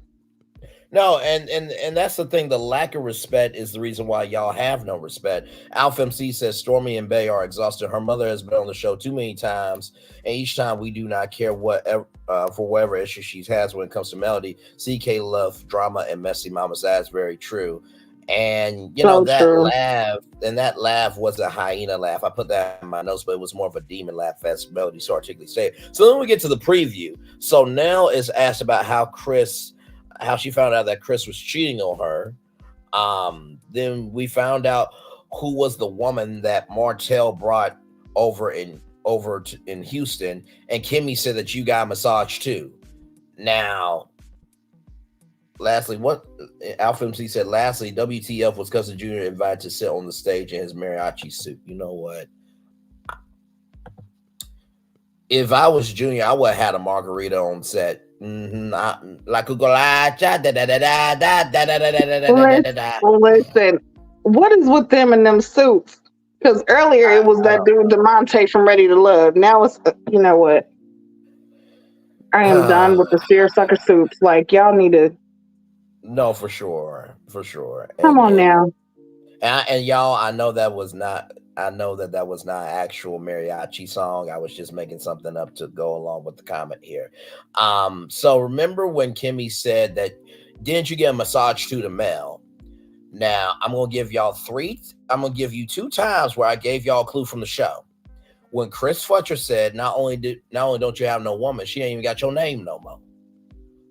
A: No, and that's the thing. The lack of respect is the reason why y'all have no respect. Alpha MC says Stormi and Bay are exhausted. Her mother has been on the show too many times, and each time we do not care for whatever issue she has when it comes to Melody. CK love drama and messy mamas. That's very true. And that laugh was a hyena laugh. I put that in my notes, but it was more of a demon laugh, as Melody so articulately said. So then we get to the preview. So Nell is asked about how she found out that Chris was cheating on her. Then we found out who was the woman that Martell brought over in Houston, and Kimmy said that you got a massage too. Now, Lastly, what Alpha MC said, lastly, WTF was Cousin Junior invited to sit on the stage in his mariachi suit. You know what? If I was Junior, I would have had a margarita on set. La cucaracha, da da da da da da da da da da da da da.
C: Listen, what is with them in them suits? Because earlier it was that dude DeMonte from Ready to Love. Now it's you know what? I am done with the seersucker suits. Like y'all need to.
A: No, for sure, for sure.
C: Come on now.
A: And y'all, I know that was not. I know that was not an actual mariachi song. I was just making something up to go along with the comment here. So remember when Kimmy said that, didn't you get a massage to the Mel? Now I'm gonna give y'all I'm gonna give you 2 times where I gave y'all a clue from the show. When Chris Fletcher said, not only don't you have no woman, she ain't even got your name no more.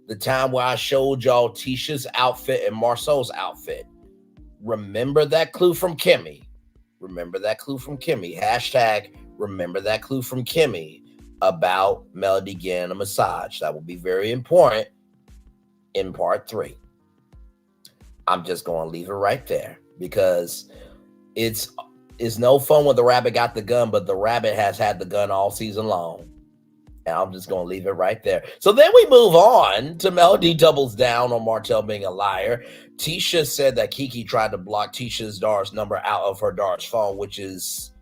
A: The time where I showed y'all Tisha's outfit and Marceau's outfit. Remember that clue from Kimmy. Remember that clue from Kimmy. Hashtag remember that clue from Kimmy about Melody getting a massage. That will be very important in part 3. I'm just going to leave it right there because it's no fun when the rabbit got the gun, but the rabbit has had the gun all season long. And I'm just going to leave it right there. So then we move on to Melody doubles down on Martell being a liar. Tisha said that Keke tried to block Tisha's daughter's number out of her daughter's phone, which is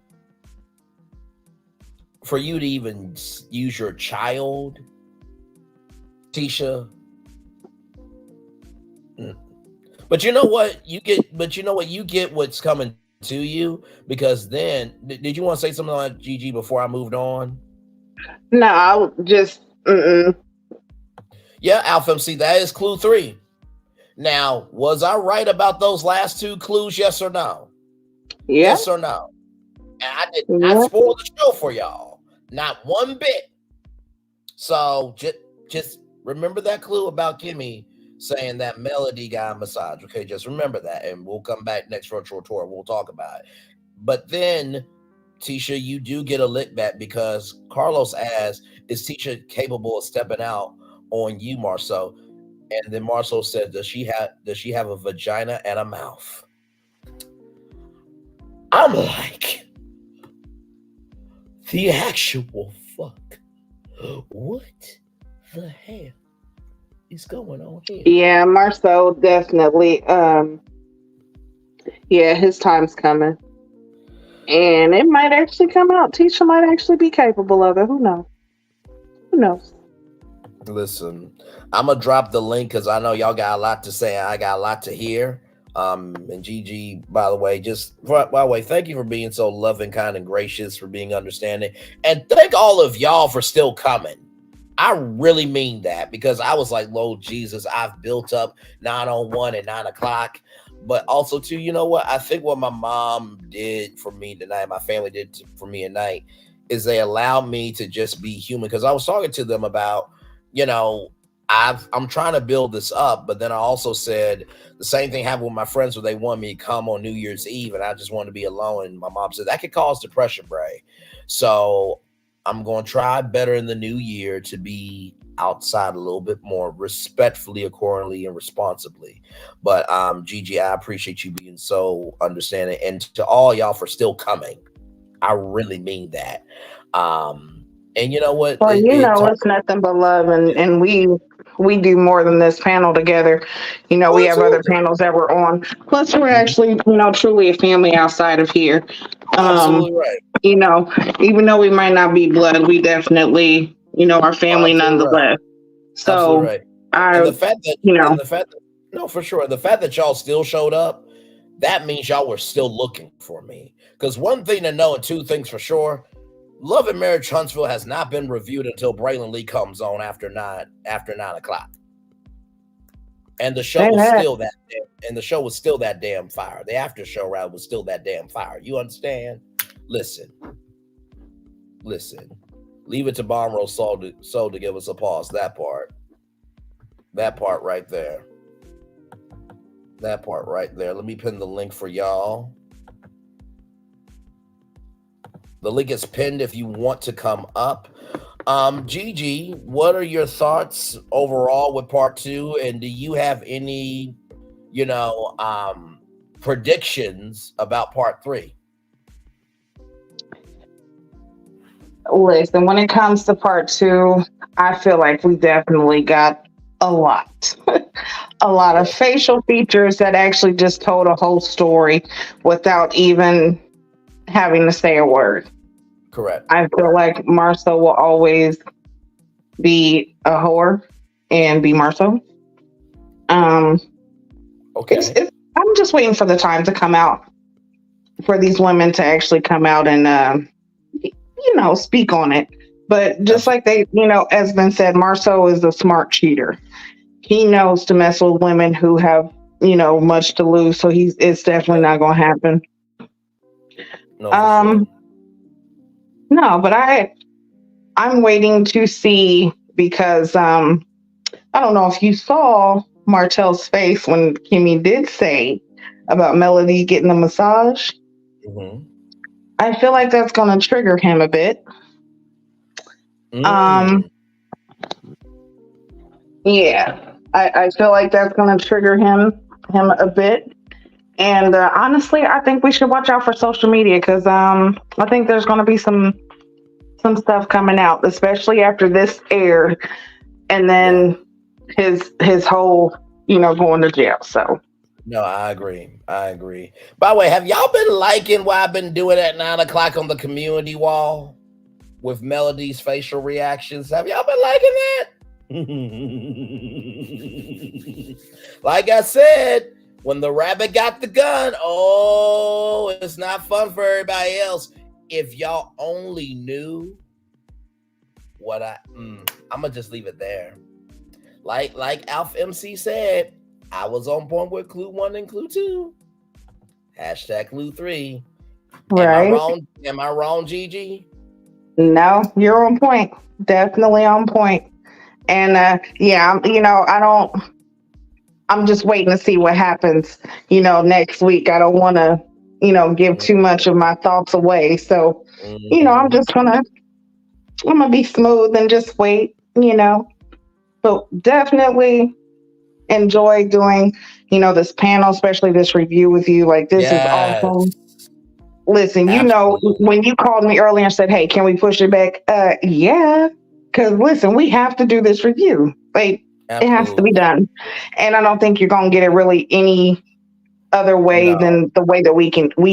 A: for you to even use your child, Tisha. But you know what? You get what's coming to you because then, did you want to say something like Gigi before I moved on?
C: No, I just
A: Yeah, Alpha MC, that is clue 3. Now, was I right about those last 2 clues? Yes or no?
C: Yeah.
A: Yes or no? And I did not spoil the show for y'all. Not one bit. So just remember that clue about Kimmy saying that Melody got a massage. Okay, just remember that. And we'll come back next virtual tour. We'll talk about it. But then, Tisha, you do get a lick back because Carlos asks, is Tisha capable of stepping out on you, Marceau? And then Marceau said, does she have a vagina and a mouth? I'm like, the actual fuck. What the hell is going on here?
C: Yeah, Marceau definitely. Yeah, his time's coming. And it might actually come out. Tisha might actually be capable of it. Who knows? Who knows?
A: Listen, I'm gonna drop the link because I know y'all got a lot to say. I got a lot to hear. And Gigi, by the way, thank you for being so loving, kind, and gracious, for being understanding, and thank all of y'all for still coming. I really mean that because I was like, Lord Jesus, I've built up 9:01 and 9 o'clock. But also, too, you know what? I think what my mom did for me tonight, my family did for me tonight, is they allowed me to just be human. Because I was talking to them about, I'm trying to build this up. But then I also said the same thing happened with my friends where they wanted me to come on New Year's Eve. And I just wanted to be alone. And my mom said, that could cause depression, Bray. So I'm going to try better in the new year to be outside a little bit more respectfully, accordingly, and responsibly. But Gigi, I appreciate you being so understanding, and to all y'all for still coming. I really mean that. And you know what?
C: Well, it's nothing but love, and we do more than this panel together. We have other panels that we're on. Plus, we're actually, truly a family outside of here.
A: Absolutely right.
C: Even though we might not be blood, we definitely, are family nonetheless. Right. So,
A: absolutely right. And the fact that, no, for sure. The fact that y'all still showed up, that means y'all were still looking for me. Because one thing to know and 2 things for sure, Love and Marriage Huntsville has not been reviewed until Braylon Lee comes on after 9 o'clock. And the show was still that damn fire. The after show round was still that damn fire. You understand? Listen. Leave it to Bomb Roll Soul to give us a pause. That part right there. Let me pin the link for y'all. The link is pinned if you want to come up. Gigi, what are your thoughts overall with part two? And do you have any, you know, predictions about part three?
C: Listen, when it comes to part two, I feel like we definitely got a lot. A lot of
A: Yeah,
C: facial features that actually just told a whole story without even having to say a word.
A: correct.
C: I feel like Marcel will always be a whore and be Marcel. Um,
A: Okay.
C: I'm just waiting for the time to come out for these women to actually come out and speak on it. But just
A: Absolutely.
C: like they, as been said, Marceau is a smart cheater. He knows to mess with women who have, much to lose. So it's definitely
A: Yeah.
C: not going to happen.
A: No, for sure.
C: Um, no, but I'm waiting to see because I don't know if you saw Martell's face when Kimmy did say about Melody getting a massage.
A: Hmm.
C: I feel like that's going to trigger him a bit. Um,
A: Mm.
C: yeah, I feel like that's going to trigger him a bit. And honestly, I think we should watch out for social media because I think there's going to be some stuff coming out, especially after this aired, and
A: Yeah.
C: then his whole going to jail. So
A: No, I agree. I agree. By the way, have y'all been liking what I've been doing at 9 o'clock on the community wall with Melody's facial reactions? Have y'all been liking that? Like I said, when the rabbit got the gun, oh, it's not fun for everybody else. If y'all only knew what I'm gonna just leave it there. Like Alpha MC said, I was on point with clue 1 and clue 2. Hashtag clue 3. Am I
C: right.
A: wrong? Am I wrong, Gigi?
C: No, you're on point. Definitely on point. And yeah, I don't. I'm just waiting to see what happens. Next week. I don't want to, give too much of my thoughts away. So, I'm
A: Mm-hmm.
C: just I'm gonna be smooth and just wait. But definitely enjoy doing, this panel, especially this review with you. Like this is
A: Yes,
C: awesome. Listen,
A: absolutely.
C: when you called me earlier and said, "Hey, can we push it back?" Yeah, because listen, we have to do this review. Like it has to be
A: Absolutely.
C: done, and I don't think you're gonna get it really any other way
A: No,
C: than the way that we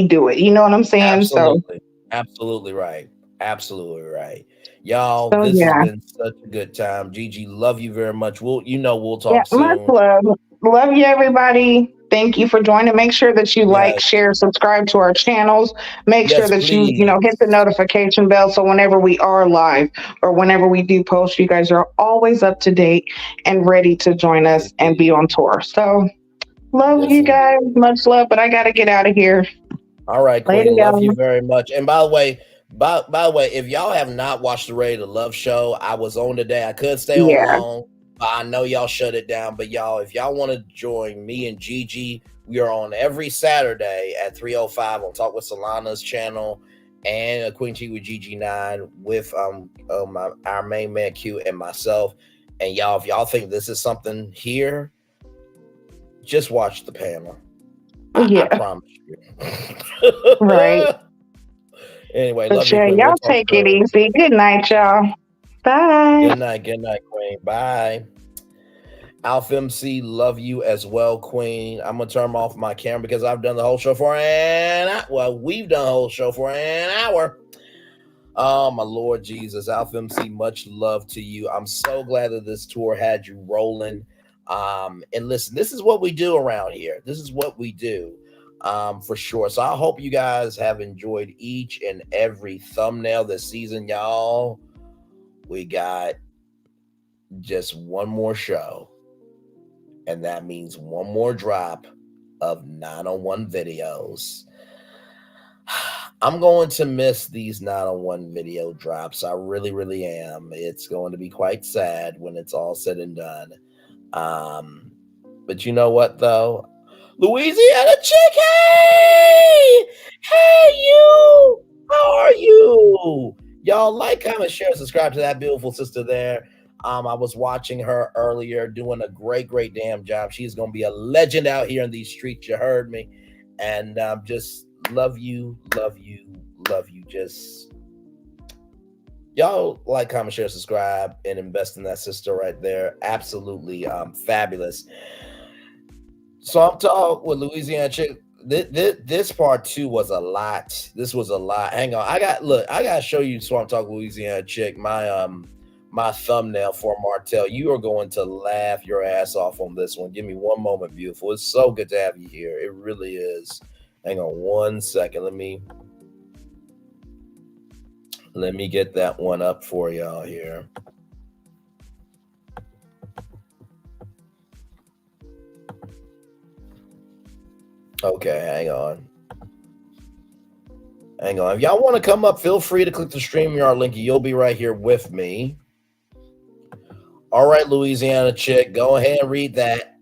C: do it. You know what I'm saying? So,
A: absolutely. Absolutely right. Absolutely right. Y'all,
C: so
A: this has
C: yeah,
A: been such a good time. Gigi, love you very much. We'll
C: yeah,
A: talk
C: much
A: soon.
C: love, love you, everybody. Thank you for joining. Make sure that you like,
A: Yes.
C: share, subscribe to our channels. Make sure
A: Yes,
C: that you
A: please.
C: hit the notification bell so whenever we are live or whenever we do post, you guys are always up to date and ready to join
A: Yes,
C: us and be
A: indeed.
C: on tour. So, love
A: Yes,
C: you guys,
A: indeed.
C: much love. But I gotta get out of here.
A: All right,
C: Later,
A: Queen. Love you
C: y'all.
A: very much. And by the way, if y'all have not watched the Ready to Love show, I was on today. I could stay on
C: Yeah,
A: long, but I know y'all shut it down. But y'all, if y'all want to join me and Gigi, we are on every Saturday at 3:05 on Talk with Solana's channel and Queen T with Gigi 9 with our main man Q and myself. And y'all, if y'all think this is something here, just watch the panel. I
C: yeah,
A: promise you.
C: right.
A: Anyway,
C: But
A: love you,
C: yeah,
A: Queen. We'll
C: y'all
A: talk
C: take it
A: soon.
C: easy. Good night, y'all. Bye.
A: Good night, Queen. Bye. Alpha MC, love you as well, Queen. I'm gonna turn off my camera because I've done the whole show for an hour. Well, we've done the whole show for an hour. Oh my Lord Jesus, Alpha MC, much love to you. I'm so glad that this tour had you rolling. And listen, this is what we do around here. This is what we do. For sure. So I hope you guys have enjoyed each and every thumbnail this season, y'all. We got just one more show, and that means one more drop of 901 videos. I'm going to miss these 901 video drops. I really, really am. It's going to be quite sad when it's all said and done. Um, but you know what, though? Louisiana chick, hey! Hey, you! How are you? Y'all like, comment, share, subscribe to that beautiful sister there. I was watching her earlier, doing a great damn job. She's gonna be a legend out here in these streets. You heard me, and just love you, love you, love you. Just y'all like, comment, share, subscribe, and invest in that sister right there. Absolutely fabulous. So I'm talking with Louisiana chick. This part two was a lot. This was a lot. Hang on, I gotta show you Swamp Talk Louisiana chick. My thumbnail for Martell. You are going to laugh your ass off on this one. Give me one moment, beautiful. It's so good to have you here. It really is. Hang on one second. Let me get that one up for y'all here. Okay, hang on. If y'all want to come up, feel free to click the StreamYard link. You'll be right here with me. All right, Louisiana chick, go ahead and read that.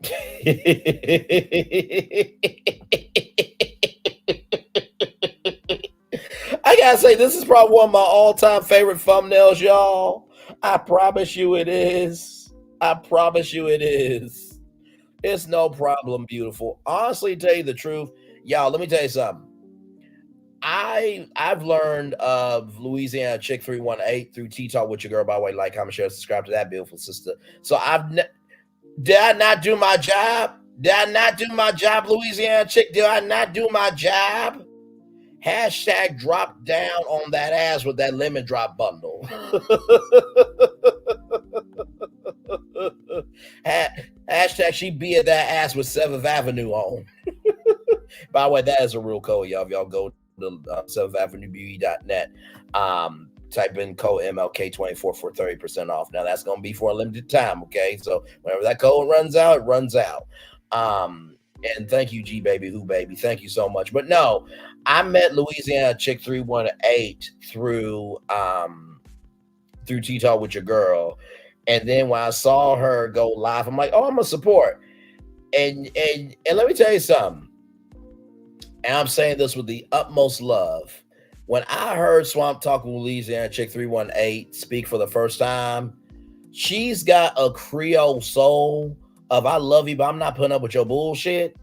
A: I gotta say, this is probably one of my all-time favorite thumbnails, y'all. I promise you it is. I promise you it is. It's no problem, beautiful. Honestly, to tell you the truth, y'all, let me tell you something. I've learned of Louisiana Chick 318 through Tea Talk with your girl. By the way, like, comment, share, subscribe to that beautiful sister. So did I not do my job? Did I not do my job, Louisiana Chick? Did I not do my job? Hashtag drop down on that ass with that lemon drop bundle. Hashtag she beat that ass with 7th Avenue on. By the way, that is a real code, y'all. If y'all go to 7thAvenueBeauty.net, type in code MLK24 for 30% off. Now that's gonna be for a limited time, okay? So whenever that code runs out, it runs out. And thank you, G Baby Who Baby. Thank you so much. But no, I met Louisiana Chick 318 through Tea Talk with your girl. And then when I saw her go live, I'm like, oh, I'm gonna support. And let me tell you something. And I'm saying this with the utmost love. When I heard Swamp Talk with Louisiana Chick 318 speak for the first time, she's got a Creole soul of I love you, but I'm not putting up with your bullshit.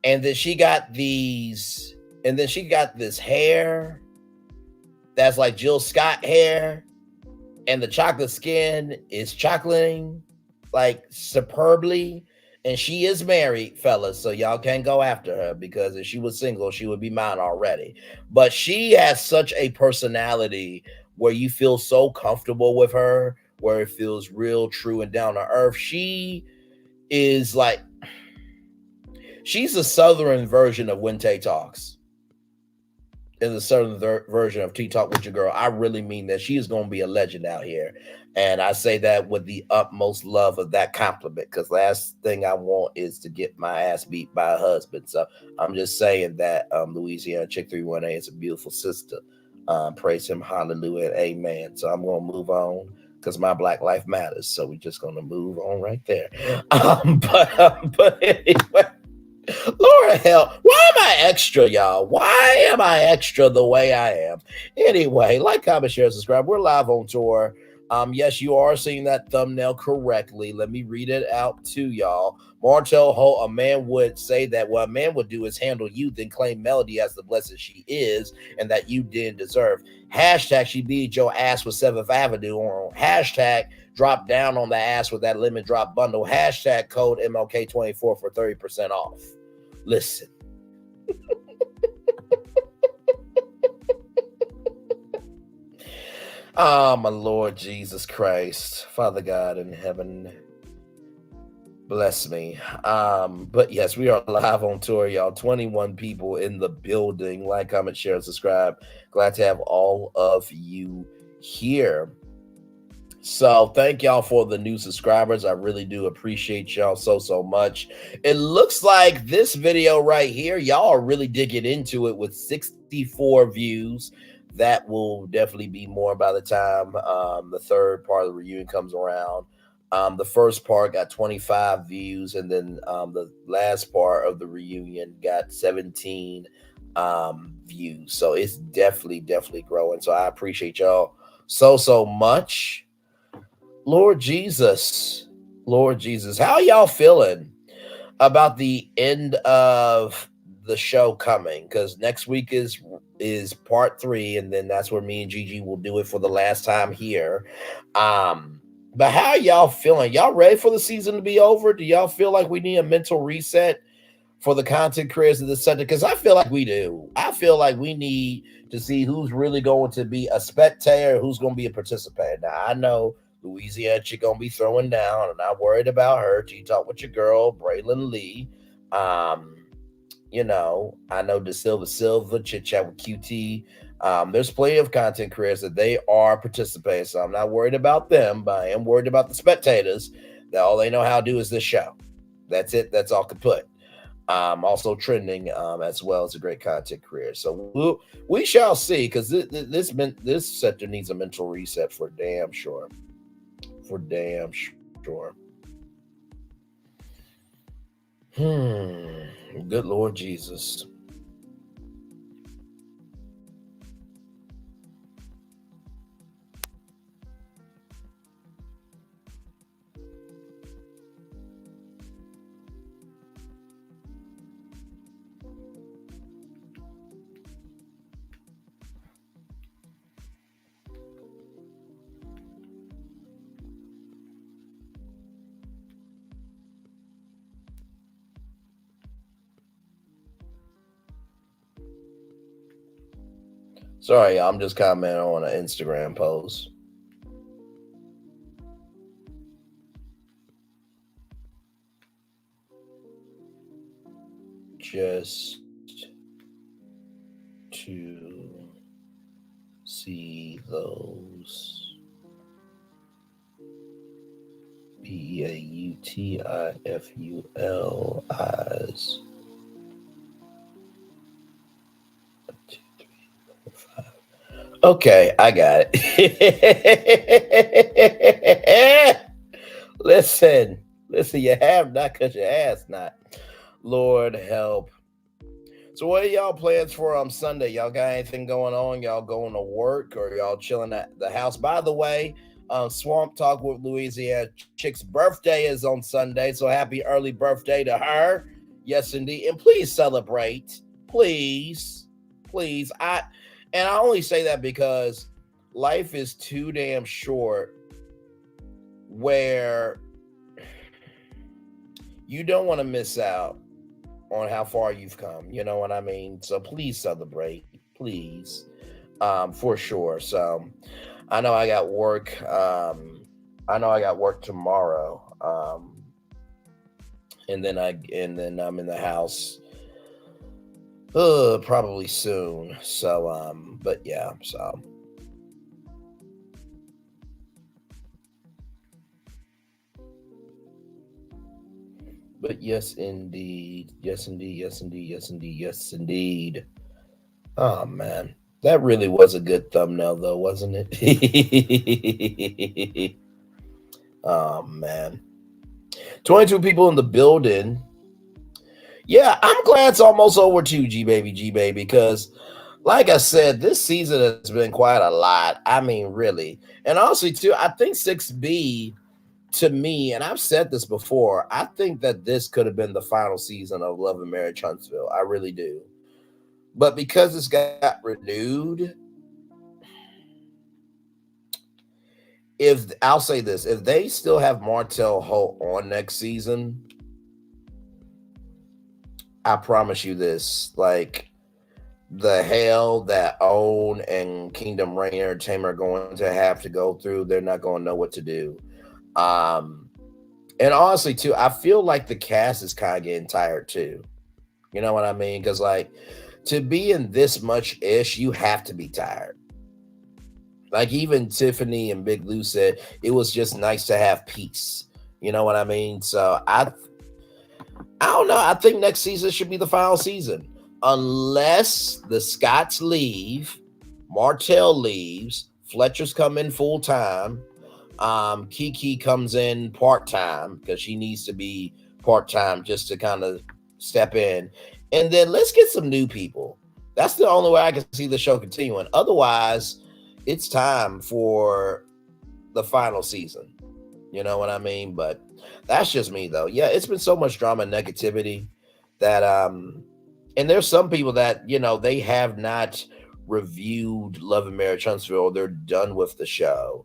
A: And then she got this hair that's like Jill Scott hair, and the chocolate skin is chocolating like superbly. And she is married, fellas, so y'all can't go after her, because if she was single, she would be mine already. But she has such a personality where you feel so comfortable with her, where it feels real, true, and down to earth. She is like, she's a southern version of When Tay Talks. In the southern version of Tea Talk with your girl. I really mean that. She is going to be a legend out here. And I say that with the utmost love of that compliment, because last thing I want is to get my ass beat by a husband. So I'm just saying that Louisiana Chick 318 is a beautiful sister. Praise him, hallelujah, and amen. So I'm going to move on, because my Black life matters. So we're just going to move on right there. But anyway, Lord hell, why am I extra, y'all? Why am I extra the way I am? Anyway, like, comment, share, subscribe. We're live on tour. Yes, you are seeing that thumbnail correctly. Let me read it out to y'all. Martell Holt, a man would say that what a man would do is handle you, then claim Melody as the blessed she is, and that you didn't deserve. Hashtag she beat your ass with 7th Avenue on. Hashtag drop down on the ass with that lemon drop bundle. Hashtag code MLK24 for 30% off. Listen. Oh, my Lord Jesus Christ. Father God in heaven, bless me. But yes, we are live on tour, y'all. 21 people in the building. Like, comment, share, and subscribe. Glad to have all of you here. So thank y'all for the new subscribers. I really do appreciate y'all so much. It looks like this video right here, y'all are really digging into it with 64 views. That will definitely be more by the time the third part of the reunion comes around. The first part got 25 views, and then the last part of the reunion got 17 views. So it's definitely growing. So I appreciate y'all so much. Lord Jesus, how y'all feeling about the end of the show coming? Because next week is part 3, and then that's where me and Gigi will do it for the last time here. But how y'all feeling? Y'all ready for the season to be over? Do y'all feel like we need a mental reset for the content creators of the sector? Because I feel like we do. I feel like we need to see who's really going to be a spectator, who's going to be a participant. Now, I know Louisiana chick going to be throwing down. I'm not worried about her. You talk with your girl, Braylon Lee. You know, I know the Silva chit chat with QT. There's plenty of content creators that they are participating, so I'm not worried about them, but I am worried about the spectators that all they know how to do is this show. That's it. That's all I could put. Also trending as well as a great content creator. So we shall see, because this sector needs a mental reset for damn sure. For damn sure. Good Lord Jesus. Sorry, I'm just commenting on an Instagram post. Just to see those BAUTIFUL eyes. 1, 2, 3, 4, 5. Okay, I got it. Listen, you have not because you asked not. Lord help. So what are y'all plans for Sunday? Y'all got anything going on? Y'all going to work or y'all chilling at the house? By the way, Swamp Talk with Louisiana Chick's birthday is on Sunday, so happy early birthday to her. Yes, indeed. And please celebrate. Please. I only say that because life is too damn short where you don't want to miss out on how far you've come. You know what I mean? So please celebrate. Please. For sure. So I know I got work. Tomorrow. And then I'm in the house probably soon. So but yeah, so but yes indeed. Oh man, that really was a good thumbnail though, wasn't it? Oh man, 22 people in the building. Yeah, I'm glad it's almost over too, G baby, because like I said, this season has been quite a lot. I mean, really. And honestly, too, I think 6B, to me, and I've said this before, I think that this could have been the final season of Love and Marriage Huntsville. I really do. But because it's got renewed, I'll say this, if they still have Martell Holt on next season, I promise you this, like the hell that OWN and Kingdom Reign Entertainment are going to have to go through, they're not going to know what to do. And honestly, too, I feel like the cast is kind of getting tired too. You know what I mean? Because like to be in this much ish, you have to be tired. Like even Tiffany and Big Lou said, it was just nice to have peace. You know what I mean? So I don't know. I think next season should be the final season. Unless the Scotts leave, Martell leaves, Fletcher's come in full time, Keke comes in part time because she needs to be part time just to kind of step in, and then let's get some new people. That's the only way I can see the show continuing. Otherwise, it's time for the final season. You know what I mean? But that's just me though. Yeah, it's been so much drama and negativity that and there's some people that, you know, they have not reviewed Love and Marriage Huntsville. They're done with the show.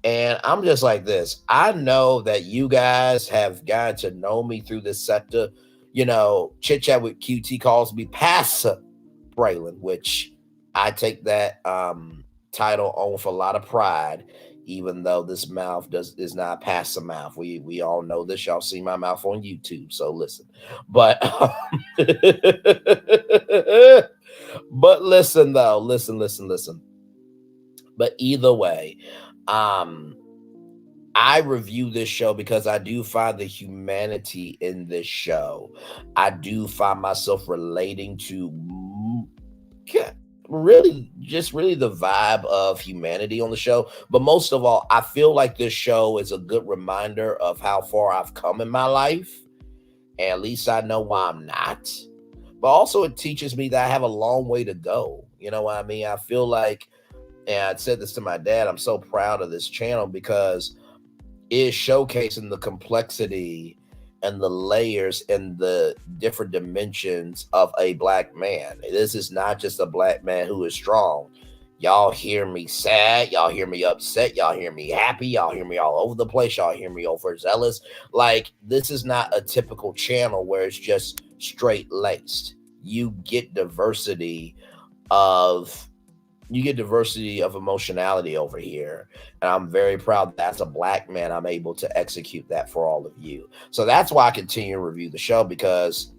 A: And I'm just like this. I know that you guys have gotten to know me through this sector. You know, Chit Chat with QT calls me Pastor Braylon, which I take that title on with a lot of pride, even though this mouth is not past the mouth. We all know this. Y'all see my mouth on YouTube, so listen. But but listen though, listen. But either way, I review this show because I do find the humanity in this show. I do find myself relating to really the vibe of humanity on the show. But most of all, I feel like this show is a good reminder of how far I've come in my life. And at least I know why I'm not. But also it teaches me that I have a long way to go. You know what I mean? I feel like, and I said this to my dad, I'm so proud of this channel because it is showcasing the complexity and the layers and the different dimensions of a black man. This is not just a black man who is strong. Y'all hear me sad, y'all hear me upset, y'all hear me happy, y'all hear me all over the place, y'all hear me overzealous. Like, this is not a typical channel where it's just straight laced. You get diversity of emotionality over here. And I'm very proud that as a black man, I'm able to execute that for all of you. So that's why I continue to review the show, because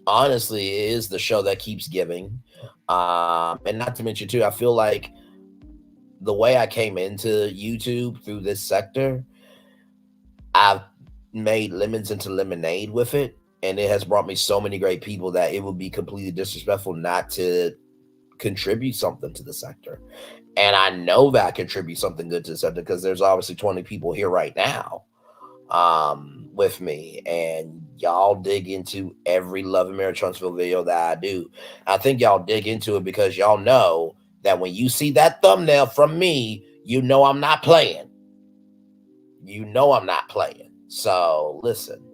A: honestly, it is the show that keeps giving. And not to mention too, I feel like the way I came into YouTube through this sector, I've made lemons into lemonade with it. And it has brought me so many great people that it would be completely disrespectful not to contribute something to the sector. And I know that I contribute something good to the sector because there's obviously 20 people here right now with me, and y'all dig into every Love and Marriage Huntsville video that I do. I think y'all dig into it because y'all know that when you see that thumbnail from me, you know I'm not playing. You know I'm not playing. So listen.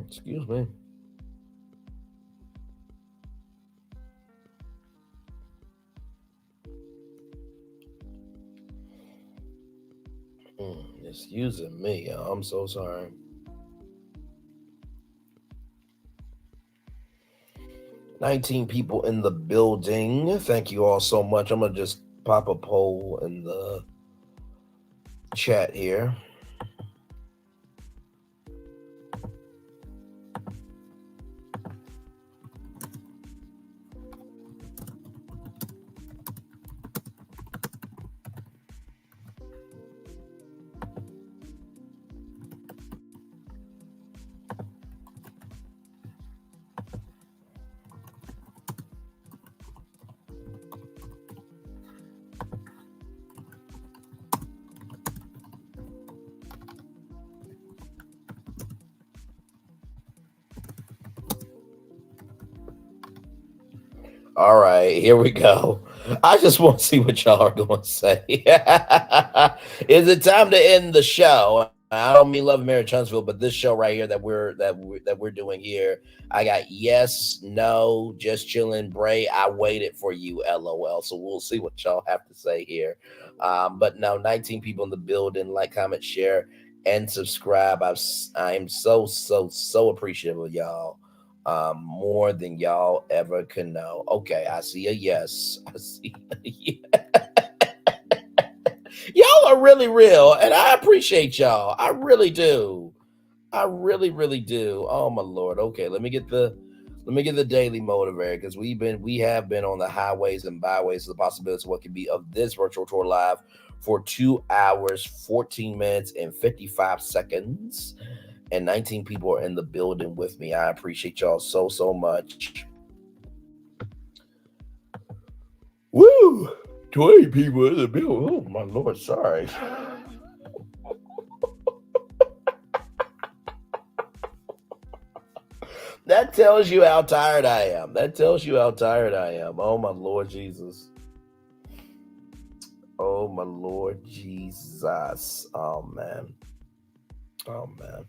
A: Excuse me. Excusing me. I'm so sorry. $19 people in the building. Thank you all so much. I'm gonna just pop a poll in the chat here. All right, here we go. I just want to see what y'all are going to say. Is it time to end the show? I don't mean Love and Marriage Huntsville, but this show right here that we're doing here. I got yes, no, just chilling, Bray. I waited for you, LOL. So we'll see what y'all have to say here. But no, 19 people in the building. Like, comment, share, and subscribe. I'm so appreciative of y'all. More than y'all ever can know. Okay, I see a yes. I see a yes. Y'all are really real, and I appreciate y'all. I really do. I really do. Oh my Lord. Okay, let me get the daily motivator, because we have been on the highways and byways of the possibilities of what could be of this virtual tour live for 2 hours, 14 minutes, and 55 seconds. And 19 people are in the building with me. I appreciate y'all so much. Woo! 20 people in the building. Oh my Lord, sorry. That tells you how tired I am. That tells you how tired I am. Oh my Lord Jesus. Oh my Lord Jesus. Oh man. Oh man.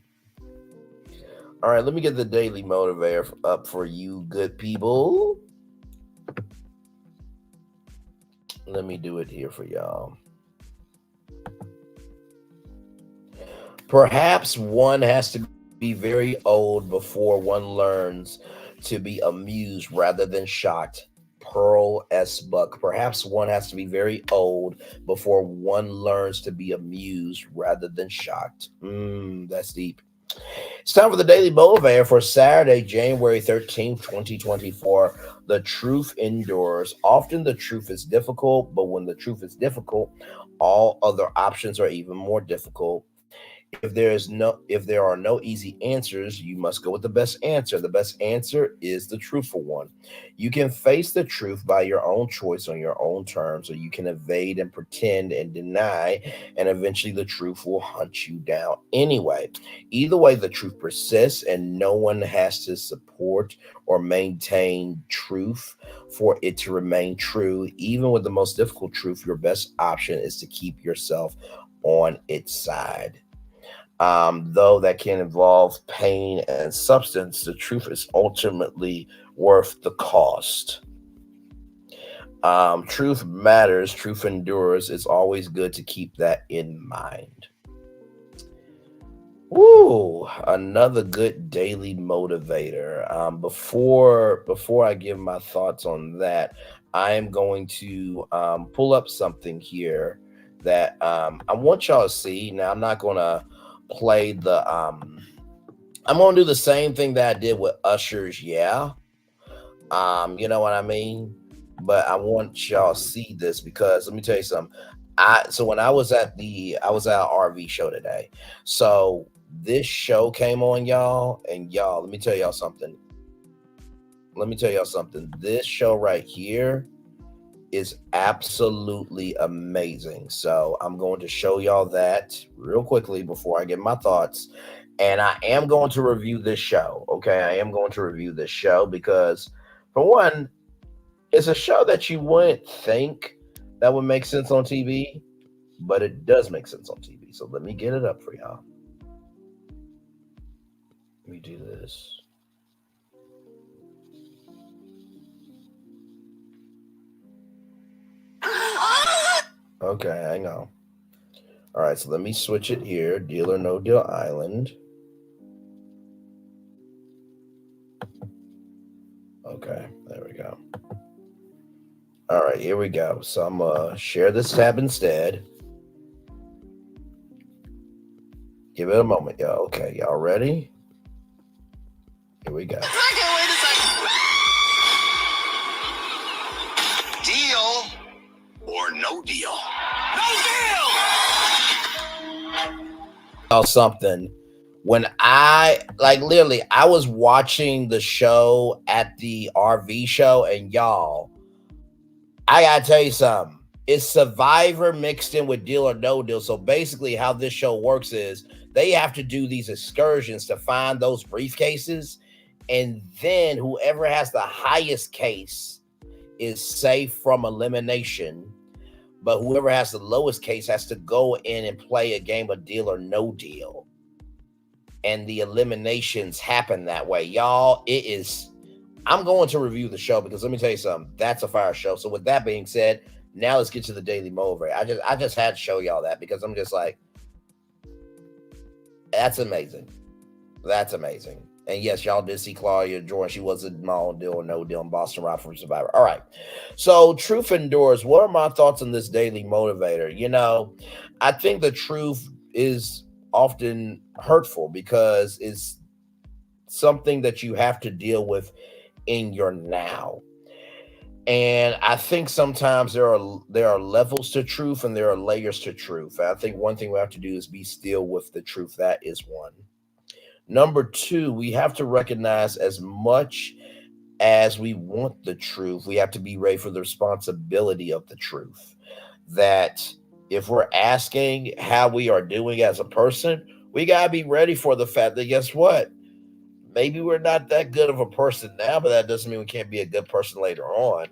A: All right, let me get the daily motivator up for you good people. Let me do it here for y'all. Perhaps one has to be very old before one learns to be amused rather than shocked. Pearl S. Buck. Perhaps one has to be very old before one learns to be amused rather than shocked. That's deep. It's time for the Daily Motivator for Saturday, January 13th, 2024. The truth endures. Often the truth is difficult, but when the truth is difficult, all other options are even more difficult. If there are no easy answers, you must go with the best answer. The best answer is the truthful one. You can face the truth by your own choice on your own terms, or you can evade and pretend and deny, and eventually the truth will hunt you down anyway. Either way, the truth persists, and no one has to support or maintain truth for it to remain true. Even with the most difficult truth, your best option is to keep yourself on its side. Though that can involve pain and substance, the truth is ultimately worth the cost. Truth matters, truth endures. It's always good to keep that in mind. Woo! Another good daily motivator. Before I give my thoughts on that, I am going to pull up something here that I want y'all to see. Now, I'm not gonna play the I'm gonna do the same thing that I did with Usher's Yeah. You know what I mean? But I want y'all to see this because let me tell you something. When I was at an RV show today. So this show came on, y'all, and y'all, let me tell y'all something. This show right here is absolutely amazing. So I'm going to show y'all that real quickly before I get my thoughts. And I am going to review this show. Okay. I am going to review this show because, for one, it's a show that you wouldn't think that would make sense on TV, but it does make sense on TV. So let me get it up for y'all. Let me do this. Okay, hang on. All right, so let me switch it here. Deal or No Deal Island. Okay, there we go. All right, here we go. So I'm going to share this tab instead. Give it a moment, y'all. Okay, y'all ready? Here we go.
D: Wait a second. Deal or no deal? No deal!
A: Something. When I was watching the show at the RV show, and y'all, I gotta tell you something. It's Survivor mixed in with Deal or No Deal. So basically, how this show works is they have to do these excursions to find those briefcases, and then whoever has the highest case is safe from elimination. But whoever has the lowest case has to go in and play a game of Deal or No Deal. And the eliminations happen that way. Y'all, I'm going to review the show because let me tell you something. That's a fire show. So with that being said, now let's get to the Daily Motivator. I just had to show y'all that because I'm just like, that's amazing. That's amazing. And yes, y'all did see Claudia Jordan. She was a Deal or No Deal in Boston Rob from Survivor. All right. So truth endures. What are my thoughts on this Daily Motivator? You know, I think the truth is often hurtful because it's something that you have to deal with in your now. And I think sometimes there are levels to truth and there are layers to truth. I think one thing we have to do is be still with the truth. That is one. Number two, we have to recognize as much as we want the truth, we have to be ready for the responsibility of the truth. That if we're asking how we are doing as a person, we got to be ready for the fact that guess what? maybe we're not that good of a person now, but that doesn't mean we can't be a good person later on.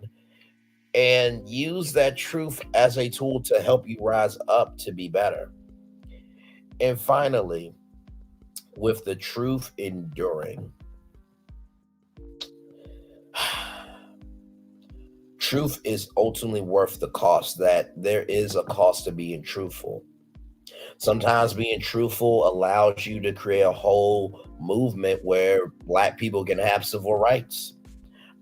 A: And use that truth as a tool to help you rise up to be better. And finally, with the truth enduring, truth is ultimately worth the cost. That there is a cost to being truthful. Sometimes being truthful allows you to create a whole movement where Black people can have civil rights.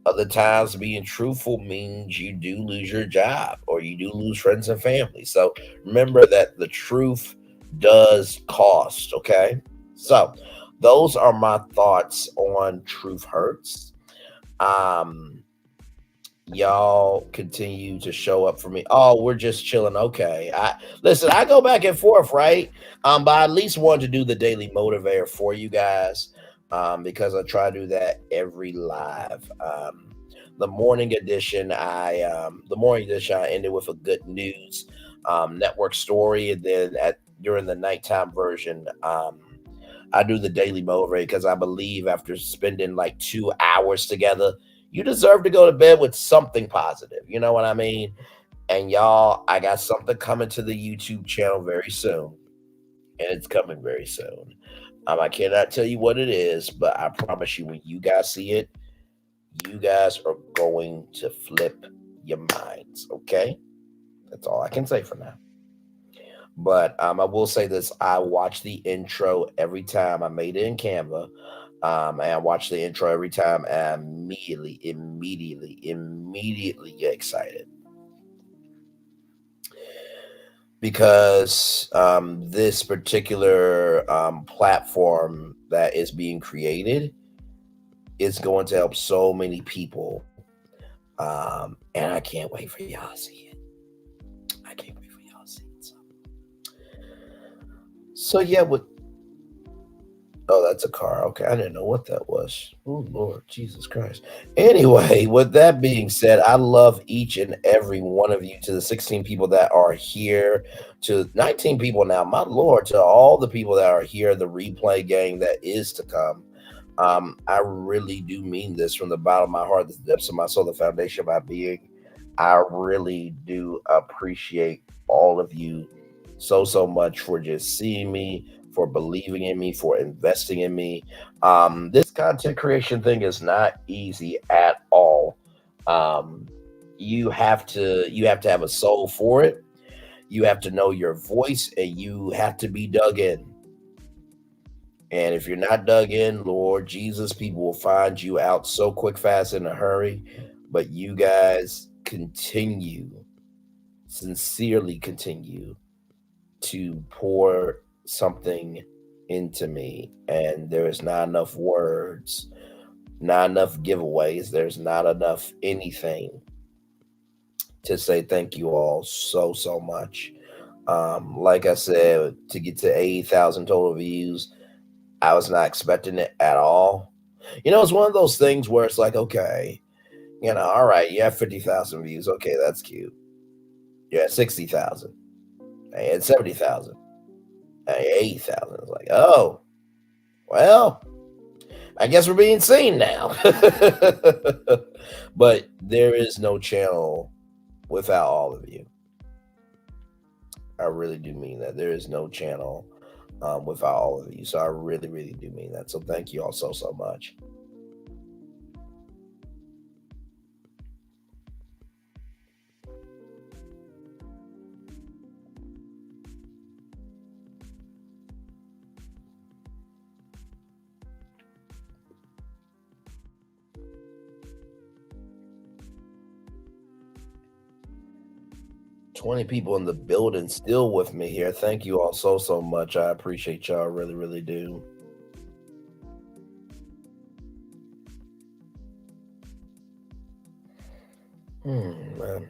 A: Other times, being truthful means you do lose your job or you do lose friends and family. So remember that the truth does cost, okay? So those are my thoughts on truth hurts. Y'all continue to show up for me. Oh, we're just chilling. Okay. I go back and forth, right? But I at least wanted to do the daily motivator for you guys. Because I try to do that every live. The morning edition, I ended with a good news network story, and then during the nighttime version, I do the daily motivator because I believe after spending like 2 hours together, you deserve to go to bed with something positive. You know what I mean? And y'all, I got something coming to the YouTube channel very soon, and it's coming very soon. I cannot tell you what it is, but I promise you, when you guys see it, you guys are going to flip your minds, okay? That's all I can say for now. But I will say this. I watch the intro every time. I made it in Canva. And I watch the intro every time, and I immediately get excited. Because this particular platform that is being created is going to help so many people. And I can't wait for y'all to see it. I can't wait for y'all to see it. So yeah, oh, that's a car. Okay, I didn't know what that was. Oh, Lord, Jesus Christ. Anyway, with that being said, I love each and every one of you. To the 16 people that are here, to 19 people now, my Lord, to all the people that are here, the replay gang that is to come. I really do mean this from the bottom of my heart, the depths of my soul, the foundation of my being. I really do appreciate all of you so much for just seeing me, for believing in me, for investing in me. This content creation thing is not easy at all. You have to have a soul for it. You have to know your voice, and you have to be dug in. And if you're not dug in, Lord Jesus, people will find you out so quick, fast, in a hurry. But you guys sincerely continue to pour something into me, and there is not enough words, not enough giveaways, there's not enough anything to say thank you all so much. Like I said, to get to 80,000 total views, I was not expecting it at all. It's one of those things where it's like, okay, all right, you have 50,000 views, okay, that's cute. You're at 60,000, I had 70,000, I had 80,000. It's like, oh, well, I guess we're being seen now. But there is no channel without all of you. I really do mean that. There is no channel without all of you. So I really do mean that. So thank you all so much. $20 people in the building still with me here. Thank you all so much. I appreciate y'all. Really do. Man.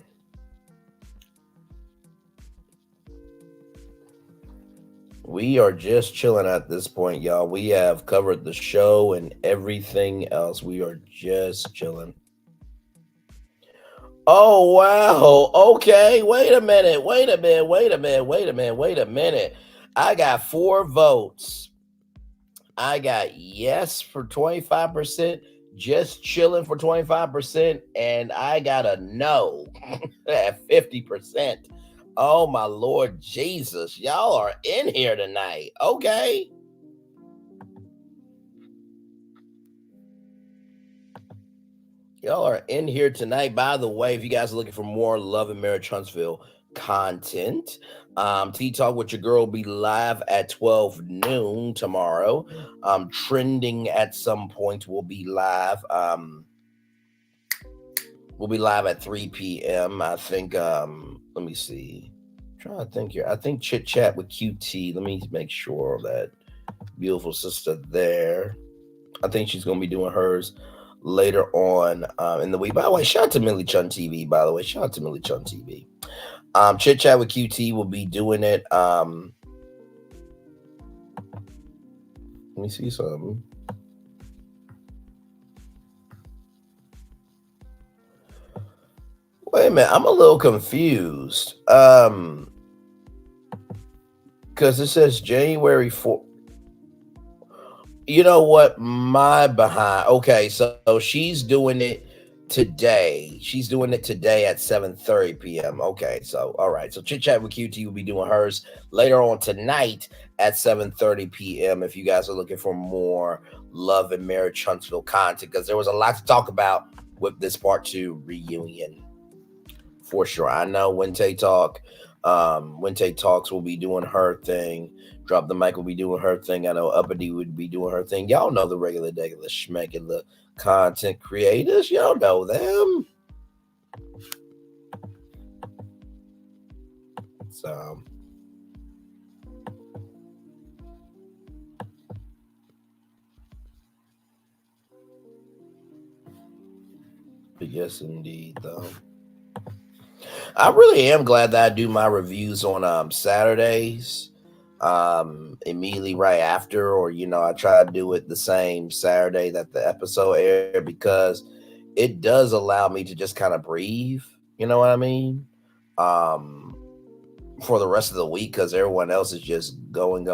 A: We are just chilling at this point, y'all. We have covered the show and everything else. We are just chilling. Oh, wow. Okay. Wait a minute. I got 4 votes. I got yes for 25%, just chilling for 25%, and I got a no at 50%. Oh my Lord Jesus, y'all are in here tonight. Okay. Y'all are in here tonight. By the way, if you guys are looking for more Love and Marriage Huntsville content, Tea Talk with your girl will be live at 12 noon tomorrow. Trending at some point will be live. We'll be live at 3 p.m. I think, let me see. I'm trying to think here. I think Chit Chat with QT. Let me make sure that beautiful sister there. I think she's going to be doing hers later on in the week. By the way, shout out to Millie Chun TV, by the way. Shout out to Millie Chun TV. Chit Chat with QT will be doing it. Let me see something. Wait a minute, I'm a little confused. Because it says January 4th. You know what? My behind. Okay, so she's doing it today. She's doing it today at 7:30 p.m. Okay, so all right. So Chit Chat with QT will be doing hers later on tonight at 7:30 p.m. If you guys are looking for more Love and Marriage Huntsville content, because there was a lot to talk about with this part 2 reunion. For sure. I know Wente Talks will be doing her thing. Drop the Mic will be doing her thing. I know Uppity would be doing her thing. Y'all know the regular schmegular content creators. Y'all know them. So yes, indeed, though. I really am glad that I do my reviews on Saturdays. Immediately right after, or I try to do it the same Saturday that the episode aired, because it does allow me to just kind of breathe, you know what I mean, for the rest of the week, because everyone else is just going. I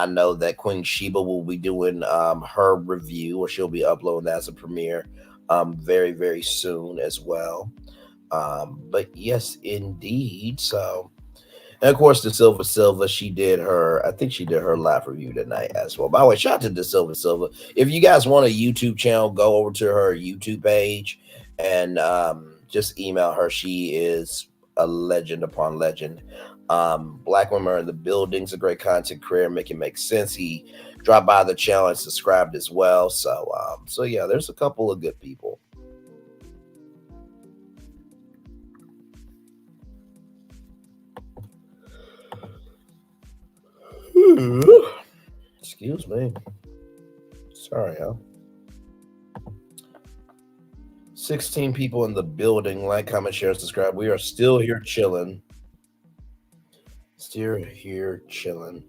A: know that Queen Sheba will be doing her review, or she'll be uploading that as a premiere very, very soon as well. But yes, indeed. So, and of course, the Silva, I think she did her live review tonight as well. By the way, shout out to the Silva. If you guys want a YouTube channel, go over to her YouTube page and just email her. She is a legend upon legend. Black women are in the building's a great content creator, make it make sense. He dropped by the channel and subscribed as well. So yeah, there's a couple of good people. Excuse me. Sorry, huh? 16 people in the building. Like, comment, share, subscribe. We are still here chilling. Still here chilling.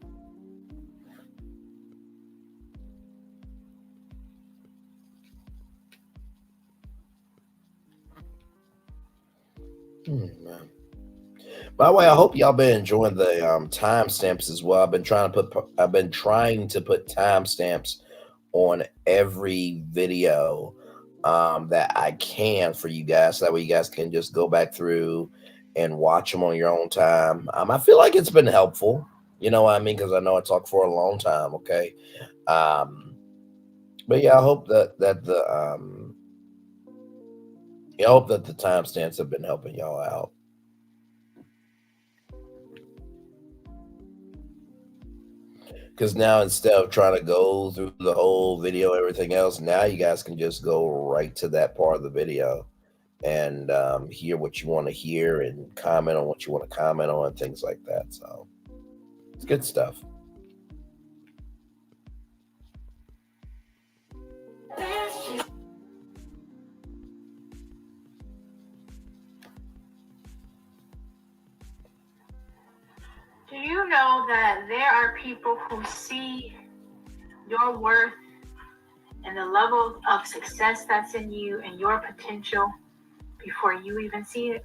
A: Man. By the way, I hope y'all been enjoying the timestamps as well. I've been trying to put timestamps on every video that I can for you guys, so that way you guys can just go back through and watch them on your own time. I feel like it's been helpful, you know what I mean, because I know I talked for a long time. Okay, but yeah, I hope that the timestamps have been helping y'all out. Because now, instead of trying to go through the whole video, everything else, now you guys can just go right to that part of the video and hear what you want to hear and comment on what you want to comment on, things like that. So it's good stuff.
E: Do you know that there are people who see your worth and the level of success that's in you and your potential before you even see it?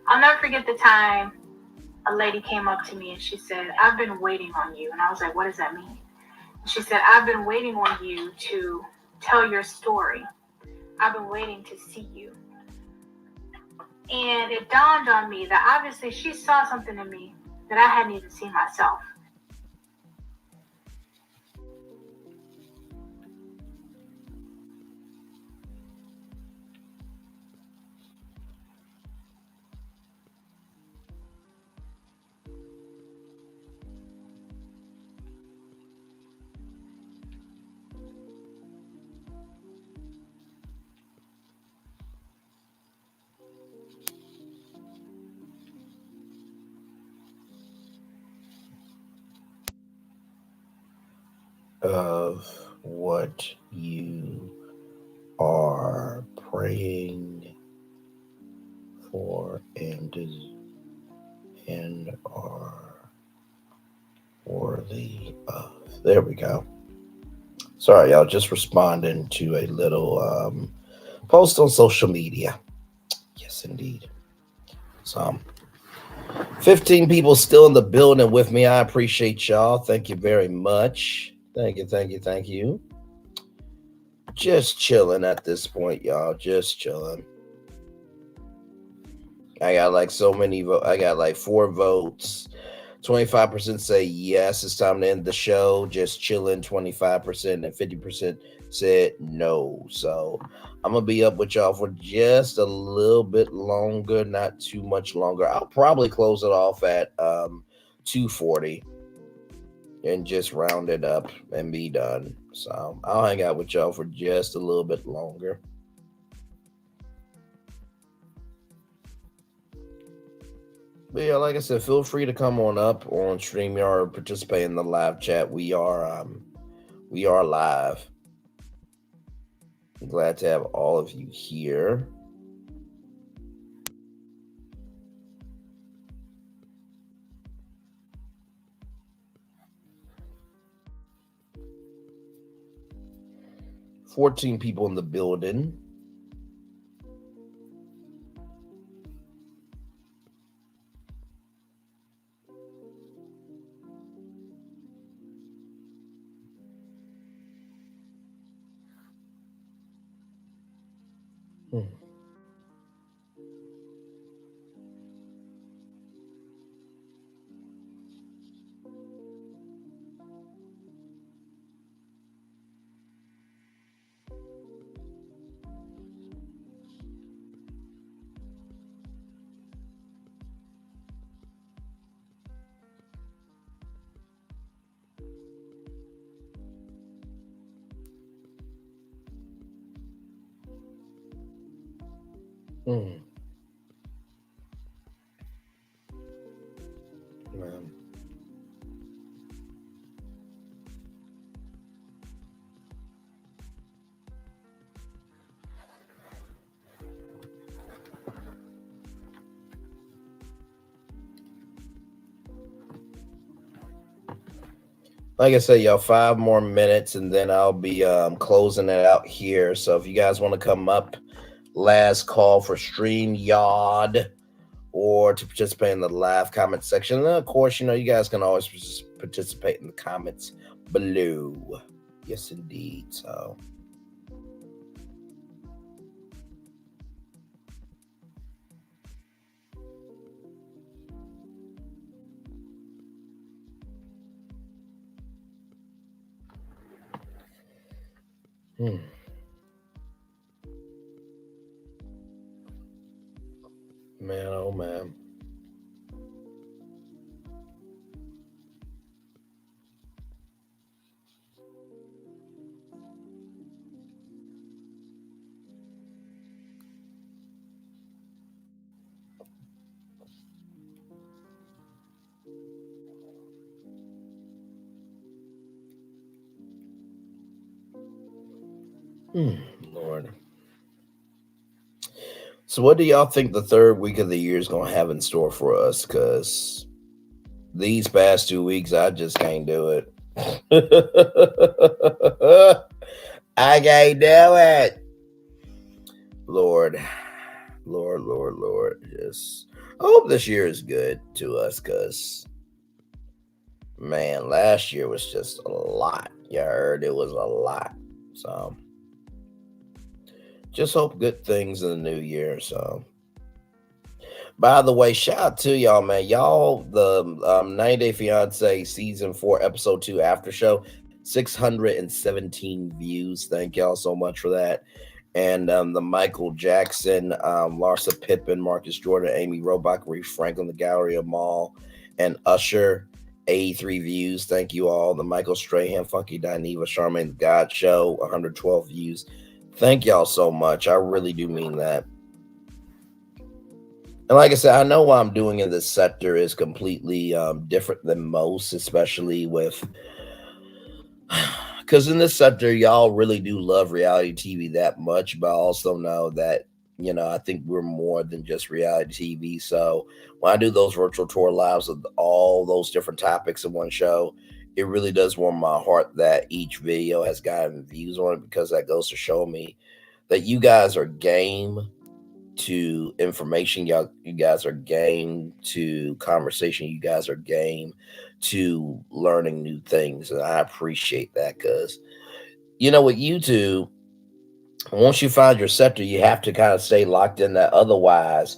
E: I'll never forget the time a lady came up to me and she said, I've been waiting on you. And I was like, what does that mean? And she said, I've been waiting on you to tell your story. I've been waiting to see you. And it dawned on me that obviously she saw something in me that I hadn't even seen myself.
A: Of what you are praying for and are worthy of. There we go. Sorry, y'all, just responding to a little post on social media. Yes, indeed. So 15 people still in the building with me. I appreciate y'all. Thank you very much. Thank you. Just chilling at this point, y'all. Just chilling. I got like so many votes. I got like 4 votes. 25% say yes, it's time to end the show. Just chilling. 25% and 50% said no. So I'm gonna be up with y'all for just a little bit longer, not too much longer. I'll probably close it off at 2:40 and just round it up and be done. So I'll hang out with y'all for just a little bit longer. But yeah, like I said, feel free to come on up on StreamYard, participate in the live chat. We are live. I'm glad to have all of you here. $14 people in the building. Man. Like I said, y'all, 5 more minutes and then I'll be closing it out here. So if you guys want to come up, last call for StreamYard or to participate in the live comment section. And then, of course, you guys can always participate in the comments below. Yes, indeed. So. Man, oh man. Lord. So what do y'all think the third week of the year is going to have in store for us? Because these past 2 weeks, I just can't do it. I can't do it. Lord. Yes. I hope this year is good to us because, man, last year was just a lot. You heard it was a lot. So just hope good things in the new year. So, by the way, shout out to y'all, man. Y'all, the 90 Day Fiance season 4, episode 2 after show, 617 views. Thank y'all so much for that. And the Michael Jackson, Larsa Pippen, Marcus Jordan, Amy Robach, Reef Franklin, the Gallery of Mall, and Usher, 83 views. Thank you all. The Michael Strahan, Funky Dineva, Charmaine the God Show, 112 views. Thank y'all so much. I really do mean that. And like I said, I know what I'm doing in this sector is completely different than most, especially with, because in this sector, y'all really do love reality TV that much, but I also know that, I think we're more than just reality TV. So when I do those virtual tour lives of all those different topics in one show, it really does warm my heart that each video has gotten views on it, because that goes to show me that you guys are game to information. You guys are game to conversation. You guys are game to learning new things, and I appreciate that, because with YouTube, once you find your sector, you have to kind of stay locked in that. Otherwise,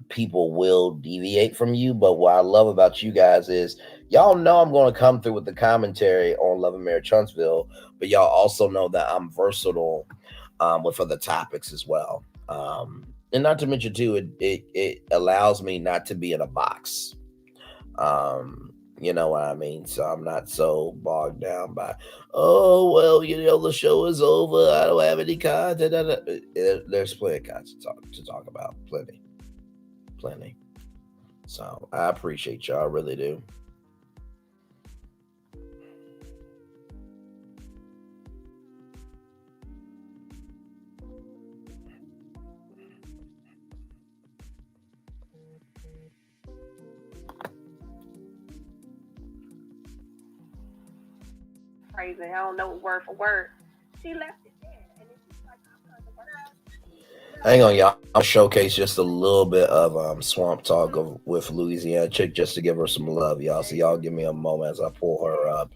A: people will deviate from you. But what I love about you guys is y'all know I'm going to come through with the commentary on Love and Marriage Huntsville, but y'all also know that I'm versatile with other topics as well. And not to mention too, it allows me not to be in a box. You know what I mean? So I'm not so bogged down by, oh well, the show is over, I don't have any content. There's plenty of content to talk about. Plenty. So I appreciate y'all, I really do.
F: Crazy. I don't know word for word. She left it there, and it's just like I'm the word.
A: Hang on, y'all. I'll showcase just a little bit of Swamp Talk with Louisiana Chick, just to give her some love, y'all. So y'all give me a moment as I pull her up,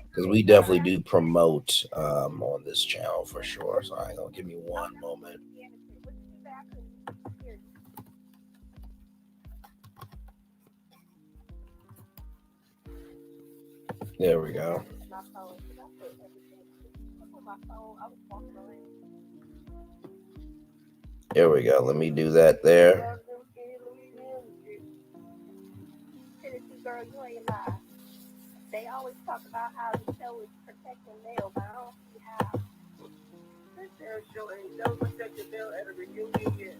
A: because we definitely do promote on this channel for sure. So hang on, give me one moment. There we go. Here we go. Let me do that there.
F: Girl, you ain't lie. They always talk about how the show is protecting male, but I don't see how. This damn show ain't never protected male at a reunion yet.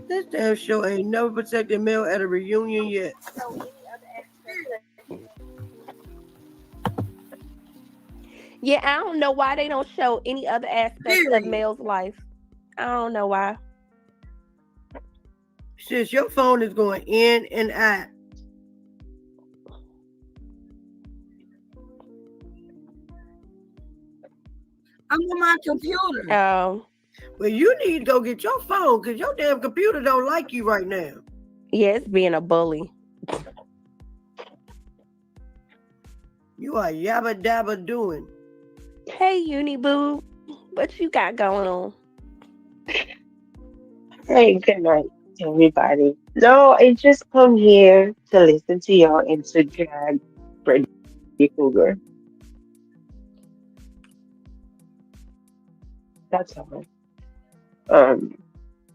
F: This damn show ain't never protected male at a reunion yet. So any other aspect. Yeah, I don't know why they don't show any other aspects of male's life. I don't know why. Since your phone is going in and out. I'm on my computer. Oh. Well, you need to go get your phone, because your damn computer don't like you right now. Yeah, it's being a bully. You are yabba dabba doing. Hey, Uni Boo. What you got going on?
G: Hey, good night, everybody. No, I just come here to listen to y'all and to drag Freddy Cougar. That's all. Um,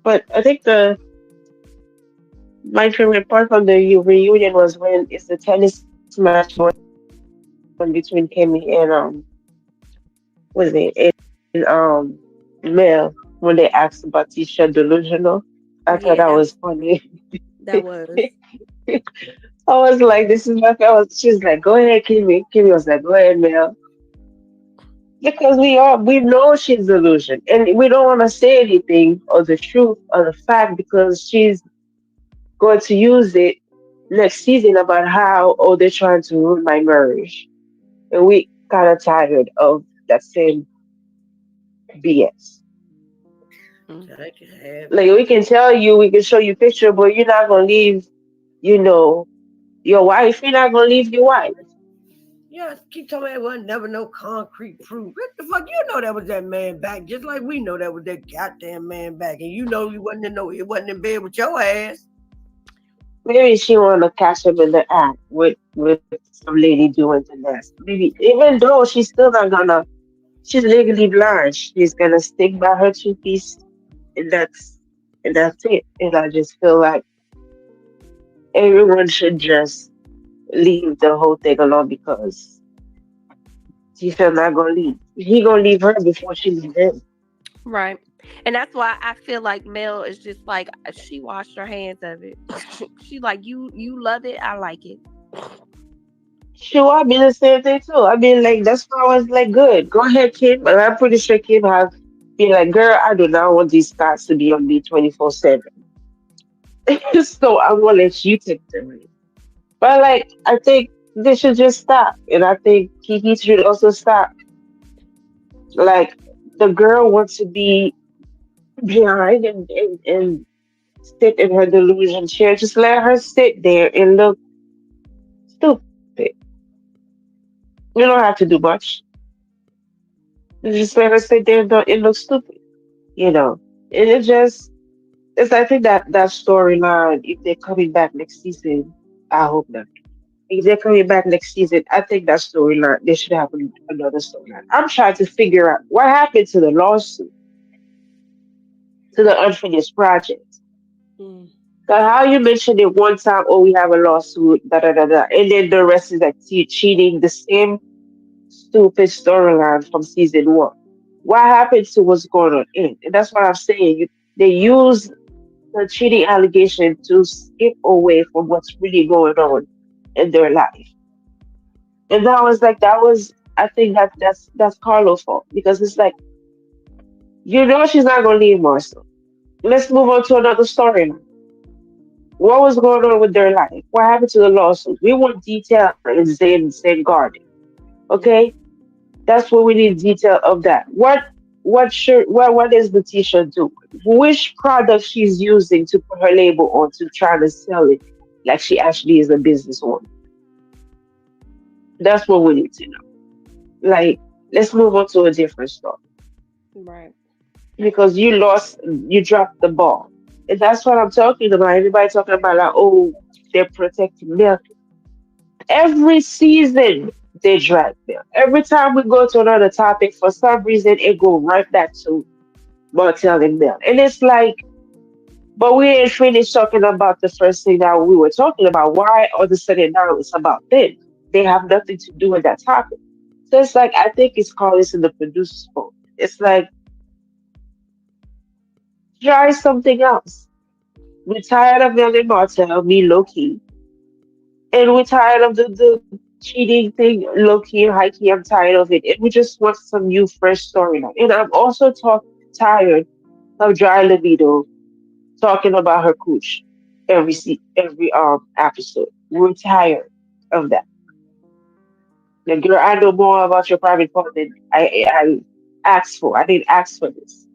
G: but I think the my favorite part from the reunion was when it's the tennis match one between Kimmy and was it and Mel, when they asked about Tisha delusional. I thought that
F: Yeah,
G: was funny.
F: that was.
G: I was like, this is my favorite. She's like, go ahead, Kimmy. Kimmy was like, go ahead, Mel. Because we know she's delusion, and we don't want to say anything or the truth or the fact, because she's going to use it next season about how, oh, they're trying to ruin my marriage, and we kind of tired of that same BS.
H: That can happen.
G: Like we can tell you, we can show you picture, but you're not gonna leave, you know, your wife. You're not gonna leave your wife.
H: Yeah, keep telling me there wasn't never no concrete proof. What the fuck? You know that was that man back, just like we know that was that goddamn man back, and you know you wasn't in no, it wasn't in bed with your ass.
G: Maybe she wanna catch him in the act with some lady doing the nest. Maybe even though she's still not gonna, she's legally blind. She's gonna stick by her two piece, and that's it. And I just feel like everyone should just leave the whole thing alone because Tisha not gonna leave. He gonna leave her before she leave him.
I: Right. And that's why I feel like Mel is just like she washed her hands of it. She like you love it, I like it.
G: Sure, I mean the same thing too. I mean, like that's why I was like, good, go ahead, Kim. But I'm pretty sure Kim have been like, girl, I do not want these stats to be on me 24/7. So I'm gonna let you take the lead. But like, I think they should just stop, and I think Keke should also stop. Like, the girl wants to be behind and sit in her delusion chair. Just let her sit there and look stupid. You don't have to do much. Just let her sit there and look stupid. You know, and it just it's. I think that storyline, if they're coming back next season, I hope not. If they're coming back next season, I think that storyline they should have another storyline. I'm trying to figure out what happened to the lawsuit, to the unfinished project.
I: Mm.
G: So how you mentioned it one time, oh, we have a lawsuit, da da da da, and then the rest is like cheating, the same stupid storyline from season one. What happened to what's going on in? And that's what I'm saying. They use the cheating allegation to skip away from what's really going on in their life. And that was like I think that's Carlo's fault because it's like she's not gonna leave Marcel. Let's move on to another storyline. What was going on with their life? What happened to the lawsuit? We want detail in Zen Garden. Okay? That's what we need detail of that. What is the t-shirt do? Which product she's using to put her label on to try to sell it like she actually is a businesswoman. That's what we need to know. Like, let's move on to a different story.
I: Right.
G: Because you dropped the ball. And that's what I'm talking about. Everybody talking about like, oh, they're protecting milk. Every season they drag milk. Every time we go to another topic, for some reason it go right back to Martell and milk. And it's like, but we ain't finished talking about the first thing that we were talking about. Why all of a sudden now it's about them? They have nothing to do with that topic. So it's like I think it's called this in the producer's fault. It's like try something else. We're tired of Nelly Martell, me low key. And we're tired of the cheating thing, low key and high key. I'm tired of it. And we just want some new, fresh storyline. And I'm also tired of Dry Libido talking about her cooch every episode. We're tired of that. Like, girl, I know more about your private part than I asked for. I didn't ask for this.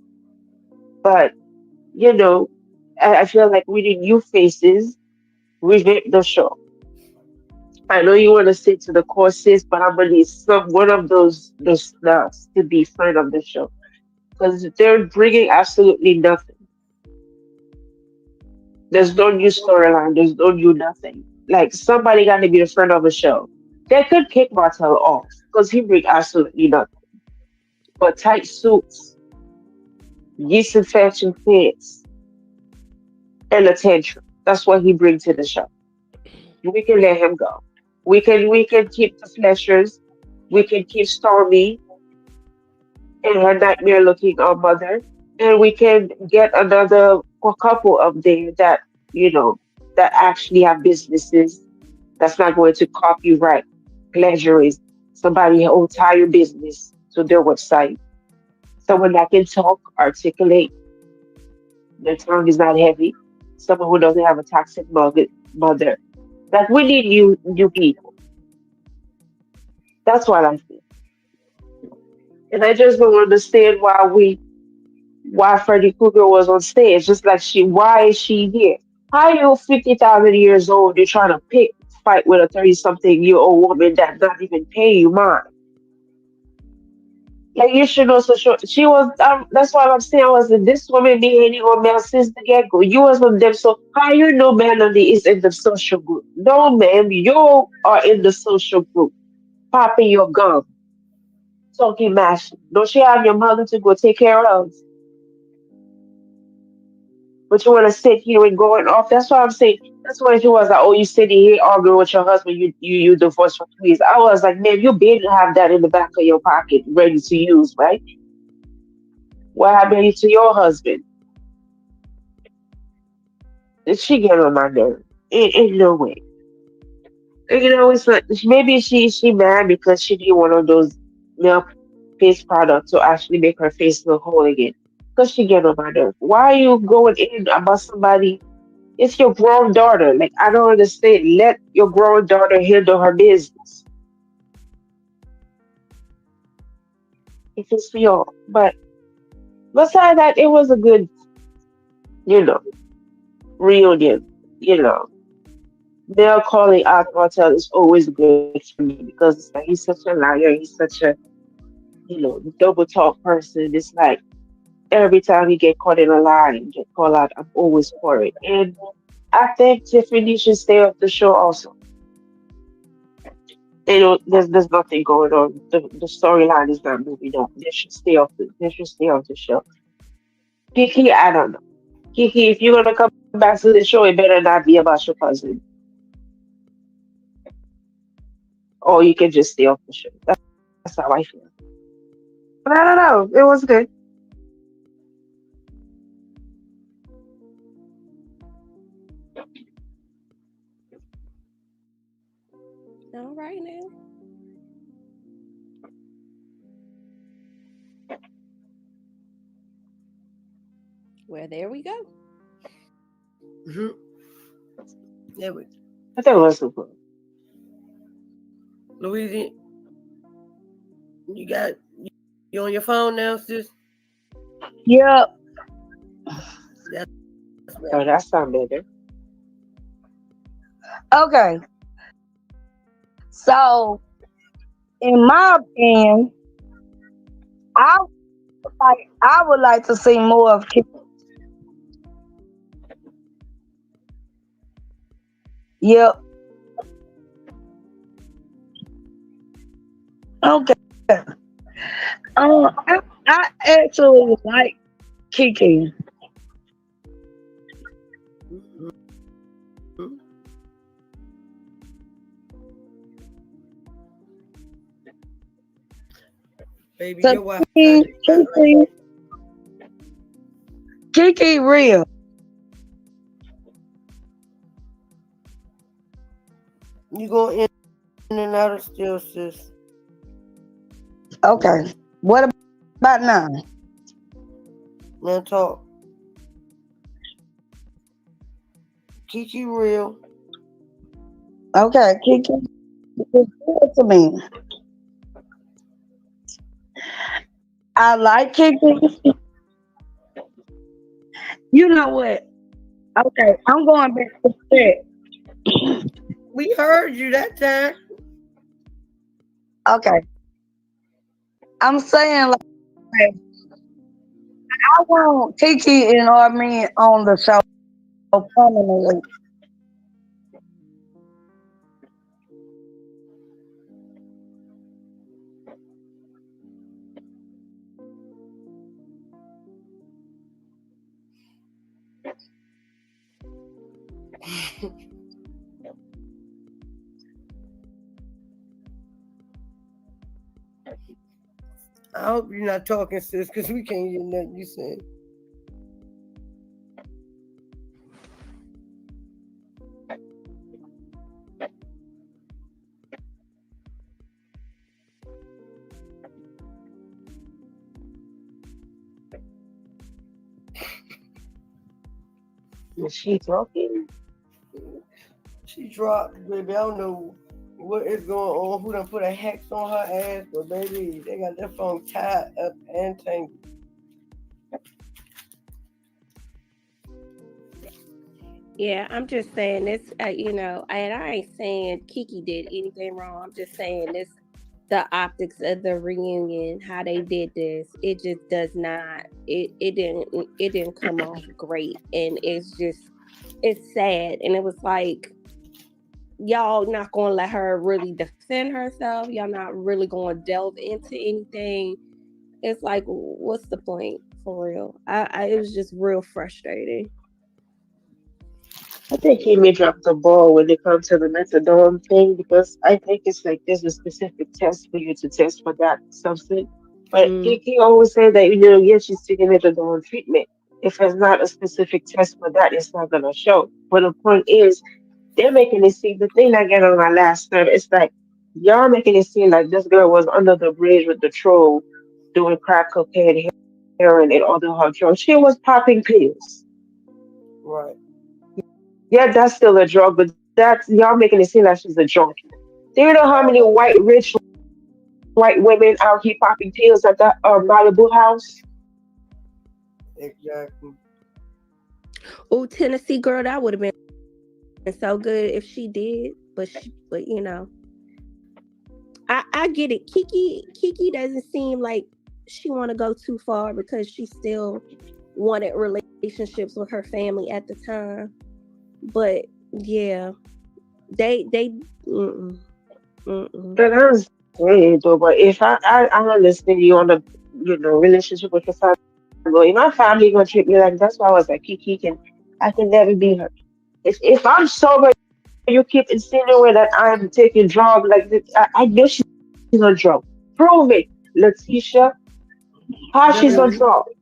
G: But, you know, I feel like we need new faces, revamp the show. I know you want to stick to the courses, but I'm gonna need some one of those snacks to be friend of the show because they're bringing absolutely nothing. There's no new storyline. There's no new nothing. Like somebody got to be the friend of the show. They could kick Martell off because he bring absolutely nothing. But tight suits, yeast infection fits, and attention. That's what he brings to the show. We can let him go. We can keep the Fleshers. We can keep Stormy and her nightmare looking mother. And we can get another a couple of there that, you know, that actually have businesses that's not going to copyright plagiarism. Somebody who tie your business to their website. Someone that can talk, articulate, their tongue is not heavy. Someone who doesn't have a toxic mother. Like we need new people. That's what I think. And I just don't understand why why Freddy Krueger was on stage. Just like why is she here? How you 50,000 years old? You're trying to fight with a 30-something-year-old woman that not even pay you mind. Like you should also show. She was. That's why I'm saying I was in this woman being any or male since the get go. You was with them. So how you know Melanie is in the social group? No, ma'am. You are in the social group, popping your gum, talking mashing. Don't she have your mother to go take care of? But you want to sit here and going off. That's why I'm saying. That's why she was like, "Oh, you sitting here arguing with your husband. You divorced for 2 years." I was like, "Man, you better have that in the back of your pocket, ready to use, right? What happened to your husband? Did she get on my nerve? In no way. It's like maybe she mad because she did one of those nail face products to actually make her face look whole again. Because she get on my nerve. Why are you going in about somebody? It's your grown daughter. Like I don't understand. Let your grown daughter handle her business. If it's for y'all. But besides that, it was a good, you know, reunion. You know. They're calling out Martell is always good for me because it's like he's such a liar. He's such a double talk person. It's like every time he get caught in a lie and get called out, I'm always for it. And I think Tiffany should stay off the show also. There's nothing going on. The storyline is not moving on. They should stay off the show. Kiki, I don't know. Kiki, if you're gonna come back to the show, it better not be about your cousin. Or you can just stay off the show. That's how I feel. But I don't know. It was good.
I: All right now. Well, there we go.
H: Mhm. There we
G: I thought it was so good.
H: Louisiana, you got you on your phone now, sis?
J: Yep.
H: That's
G: Oh,
H: right.
G: that sound better.
J: Okay. So, in my opinion, I I would like to see more of Kiki. Yep. Okay. I actually like Kiki.
H: Mhm. Baby,
J: So
H: your Wi-Fi just got like
J: Kiki real.
H: you going in and out of still, sis.
J: Okay. What about now?
H: Now talk. Kiki real.
J: Okay, Kiki is good to me. I like Kiki. You know what? Okay, I'm going back to that.
H: We heard you that time.
J: Okay. I'm saying like I want Kiki and Armin on the show permanently.
H: I hope you're not talking, sis, because we can't hear nothing you saying.
G: Is she talking?
H: She dropped, baby. I don't know what is going on. Who done put a hex on her ass? But baby, they got that phone tied up and tangled.
I: Yeah, I'm just saying this, and I ain't saying Keke did anything wrong. I'm just saying this, the optics of the reunion, how they did this, it just does not, it didn't come off great, and it's sad, and it was like y'all not going to let her really defend herself. Y'all not really going to delve into anything. It's like, what's the point for real? It was just real frustrating.
G: I think he may drop the ball when it comes to the methadone thing because I think it's like there's a specific test for you to test for that substance. But
I: Mm.
G: he always said that, yes, she's taking methadone treatment. If there's not a specific test for that, it's not going to show. But the point is, they're making it seem, the thing I get on my last nerve, it's like, y'all making it seem like this girl was under the bridge with the troll doing crack cocaine, heroin, and other hard drugs. She was popping pills.
H: Right.
G: Yeah, that's still a drug, but that's y'all making it seem like she's a junkie. Do you know how many rich white women out here popping pills at that Malibu house?
H: Exactly.
I: Oh, Tennessee girl, that would have been so good if she did, but I get it. Keke doesn't seem like she want to go too far because she still wanted relationships with her family at the time. But yeah, they mm-mm, mm-mm.
G: But I'm saying though, but if I understand you on the relationship with your family, if my family gonna treat me like that's why I was like, Kiki can I can never be her. If I'm sober, you keep insinuating that I'm taking drugs like this. I know she's on drugs. Prove it, Letitia. How she's on
H: Definitely.
G: drugs?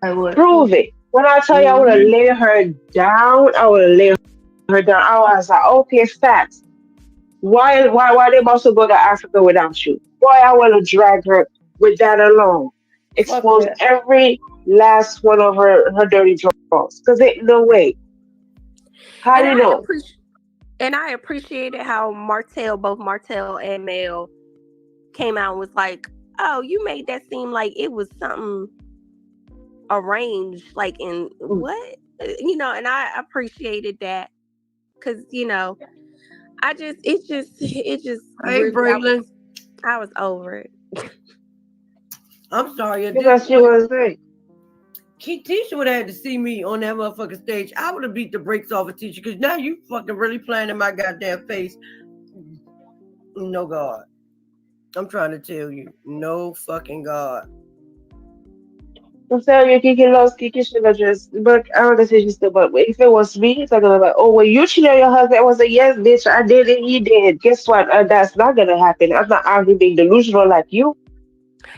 J: I would.
G: Prove it. When I tell you I would have
H: Mm-hmm.
G: laid her down, I would have laid her down. I was like, okay, facts. Why they about to go to Africa without you? Why I want to drag her with that alone?
H: Fuck
G: Expose
H: that.
G: every last one of her dirty drawers. Cause ain't no way. How
I: And
G: you
I: I
G: know?
I: appreciate and I appreciated how both Martell and Mel came out and was like, "Oh, you made that seem like it was something arranged, like in what?" And I appreciated that because it just
H: Hey,
I: really,
H: Braylon.
I: I was over it.
H: I'm sorry. At this
G: Because she
H: point,
G: was like,
H: Tisha would have had to see me on that motherfucking stage. I would have beat the brakes off of Tisha because now you fucking really playing in my goddamn face. No God. I'm trying to tell you. No fucking God.
G: I'm telling you, Kiki loves Kiki should have just, but I don't say she's still, but if it was me, it's not gonna be like, oh, well, you cheated on your husband. I was like, yes, bitch, I did it, he did. Guess what? That's not gonna happen. I'm not out here being delusional like you.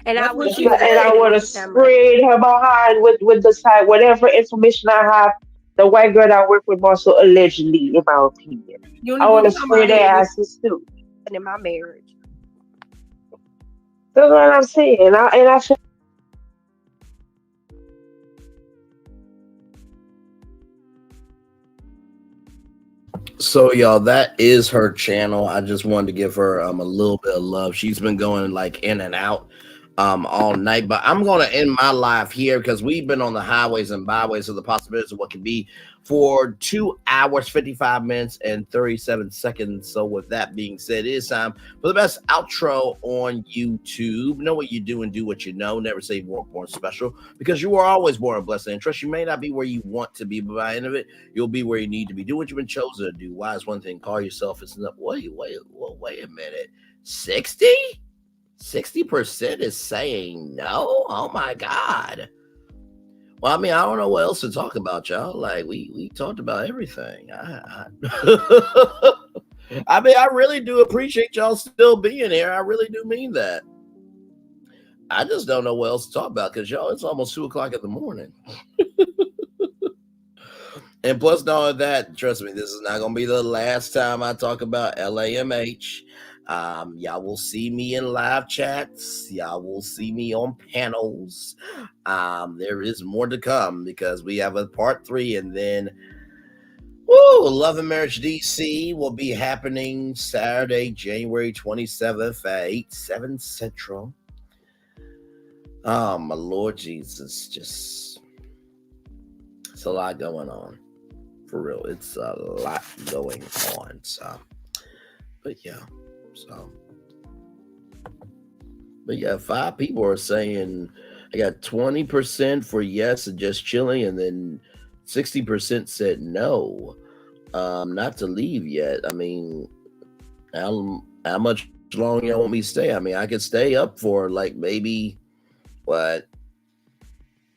I: And I
H: That's what
I: wish
H: she
I: you would have
G: And I
H: said.
I: said
G: would
I: it
G: have
I: that much.
G: sprayed her behind with the side, whatever information I have. The white girl that worked with also allegedly, in my opinion.
H: You only
G: I would
H: one
G: have
H: time I
G: sprayed
H: heard
G: their
H: it.
G: asses too.
I: And in my marriage.
G: That's what I'm saying. And I feel
A: So y'all, that is her channel. I just wanted to give her a little bit of love. She's been going like in and out all night, but I'm gonna end my live here because we've been on the highways and byways of the possibilities of what can be for 2 hours, 55 minutes, and 37 seconds. So with that being said, it is time for the best outro on YouTube. Know what you do and do what you know. Never say you weren't born special because you were always born a blessing. And trust, you may not be where you want to be, but by the end of it, you'll be where you need to be. Do what you've been chosen to do. Why is one thing? Call yourself. It's enough. Wait a minute. 60% is saying no. Oh my God. Well, I mean, I don't know what else to talk about, y'all. Like we talked about everything. I mean, I really do appreciate y'all still being here. I really do mean that. I just don't know what else to talk about because y'all, it's almost 2 o'clock in the morning. And plus, not only that, trust me, this is not going to be the last time I talk about LAMH. Y'all will see me in live chats. Y'all will see me on panels. There is more to come because we have a part 3, and then Love and Marriage DC will be happening Saturday, January 27th at 8/7 Central. Oh, my Lord Jesus. Just, it's a lot going on. For real, it's a lot going on. So, but yeah, so. But yeah, 5 people are saying I got 20% for yes and just chilling, and then 60% said no, not to leave yet. I mean, how much longer y'all want me to stay? I mean, I could stay up for like maybe what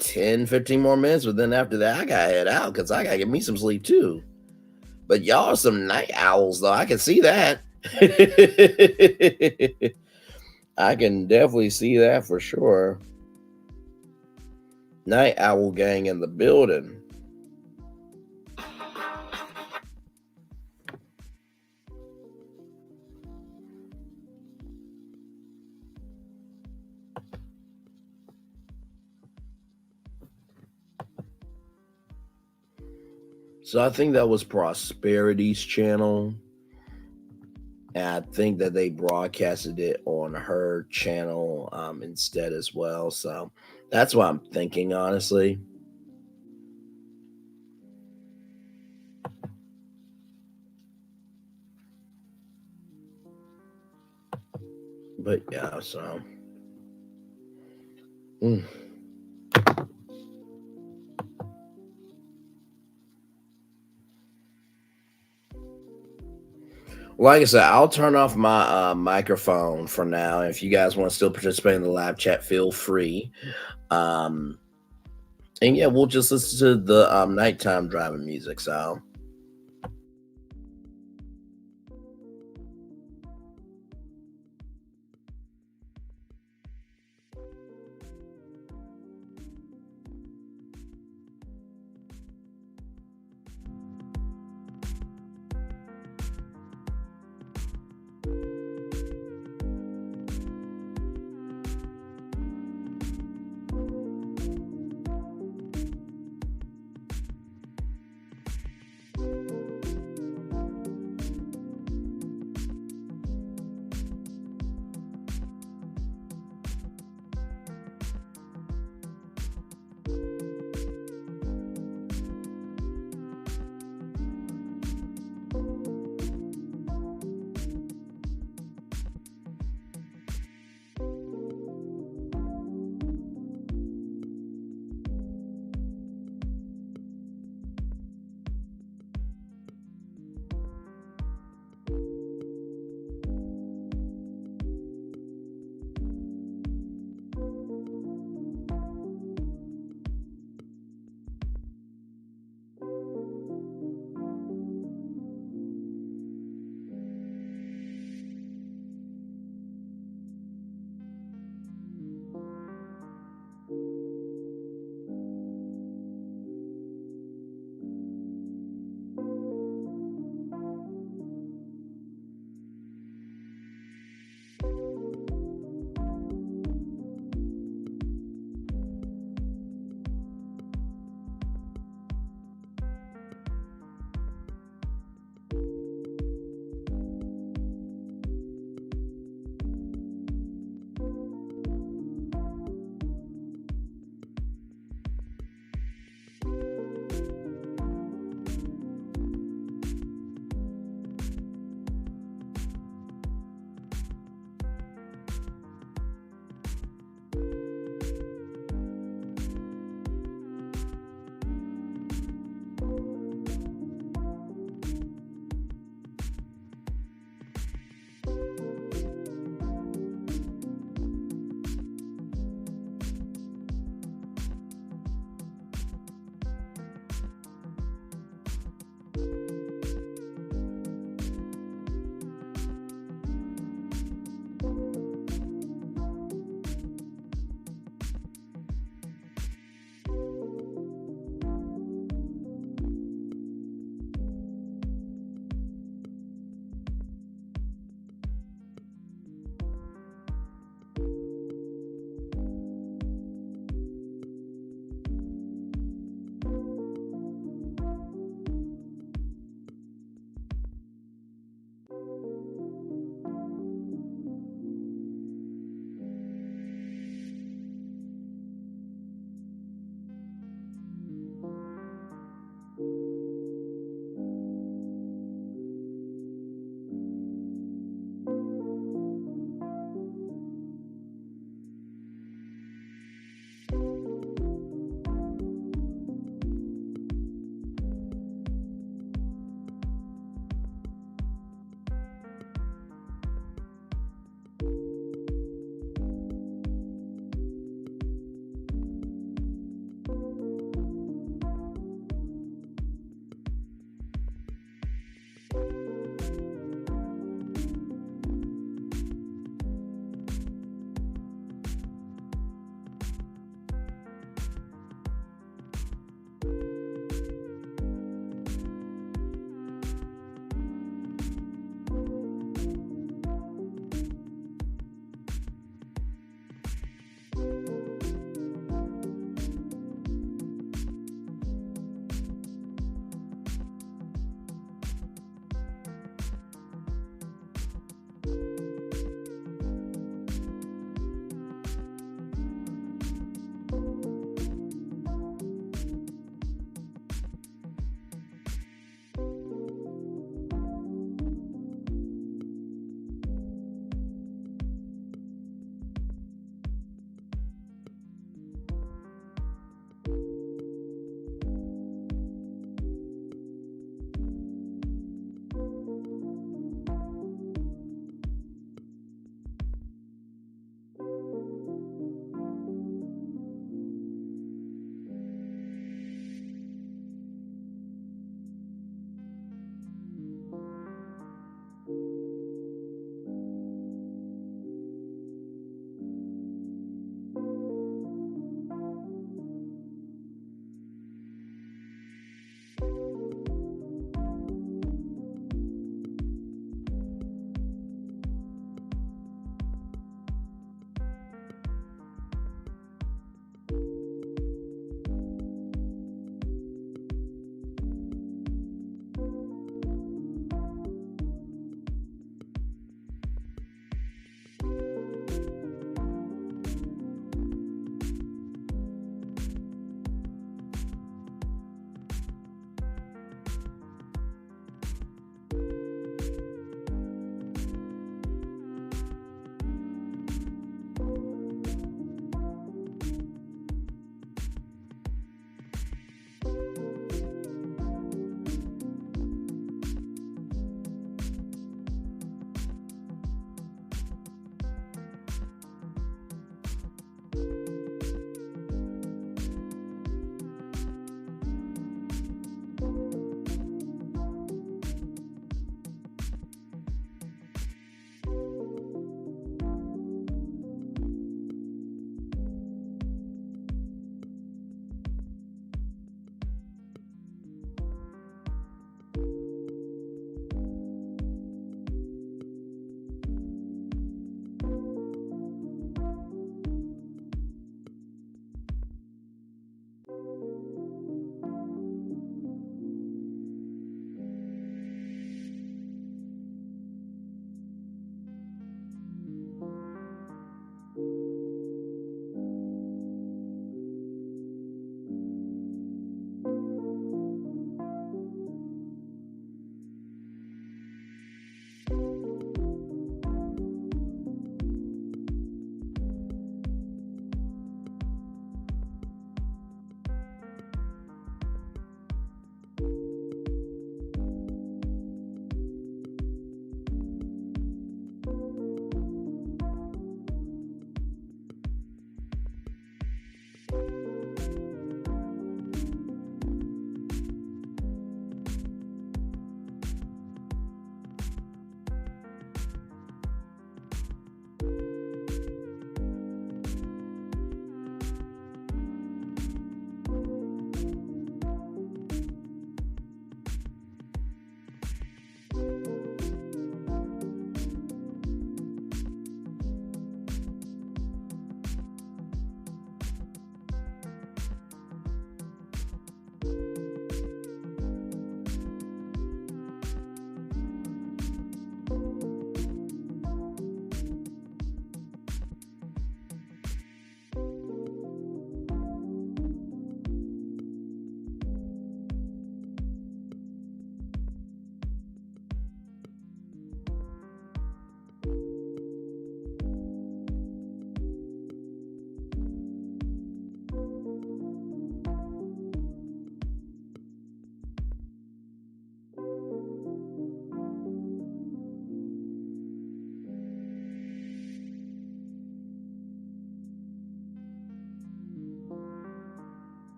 A: 10, 15 more minutes, but then after that, I gotta head out because I gotta get me some sleep too. But y'all are some night owls, though. I can see that. I can definitely see that for sure. Night owl gang in the building. So I think that was Prosperity's channel. And I think that they broadcasted it on her channel instead as well. So that's what I'm thinking, honestly. But yeah, so. Like I said, I'll turn off my microphone for now. If you guys want to still participate in the live chat, feel free. And yeah, we'll just listen to the nighttime driving music. So.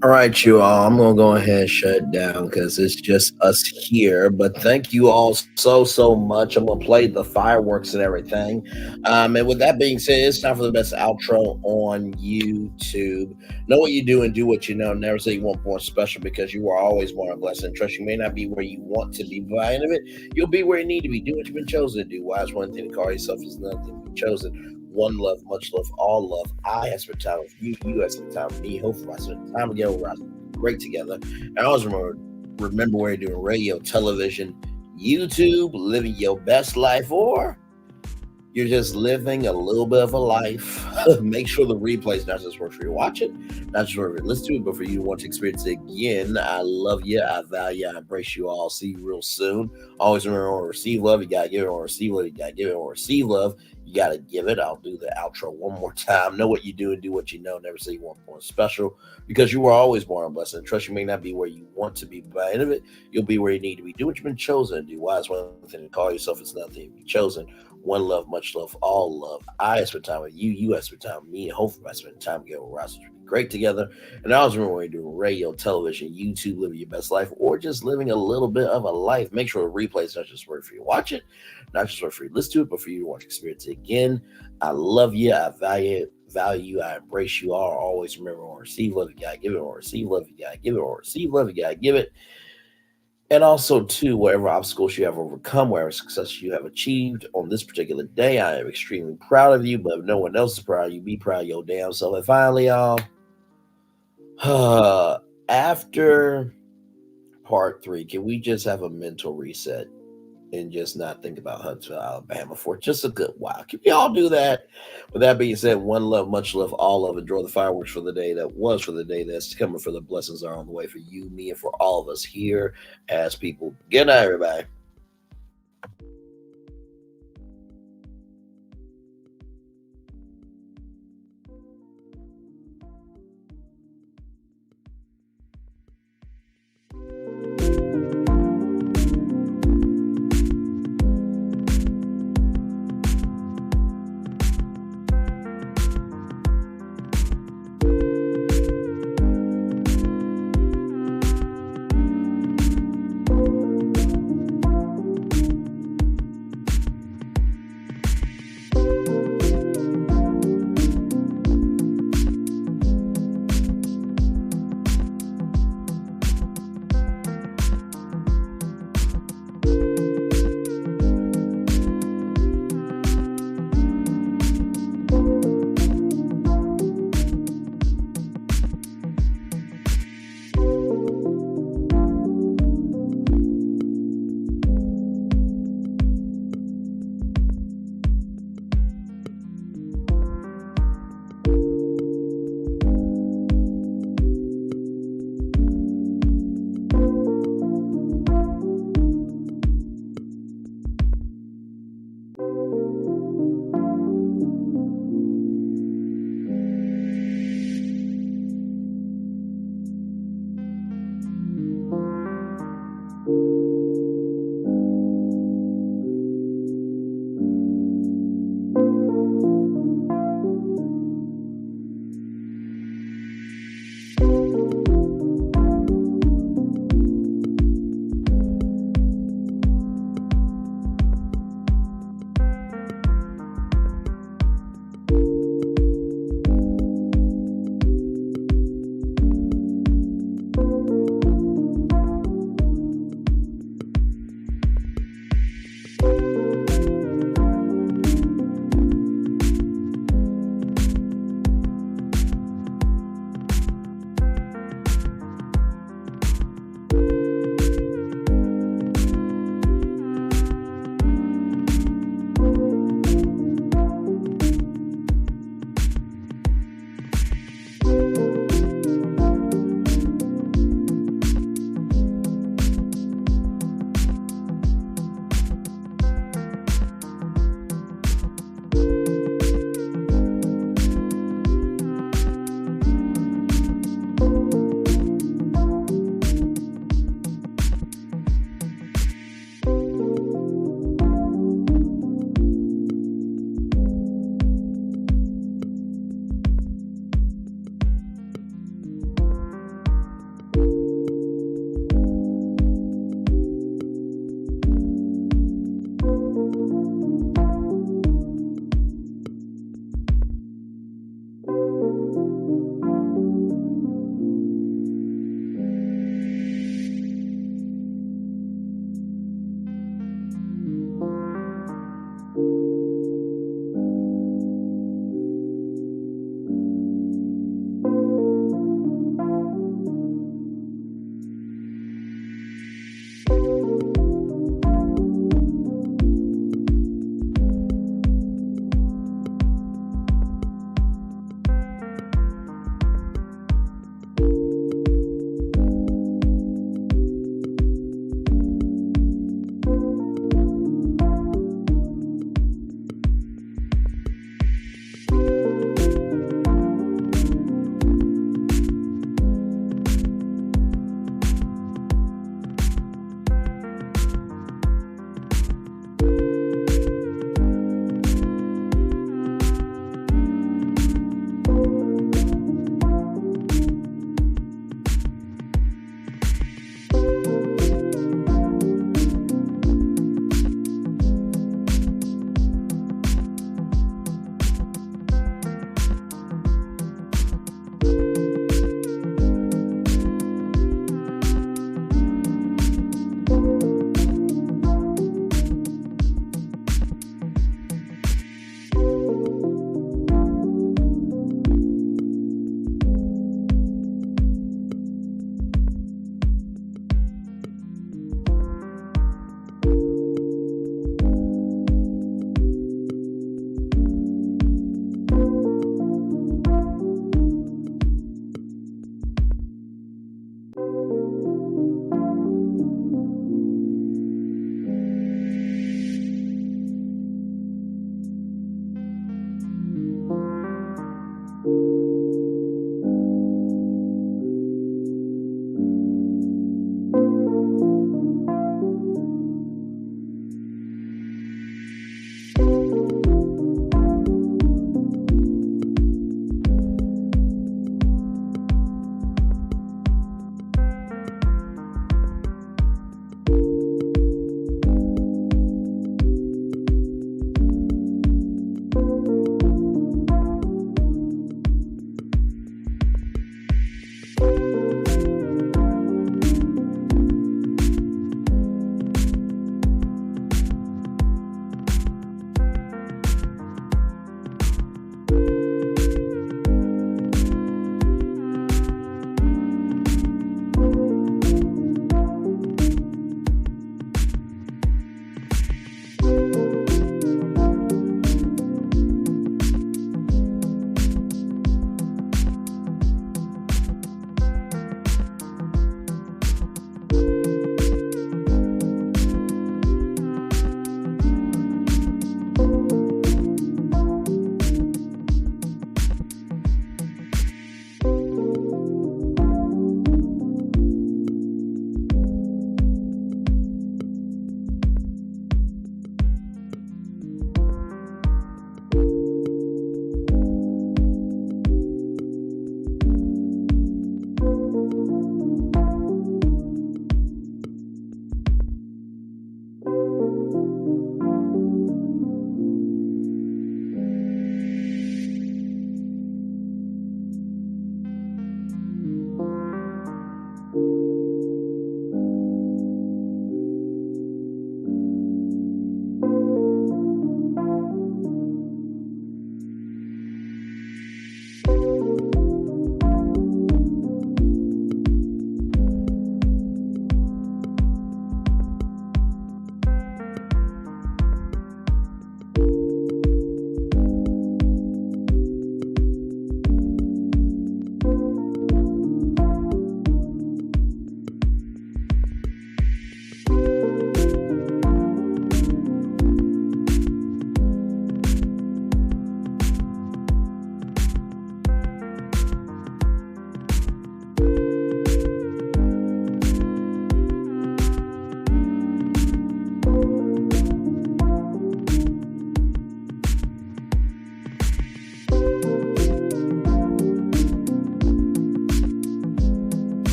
A: All right, you all. I'm gonna go ahead and shut it down because it's just us here. But thank you all so much. I'm gonna play the fireworks and everything. And with that being said, it's time for the best outro on YouTube. Know what you do and do what you know. Never say you want more special because you are always more blessed. And trust you may not be where you want to be, but by the end of it, you'll be where you need to be. Do what you've been chosen to do. Why is one thing to call yourself is another thing to be chosen. One love, much love, all love. I have spent time with you. You have spent time with me. Hopefully, I spent time together. We're great together. And I always remember where you're doing radio, television, YouTube, living your best life, or you're just living a little bit of a life. Make sure the replay's not just work for you to watch it, not just for you to listen to it, but for you to want to experience it again. I love you. I value you. I embrace you all. See you real soon. Always remember, on receive love, you got to give it. On receive love, you got to give it. On receive love, you got to give it. I'll do the outro one more time. Know what you do and do what you know. Never say you want more special because you were always born a blessing. Trust you may not be where you want to be, but by the end of it, you'll be where you need to be. Do what you've been chosen to do. Why is one thing to call yourself? It's nothing to be chosen. One love, much love, all love. I spend time with you. You have spent time with me. And hopefully, I spend time together with Ross. We'll be great together. And I always remember when you're doing radio, television, YouTube, living your best life, or just living a little bit of a life. Make sure the replay is not just work for you to watch it, not just work for you to listen to it, but for you to want to experience it again. I love you. I value, I embrace you all. Always remember, on receive love, you gotta give it. On receive love, you gotta give it. On receive love, you gotta give it. And also, too, whatever obstacles you have overcome, whatever success you have achieved on this particular day, I am extremely proud of you. But if no one else is proud of you, be proud of your damn self. And finally, y'all, after part 3, can we just have a mental reset and just not think about Huntsville, Alabama for just a good while? Can we all do that? With that being said, one love, much love, all love. Enjoy the fireworks for the day that was, for the day that's coming, for the blessings are on the way for you, me, and for all of us here as people. Good night, everybody.